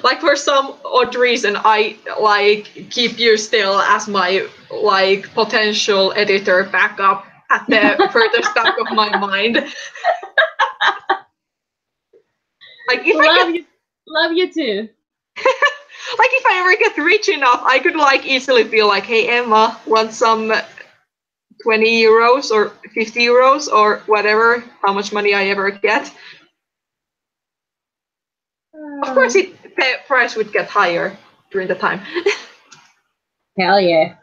Like for some odd reason, I like keep you still as my like potential editor backup at the furthest back of my mind. Like if
love you too.
Like if I ever get rich enough, I could like easily feel like, hey Emma, want some 20 euros or 50 euros or whatever, how much money I ever get. Of course, the price would get higher during the time.
Hell yeah.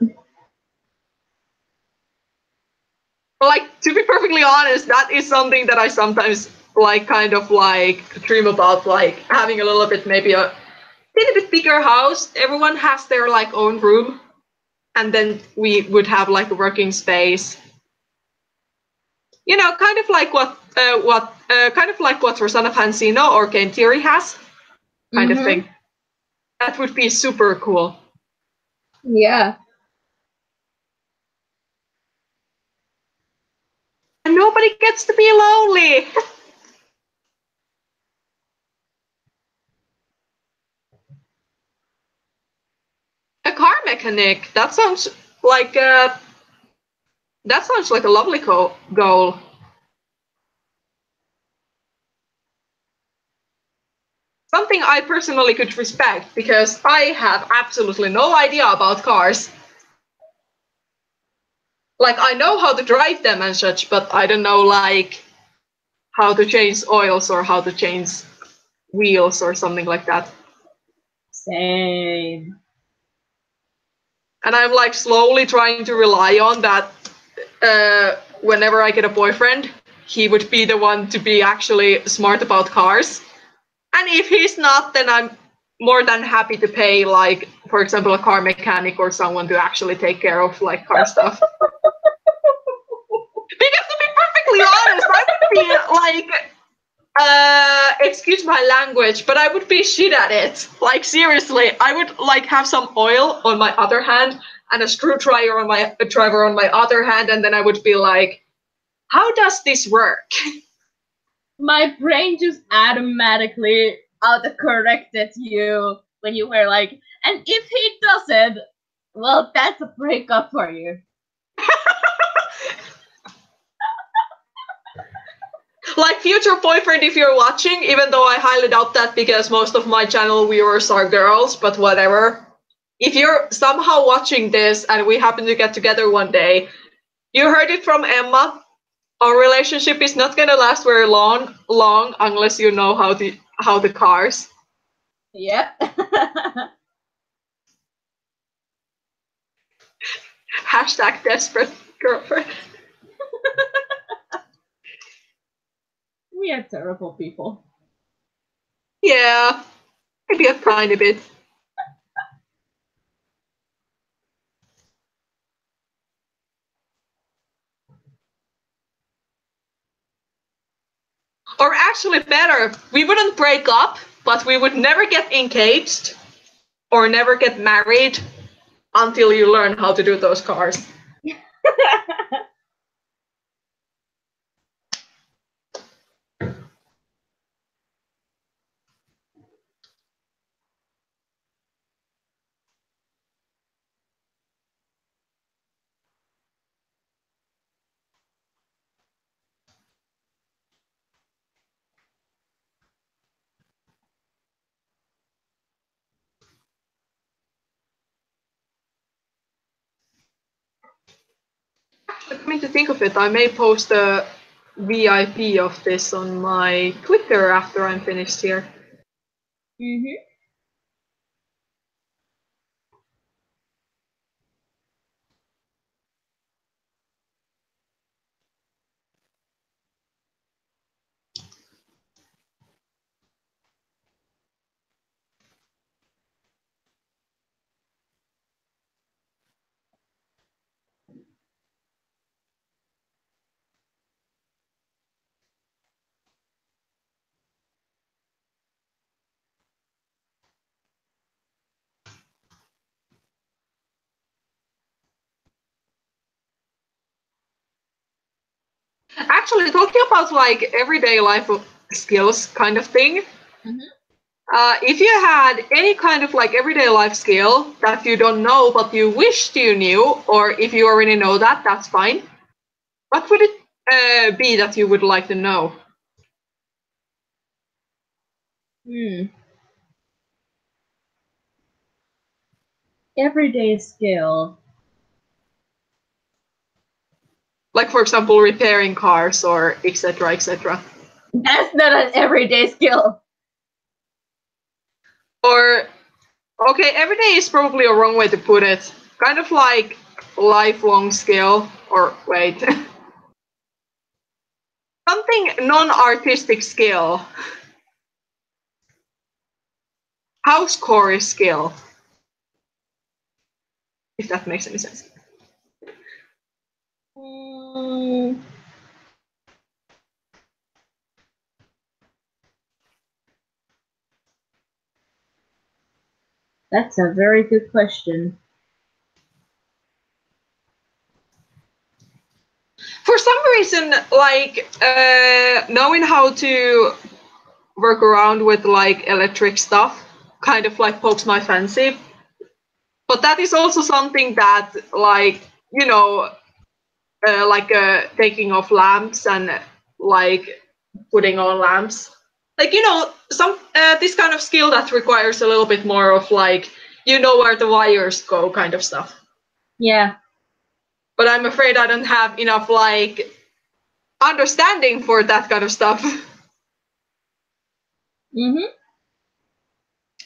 But like, to be perfectly honest, that is something that I sometimes like kind of like dream about, like having a little bit, maybe a little bit bigger house. Everyone has their like own room, and then we would have like a working space. You know, kind of like what Rosanna Pansino or Game Theory has, kind of thing. That would be super cool.
Yeah.
And nobody gets to be lonely. A car mechanic. That sounds like a lovely goal. Something I personally could respect, because I have absolutely no idea about cars. Like, I know how to drive them and such, but I don't know like how to change oils or how to change wheels or something like that.
Same.
And I'm like slowly trying to rely on that whenever I get a boyfriend, he would be the one to be actually smart about cars. And if he's not, then I'm more than happy to pay, like, for example, a car mechanic or someone to actually take care of like car stuff. Because to be perfectly honest, I would be like, excuse my language, but I would be shit at it. Like seriously, I would like have some oil on my other hand and a screwdriver on my other hand, and then I would be like, how does this work?
My brain just automatically autocorrected you when you were like, and if he doesn't, well, that's a breakup for you.
Like, future boyfriend, if you're watching, even though I highly doubt that because most of my channel viewers are girls, but whatever. If you're somehow watching this and we happen to get together one day, you heard it from Emma. Our relationship is not gonna last very long unless you know how the cars.
Yep.
Hashtag desperate girlfriend.
We are terrible people.
Yeah, maybe a tiny bit. Or actually better, we wouldn't break up, but we would never get engaged or never get married until you learn how to do those cars. Coming to think of it, I may post a VIP of this on my Twitter after I'm finished here.
Mm-hmm.
Actually, talking about like everyday life skills kind of thing, if you had any kind of like everyday life skill that you don't know but you wished you knew, or if you already know that, that's fine. What would it be that you would like to know?
Everyday skill.
Like, for example, repairing cars or etc. etc.
That's not an everyday skill.
Or, okay, everyday is probably a wrong way to put it. Kind of like lifelong skill, or wait. Something non-artistic skill. Housecore skill. If that makes any sense.
That's a very good question.
For some reason, like knowing how to work around with like electric stuff kind of like pokes my fancy. But that is also something that, like, you know, taking off lamps and like putting on lamps. Like, you know, some this kind of skill that requires a little bit more of like, you know, where the wires go kind of stuff.
Yeah.
But I'm afraid I don't have enough like understanding for that kind of stuff.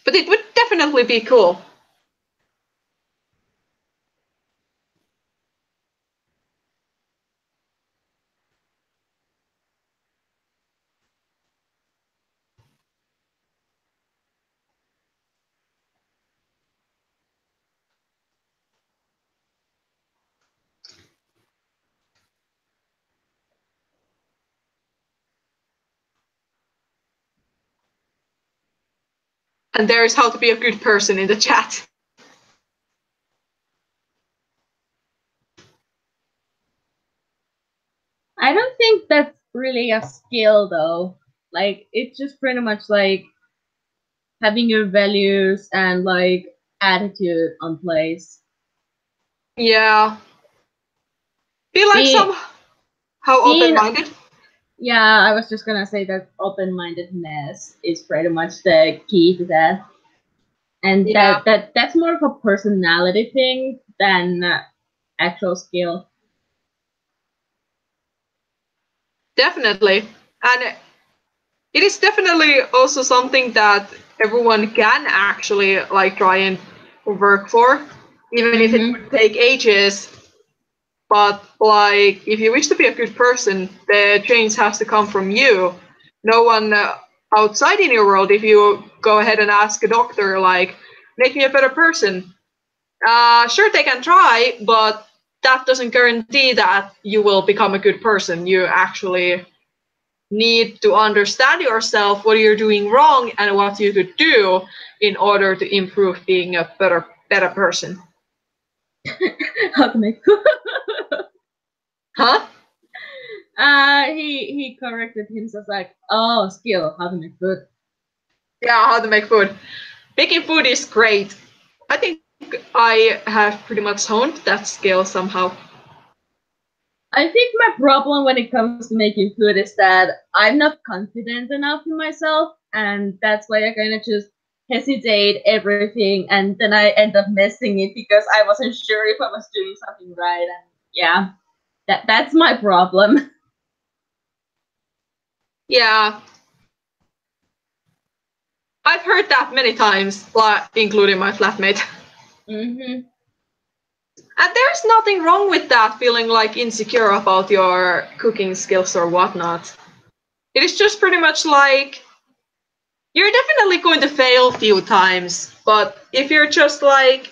But it would definitely be cool. And there is how to be a good person in the chat.
I don't think that's really a skill though. Like, it's just pretty much like having your values and like attitude on place.
Yeah. Be like somehow open-minded.
Yeah, I was just gonna say that open-mindedness is pretty much the key to that. And
Yeah.
that's more of a personality thing than actual skill.
Definitely. And it is definitely also something that everyone can actually like try and work for, even if it would take ages. But like, if you wish to be a good person, the change has to come from you. No one outside in your world. If you go ahead and ask a doctor, like, make me a better person, sure, they can try, but that doesn't guarantee that you will become a good person. You actually need to understand yourself, what you're doing wrong, and what you could do in order to improve being a better person.
How to make food?
Huh?
He corrected himself like, oh, skill, how to make food.
Yeah, how to make food. Making food is great. I think I have pretty much honed that skill somehow.
I think my problem when it comes to making food is that I'm not confident enough in myself, and that's why I kind of just hesitate everything, and then I end up messing it because I wasn't sure if I was doing something right. And yeah, that's my problem.
Yeah. I've heard that many times, including my flatmate.
Mm-hmm.
And there's nothing wrong with that, feeling like insecure about your cooking skills or whatnot. It is just pretty much like, you're definitely going to fail a few times, but if you're just like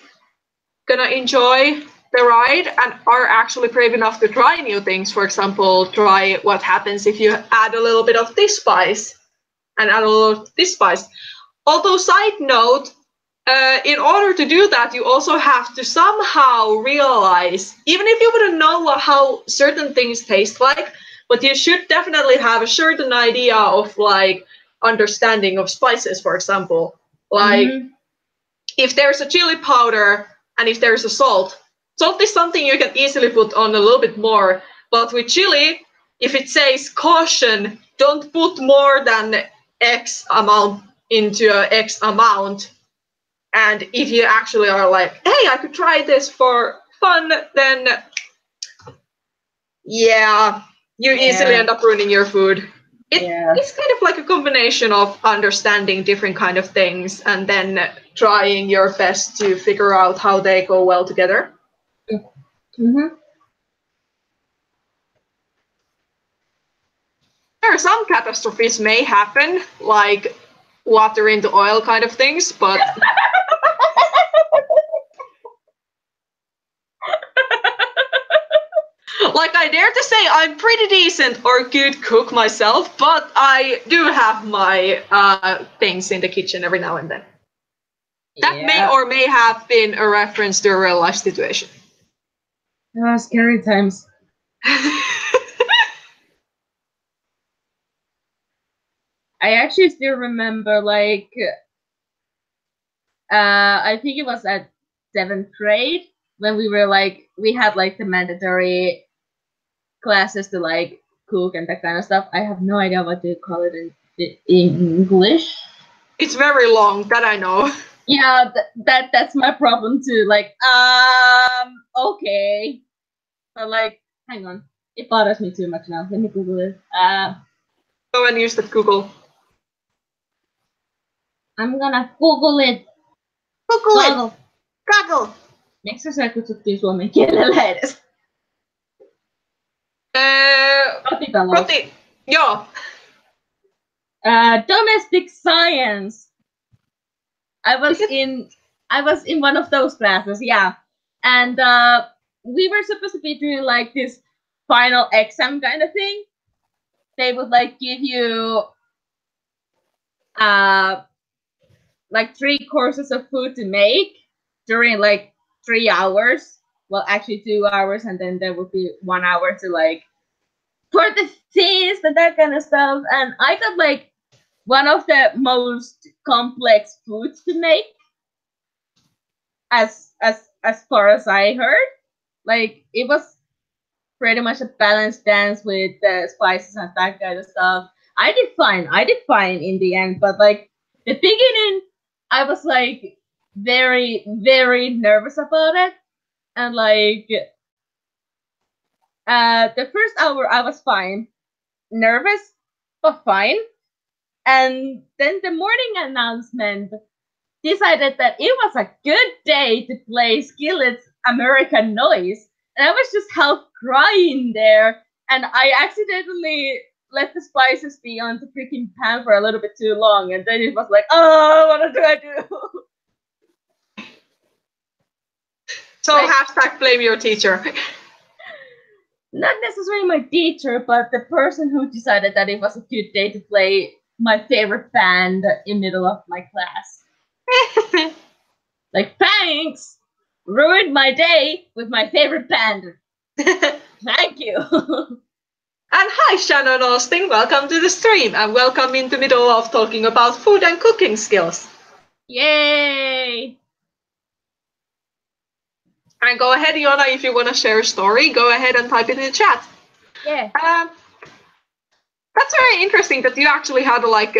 gonna enjoy the ride and are actually brave enough to try new things, for example, try what happens if you add a little bit of this spice and add a little of this spice. Although, side note, in order to do that, you also have to somehow realize, even if you wouldn't know how certain things taste like, but you should definitely have a certain idea of like understanding of spices, for example. Like, if there's a chili powder and if there's a salt is something you can easily put on a little bit more. But with chili, if it says caution, don't put more than X amount into X amount. And if you actually are like, hey, I could try this for fun, then yeah, you easily end up ruining your food. It's kind of like a combination of understanding different kind of things and then trying your best to figure out how they go well together.
Mm-hmm.
There are some catastrophes may happen, like water into oil kind of things, but like, I dare to say I'm pretty decent or good cook myself, but I do have my things in the kitchen every now and then. That may or may have been a reference to a real life situation.
Oh, scary times. I actually still remember, like, I think it was at 7th grade when we were like, we had like the mandatory classes to like cook and that kind of stuff. I have no idea what to call it in English.
It's very long, that I know.
Yeah, that's my problem too. Like, okay, but like, hang on, it bothers me too much now. Let me Google it.
Go and use the Google.
I'm gonna Google it.
Google.
Miksi sä kutsuttiin suomen kielellä edes? Kotitalous.
Joo.
Domestic science. I was in one of those classes, yeah. And we were supposed to be doing like this final exam kind of thing. They would like give you like 3 courses of food to make during like 3 hours. Well, actually 2 hours, and then there would be 1 hour to like pour the cheese and that kind of stuff. And I got like one of the most complex foods to make, as far as I heard. Like, it was pretty much a balanced dance with the spices and that kind of stuff. I did fine in the end, but like the beginning, I was like very, very nervous about it. And like the first hour I was fine. Nervous, but fine. And then the morning announcement decided that it was a good day to play Skillet's American Noise. And I was just half crying there. And I accidentally let the spices be on the freaking pan for a little bit too long. And then it was like, oh, what do I do?
So like, hashtag blame your teacher.
Not necessarily my teacher, but the person who decided that it was a good day to play my favorite band in middle of my class. Like, thanks! Ruined my day with my favorite band. Thank you.
And hi, Shannon Austin. Welcome to the stream, and welcome in the middle of talking about food and cooking skills.
Yay!
And go ahead, Iona, if you want to share a story, go ahead and type it in the chat.
Yeah.
That's very interesting that you actually had like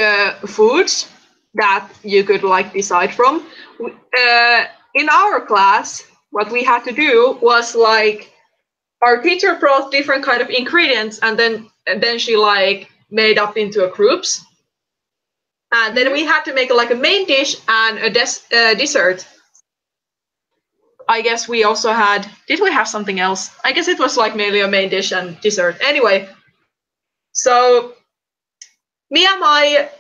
foods that you could like decide from. In our class, what we had to do was like our teacher brought different kind of ingredients, and then she like made up into groups, and then we had to make like a main dish and a dessert. I guess we also had. Did we have something else? I guess it was like mainly a main dish and dessert. Anyway, so me and my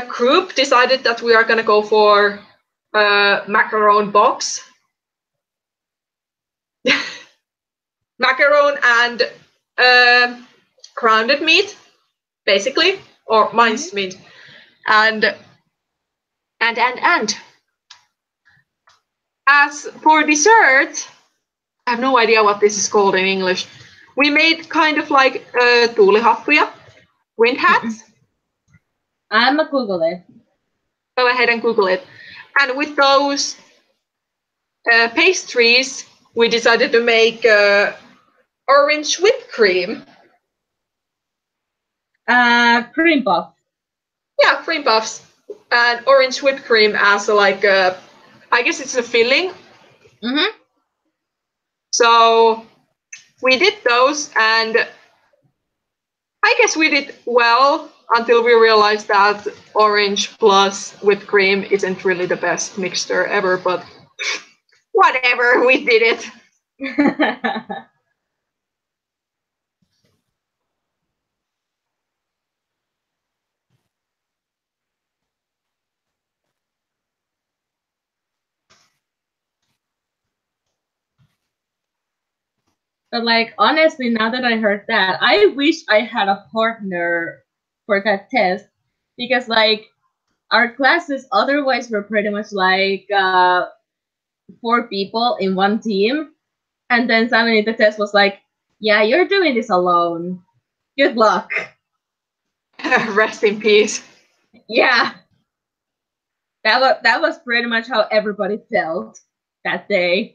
group decided that we are gonna go for macaron box. Macaron and grounded meat, basically, or minced meat, and as for dessert, I have no idea what this is called in English. We made kind of like tuulihattuja, wind hats.
I'm a Google it.
Go ahead and Google it. And with those pastries, we decided to make orange whipped cream.
Cream puff.
Yeah, cream puffs and orange whipped cream as like I guess it's a filling. So we did those, and I guess we did well until we realized that orange plus whipped cream isn't really the best mixture ever, but whatever, we did it.
But like, honestly, now that I heard that, I wish I had a partner for that test, because like our classes otherwise were pretty much like 4 people in one team, and then suddenly the test was like, yeah, you're doing this alone. Good luck.
Rest in peace.
Yeah. That was pretty much how everybody felt that day.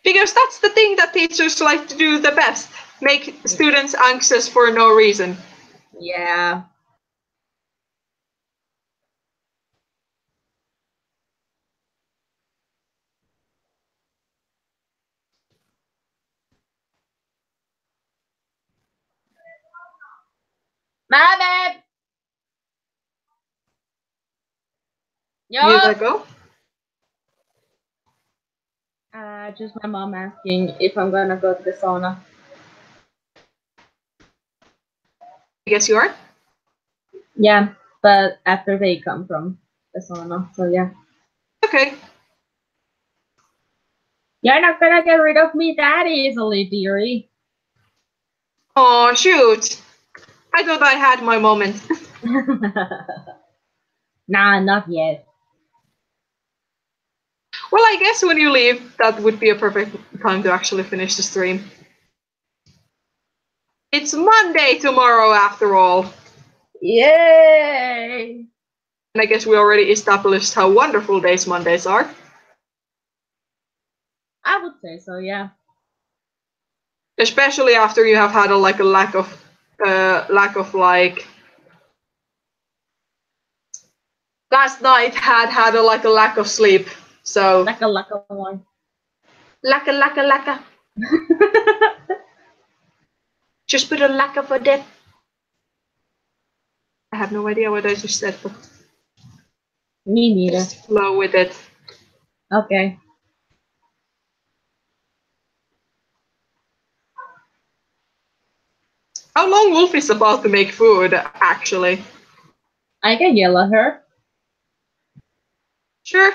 Because that's the thing that teachers like to do the best. Make students anxious for no reason.
Yeah. Mom!
You gotta go?
Just my mom asking if I'm gonna go to the sauna.
I guess you are?
Yeah, but after they come from the sauna, so yeah.
Okay.
You're not gonna get rid of me that easily, dearie.
Oh, shoot. I thought I had my moment.
Nah, not yet.
Well, I guess when you leave, that would be a perfect time to actually finish the stream. It's Monday tomorrow, after all.
Yay!
And I guess we already established how wonderful days Mondays are.
I would say so, yeah.
Especially after you have had a lack of like. Last night had a lack of sleep, so.
Laka one.
Laka. Just put a laka for that. I have no idea what I just said, but.
Me neither.
Just flow with it.
Okay.
How long Wolf is about to make food, actually?
I can yell at her.
Sure.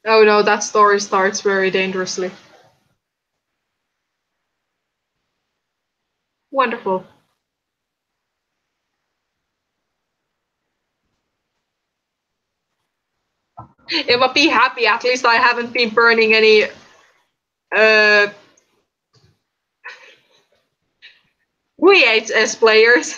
Oh no, that story starts very dangerously. Wonderful. Emma, be happy. At least I haven't been burning any VHS players.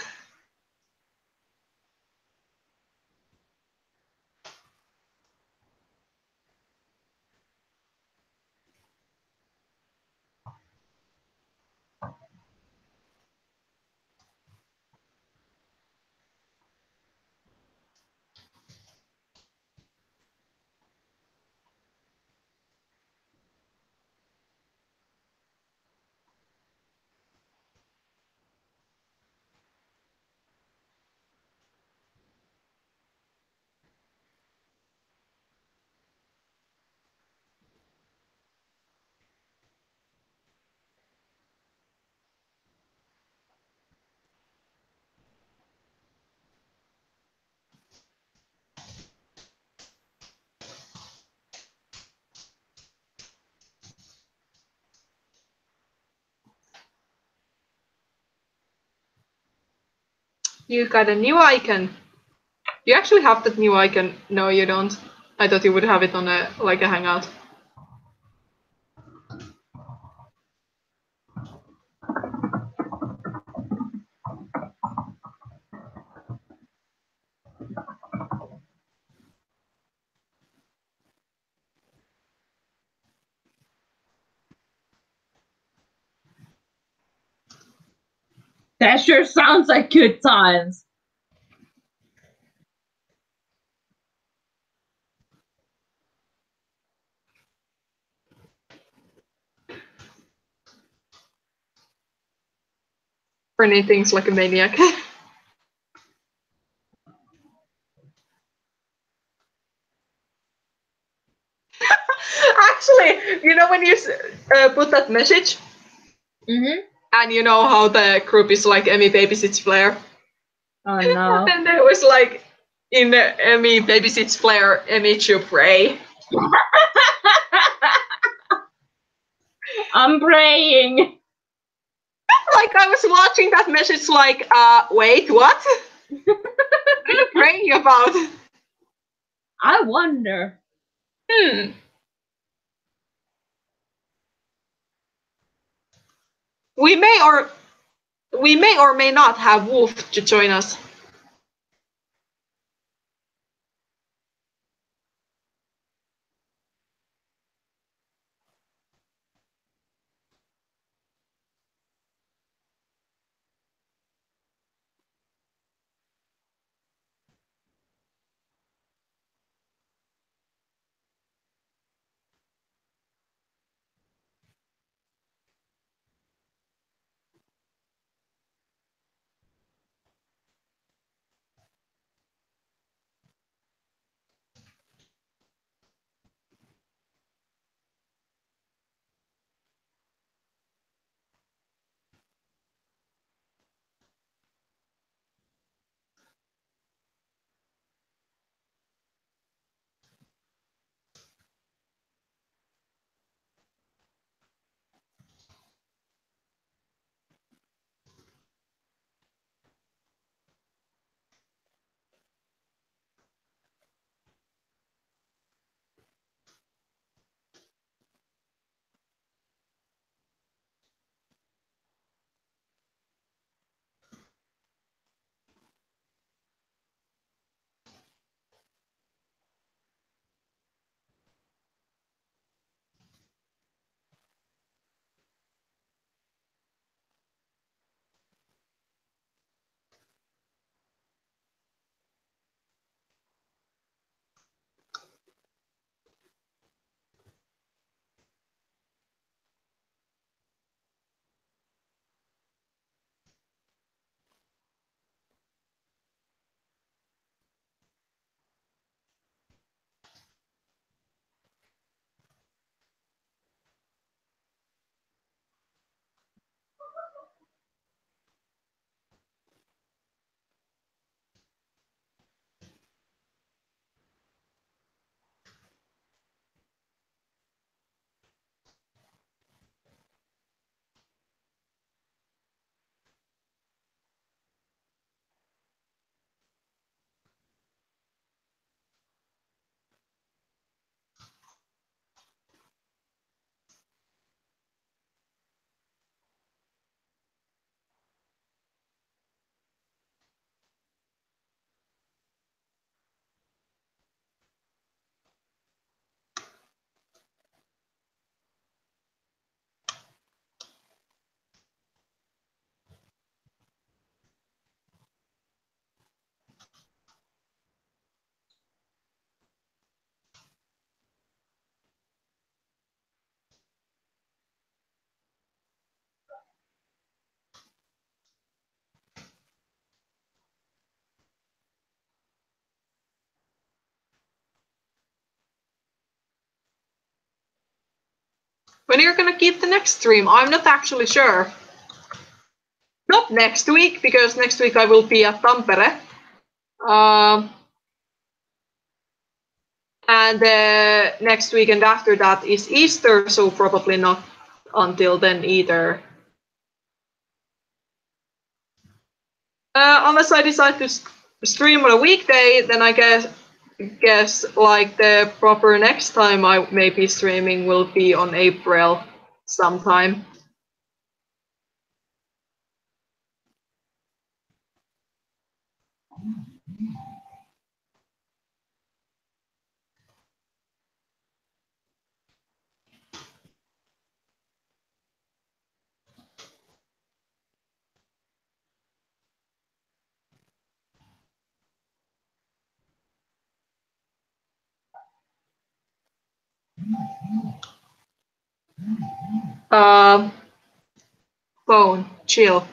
You got a new icon. You actually have that new icon. No, you don't. I thought you would have it on a hangout.
That sure sounds like good times.
Burning things like a maniac. Actually, you know when you put that message, and you know how the group is like Emmy babysits Flare.
Oh no!
And there was like in Emmy babysits Flare, Emmy to pray.
I'm praying.
Like I was watching that message, like, wait, what? What are you praying about?
I wonder.
We may or may not have Wolf to join us. when you're gonna keep the next stream. I'm not actually sure. Not next week, because next week I will be at Tampere. And next weekend after that is Easter, so probably not until then either. Unless I decide to stream on a weekday, then I guess like the proper next time I may be streaming will be on April sometime. Phone, chill.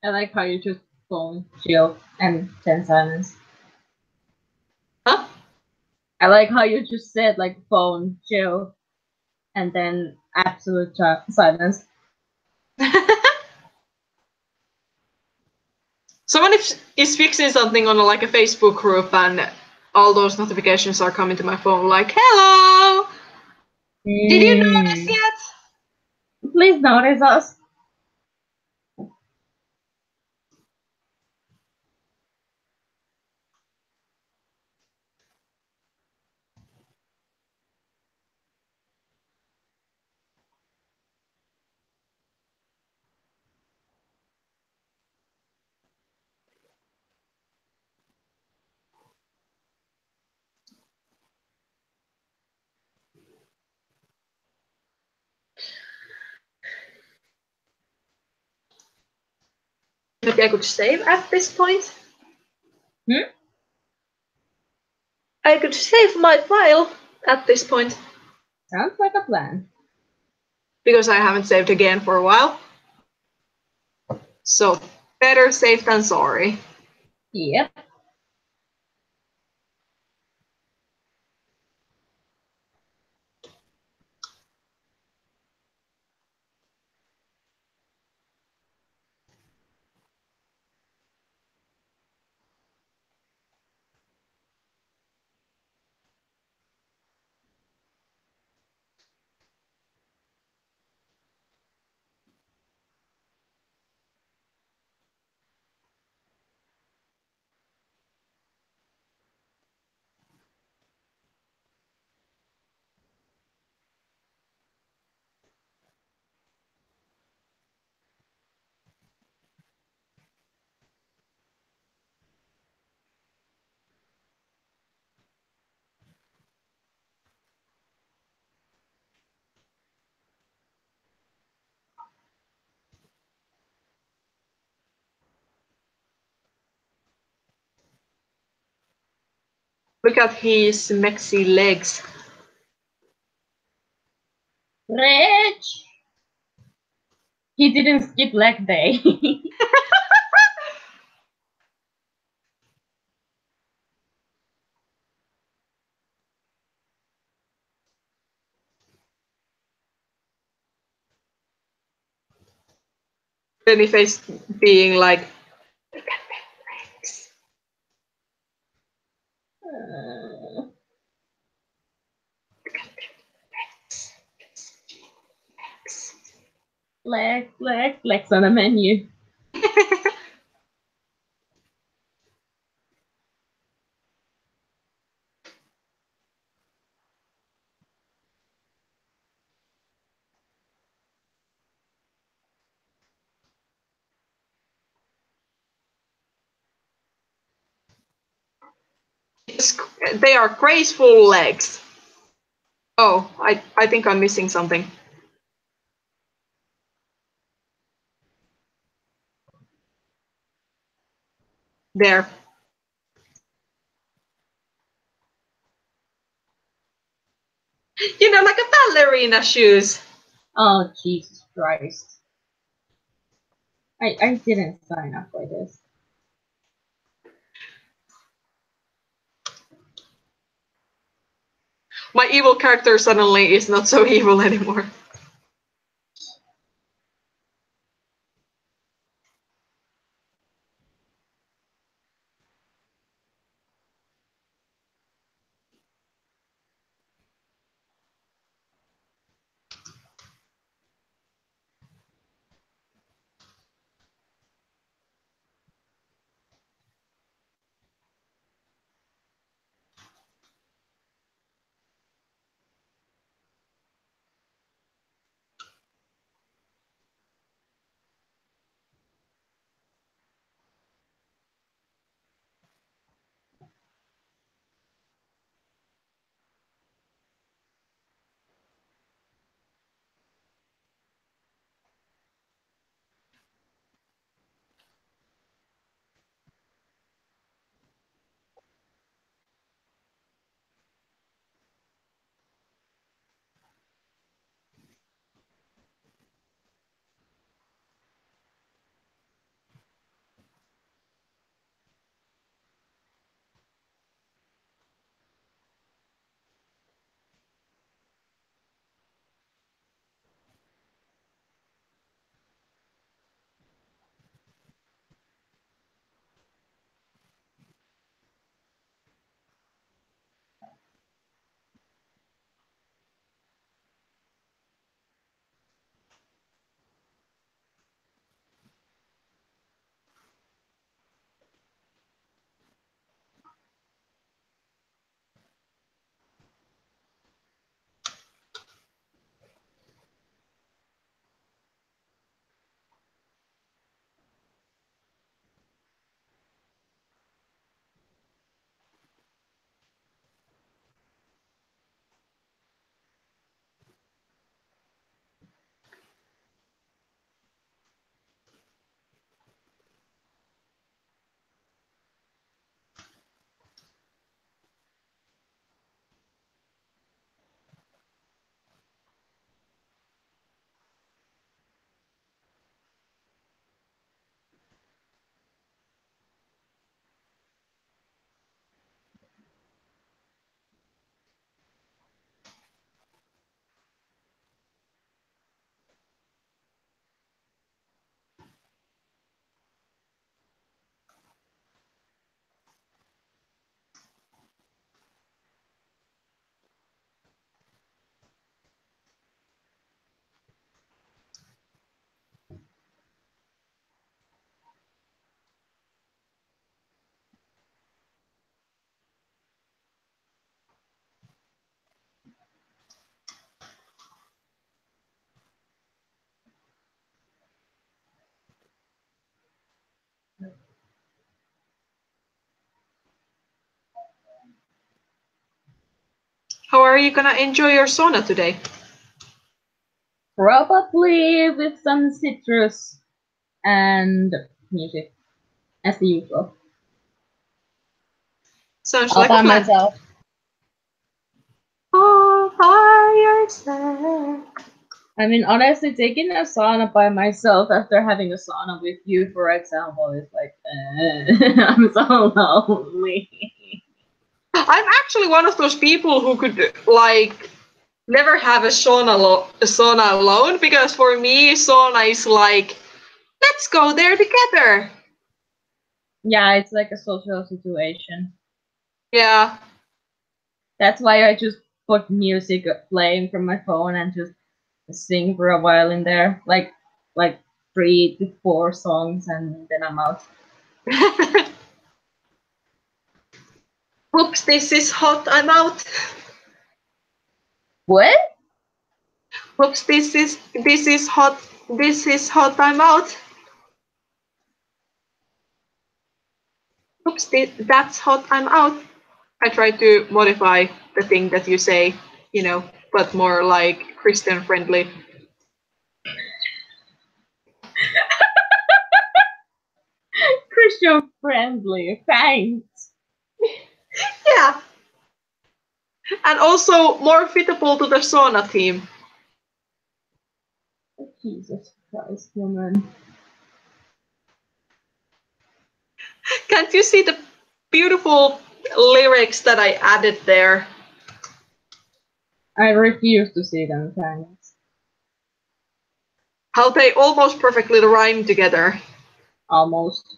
I like how you just phone, chill, and 10 silence.
Huh?
I like how you just said like phone, chill, and then absolute silence.
Someone is fixing something on like a Facebook group, and all those notifications are coming to my phone like, hello! Did you notice yet?
Please notice us.
Maybe I could save at this point.
Hmm?
I could save my file at this point.
Sounds like a plan.
Because I haven't saved again for a while. So, better safe than sorry.
Yep.
Look at his mexy legs.
Rich! He didn't skip leg day.
Any face being like, look at my legs. Look at
Legs, legs on the menu.
They are graceful legs. Oh, I think I'm missing something. There. You know, like a ballerina shoes.
Oh, Jesus Christ. I didn't sign up for this.
My evil character suddenly is not so evil anymore. How are you gonna enjoy your sauna today?
Probably with some citrus and music, as the usual.
Sounds
All
like a
by
plan.
myself.
All by yourself.
I mean, honestly, taking a sauna by myself after having a sauna with you, for example, is like, I'm so lonely.
I'm actually one of those people who could like never have a sauna alone, because for me sauna is like, let's go there together.
Yeah, it's like a social situation.
Yeah.
That's why I just put music playing from my phone and just sing for a while in there, like 3 to 4 songs, and then I'm out.
Oops, this is hot, I'm out.
What?
Oops, this is hot, I'm out. Oops, that's hot, I'm out. I try to modify the thing that you say, you know, but more like Christian friendly.
Christian friendly, thanks.
Yeah. And also more fitable to the sauna theme.
Jesus Christ, woman.
Can't you see the beautiful lyrics that I added there?
I refuse to see them, thanks.
How they almost perfectly rhyme together.
Almost.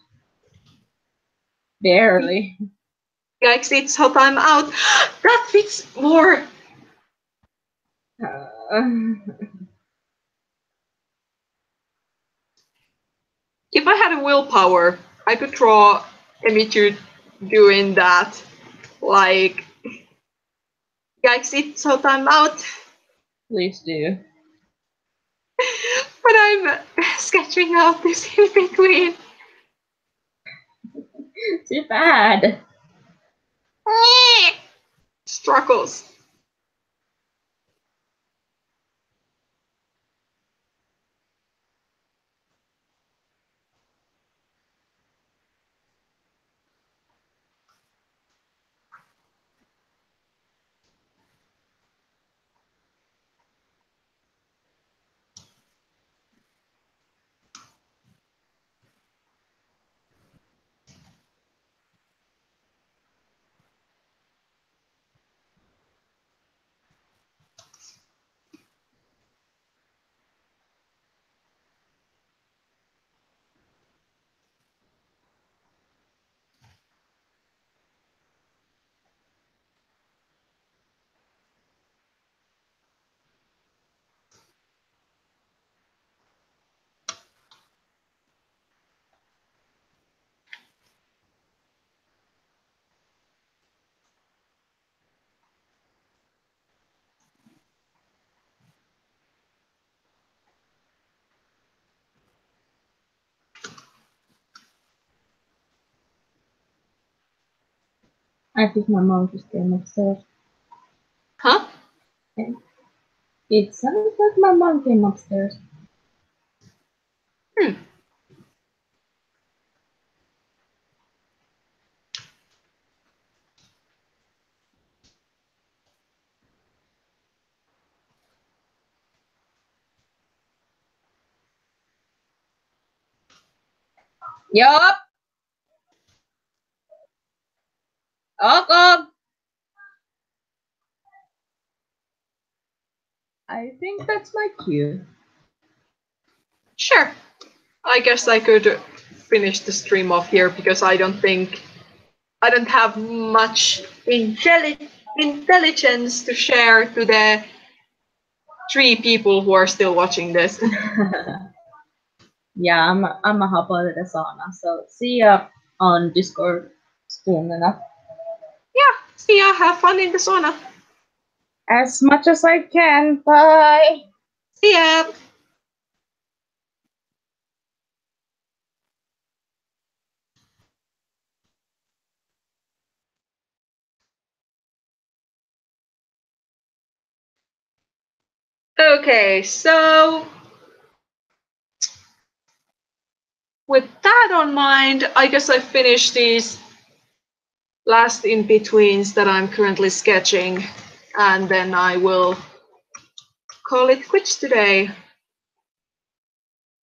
Barely.
Yikes, it's hot, I'm out. That fits more. If I had a willpower, I could draw Emichu doing that. Like, yikes, it's hot, I'm out.
Please do.
But I'm sketching out this in between.
Too bad.
Struggles.
I think my mom just came upstairs.
Huh?
It sounds like my mom came upstairs. Yup. Okay. I think that's my cue.
Sure. I guess I could finish the stream off here because I don't have much intelligence to share to the 3 people who are still watching this.
Yeah, I'm a hop out of the sauna. So see ya on Discord soon enough.
Yeah, see ya, have fun in the sauna.
As much as I can. Bye.
See ya. Okay, so with that on mind, I guess I finished these last in-betweens that I'm currently sketching, and then I will call it quits today.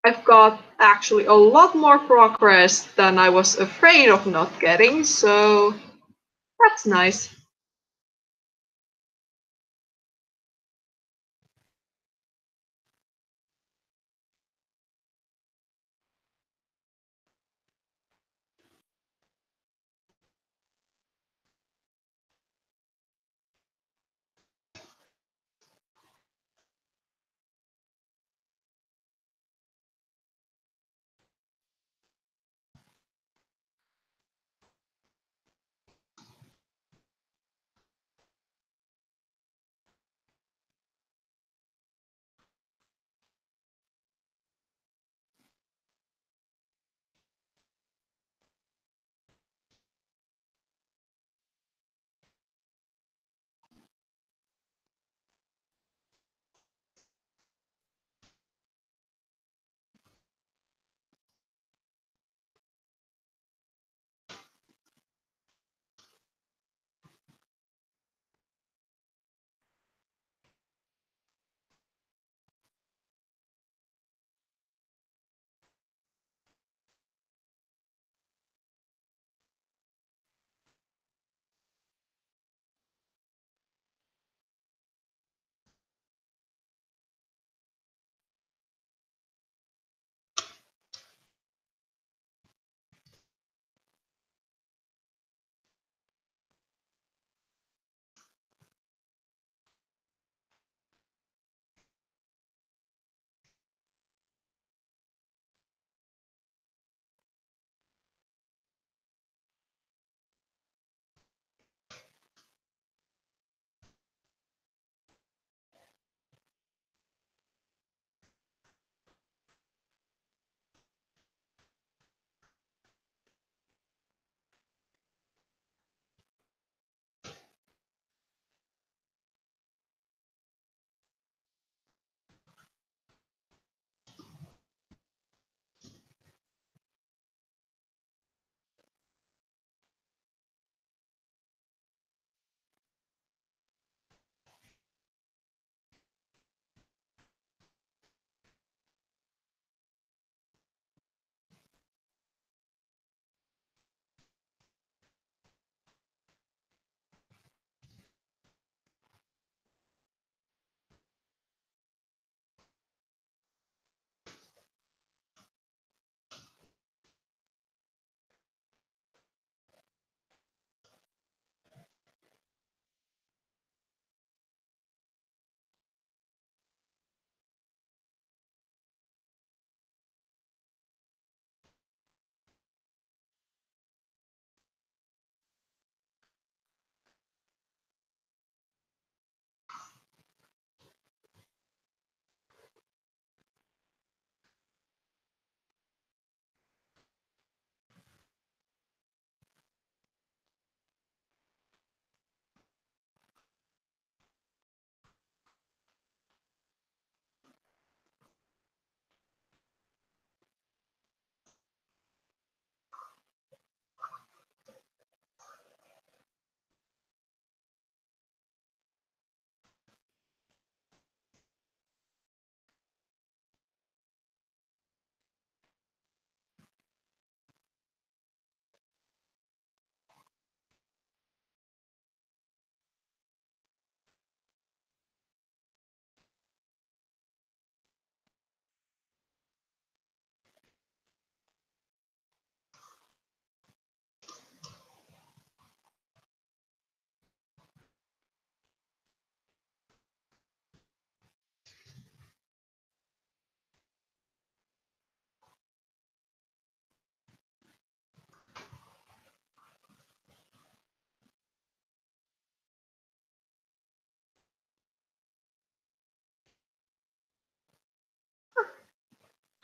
I've got actually a lot more progress than I was afraid of not getting, so that's nice.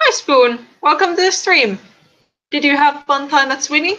Hi Spoon, welcome to the stream. Did you have fun time at Sweeney?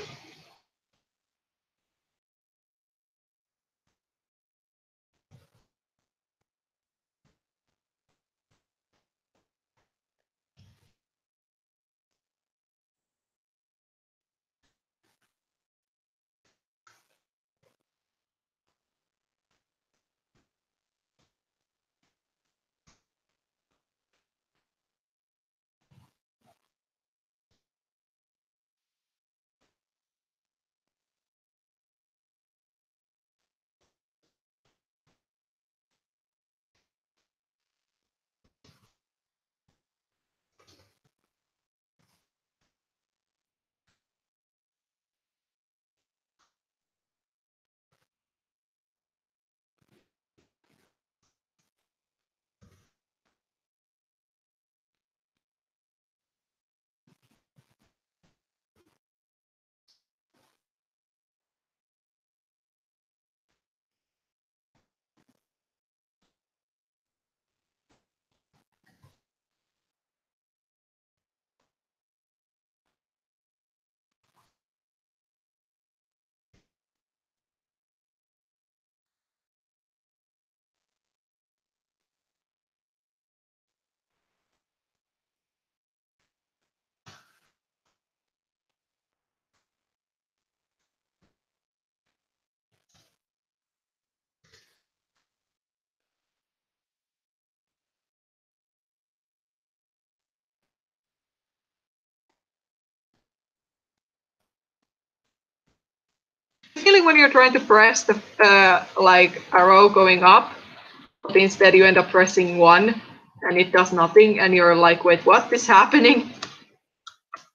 Feeling when you're trying to press the like arrow going up, but instead you end up pressing 1 and it does nothing, and you're like, wait, what is happening?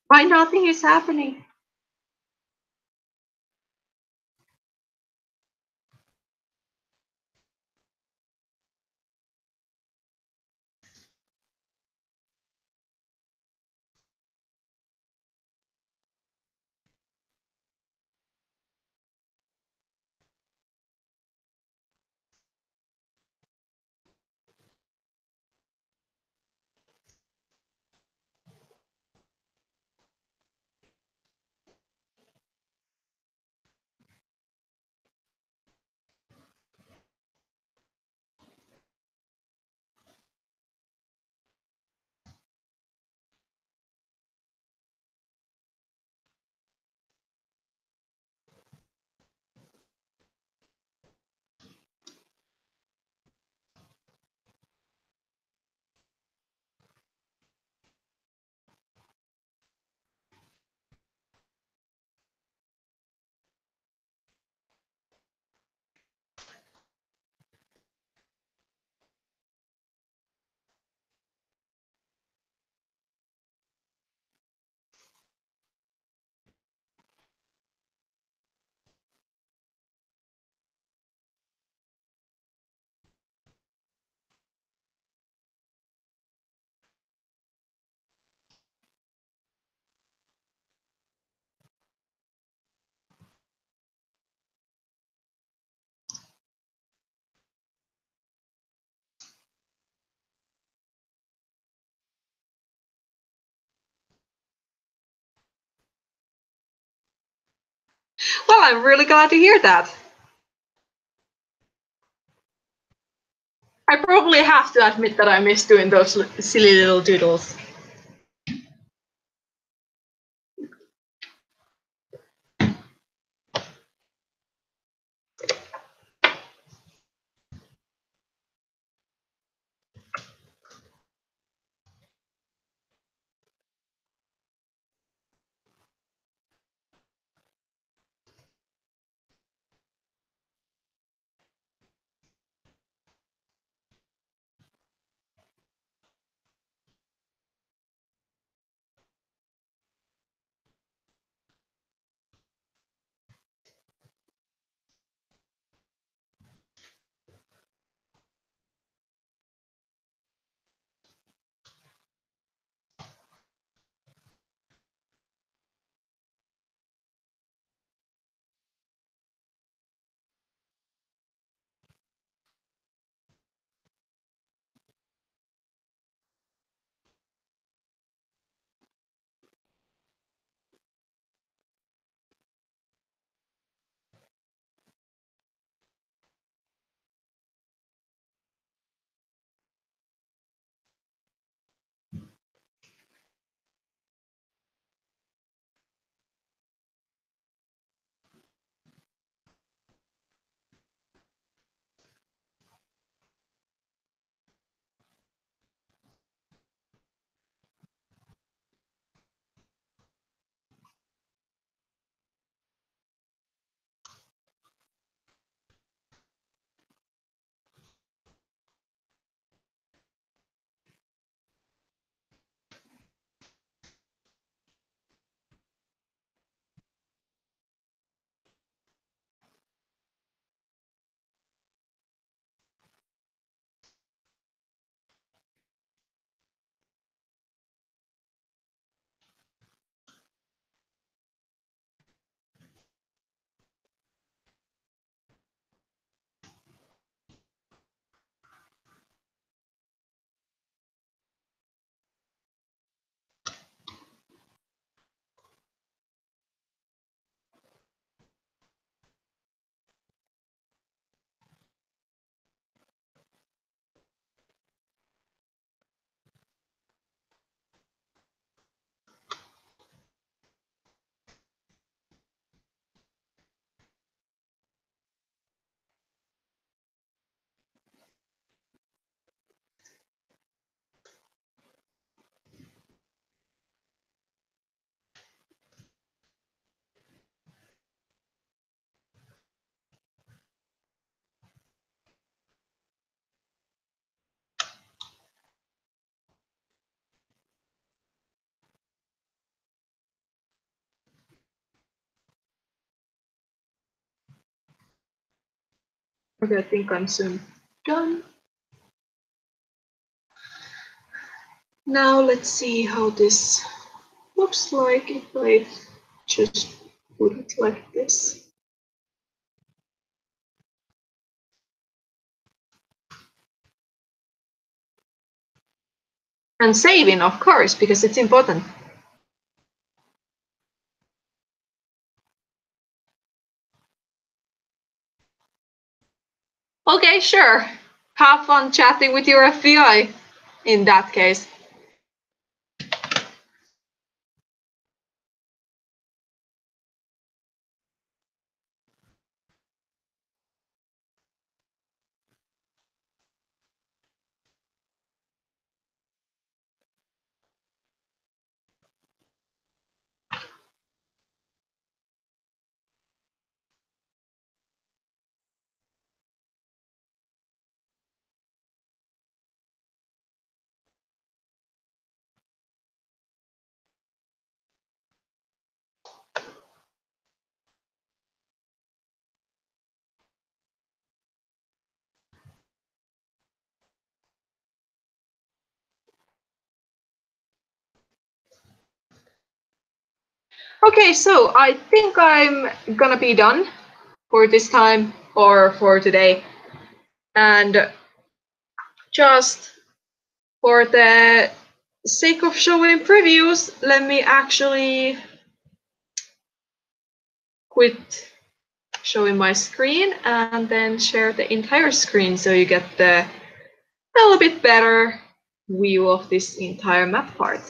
Why nothing is happening? Well, I'm really glad to hear that. I probably have to admit that I miss doing those silly little doodles. Okay, I think I'm soon done. Now let's see how this looks like if I just put it like this. And saving, of course, because it's important. Okay, sure. Have fun chatting with your FBI in that case. Okay, so I think I'm gonna be done for this time or for today. And just for the sake of showing previews, let me actually quit showing my screen and then share the entire screen so you get the a little bit better view of this entire map part.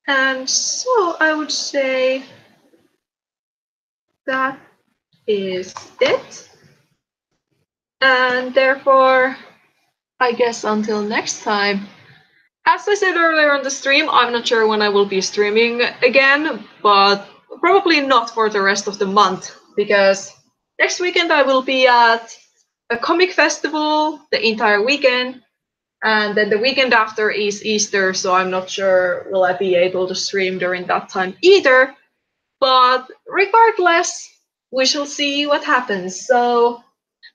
And so I would say that is it. And therefore, I guess until next time. As I said earlier on the stream, I'm not sure when I will be streaming again, but probably not for the rest of the month, because next weekend I will be at a comic festival the entire weekend, and then the weekend after is Easter, so I'm not sure will I be able to stream during that time either. But regardless, we shall see what happens. So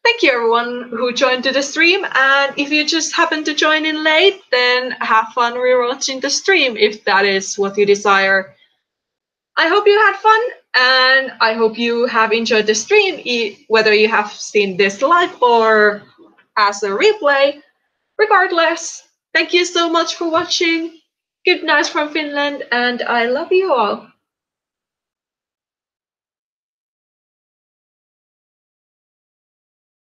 thank you everyone who joined to the stream, and if you just happen to join in late, then have fun rewatching the stream if that is what you desire. I hope you had fun, and I hope you have enjoyed the stream, whether you have seen this live or as a replay. Regardless, thank you so much for watching. Good night from Finland, and I love you all.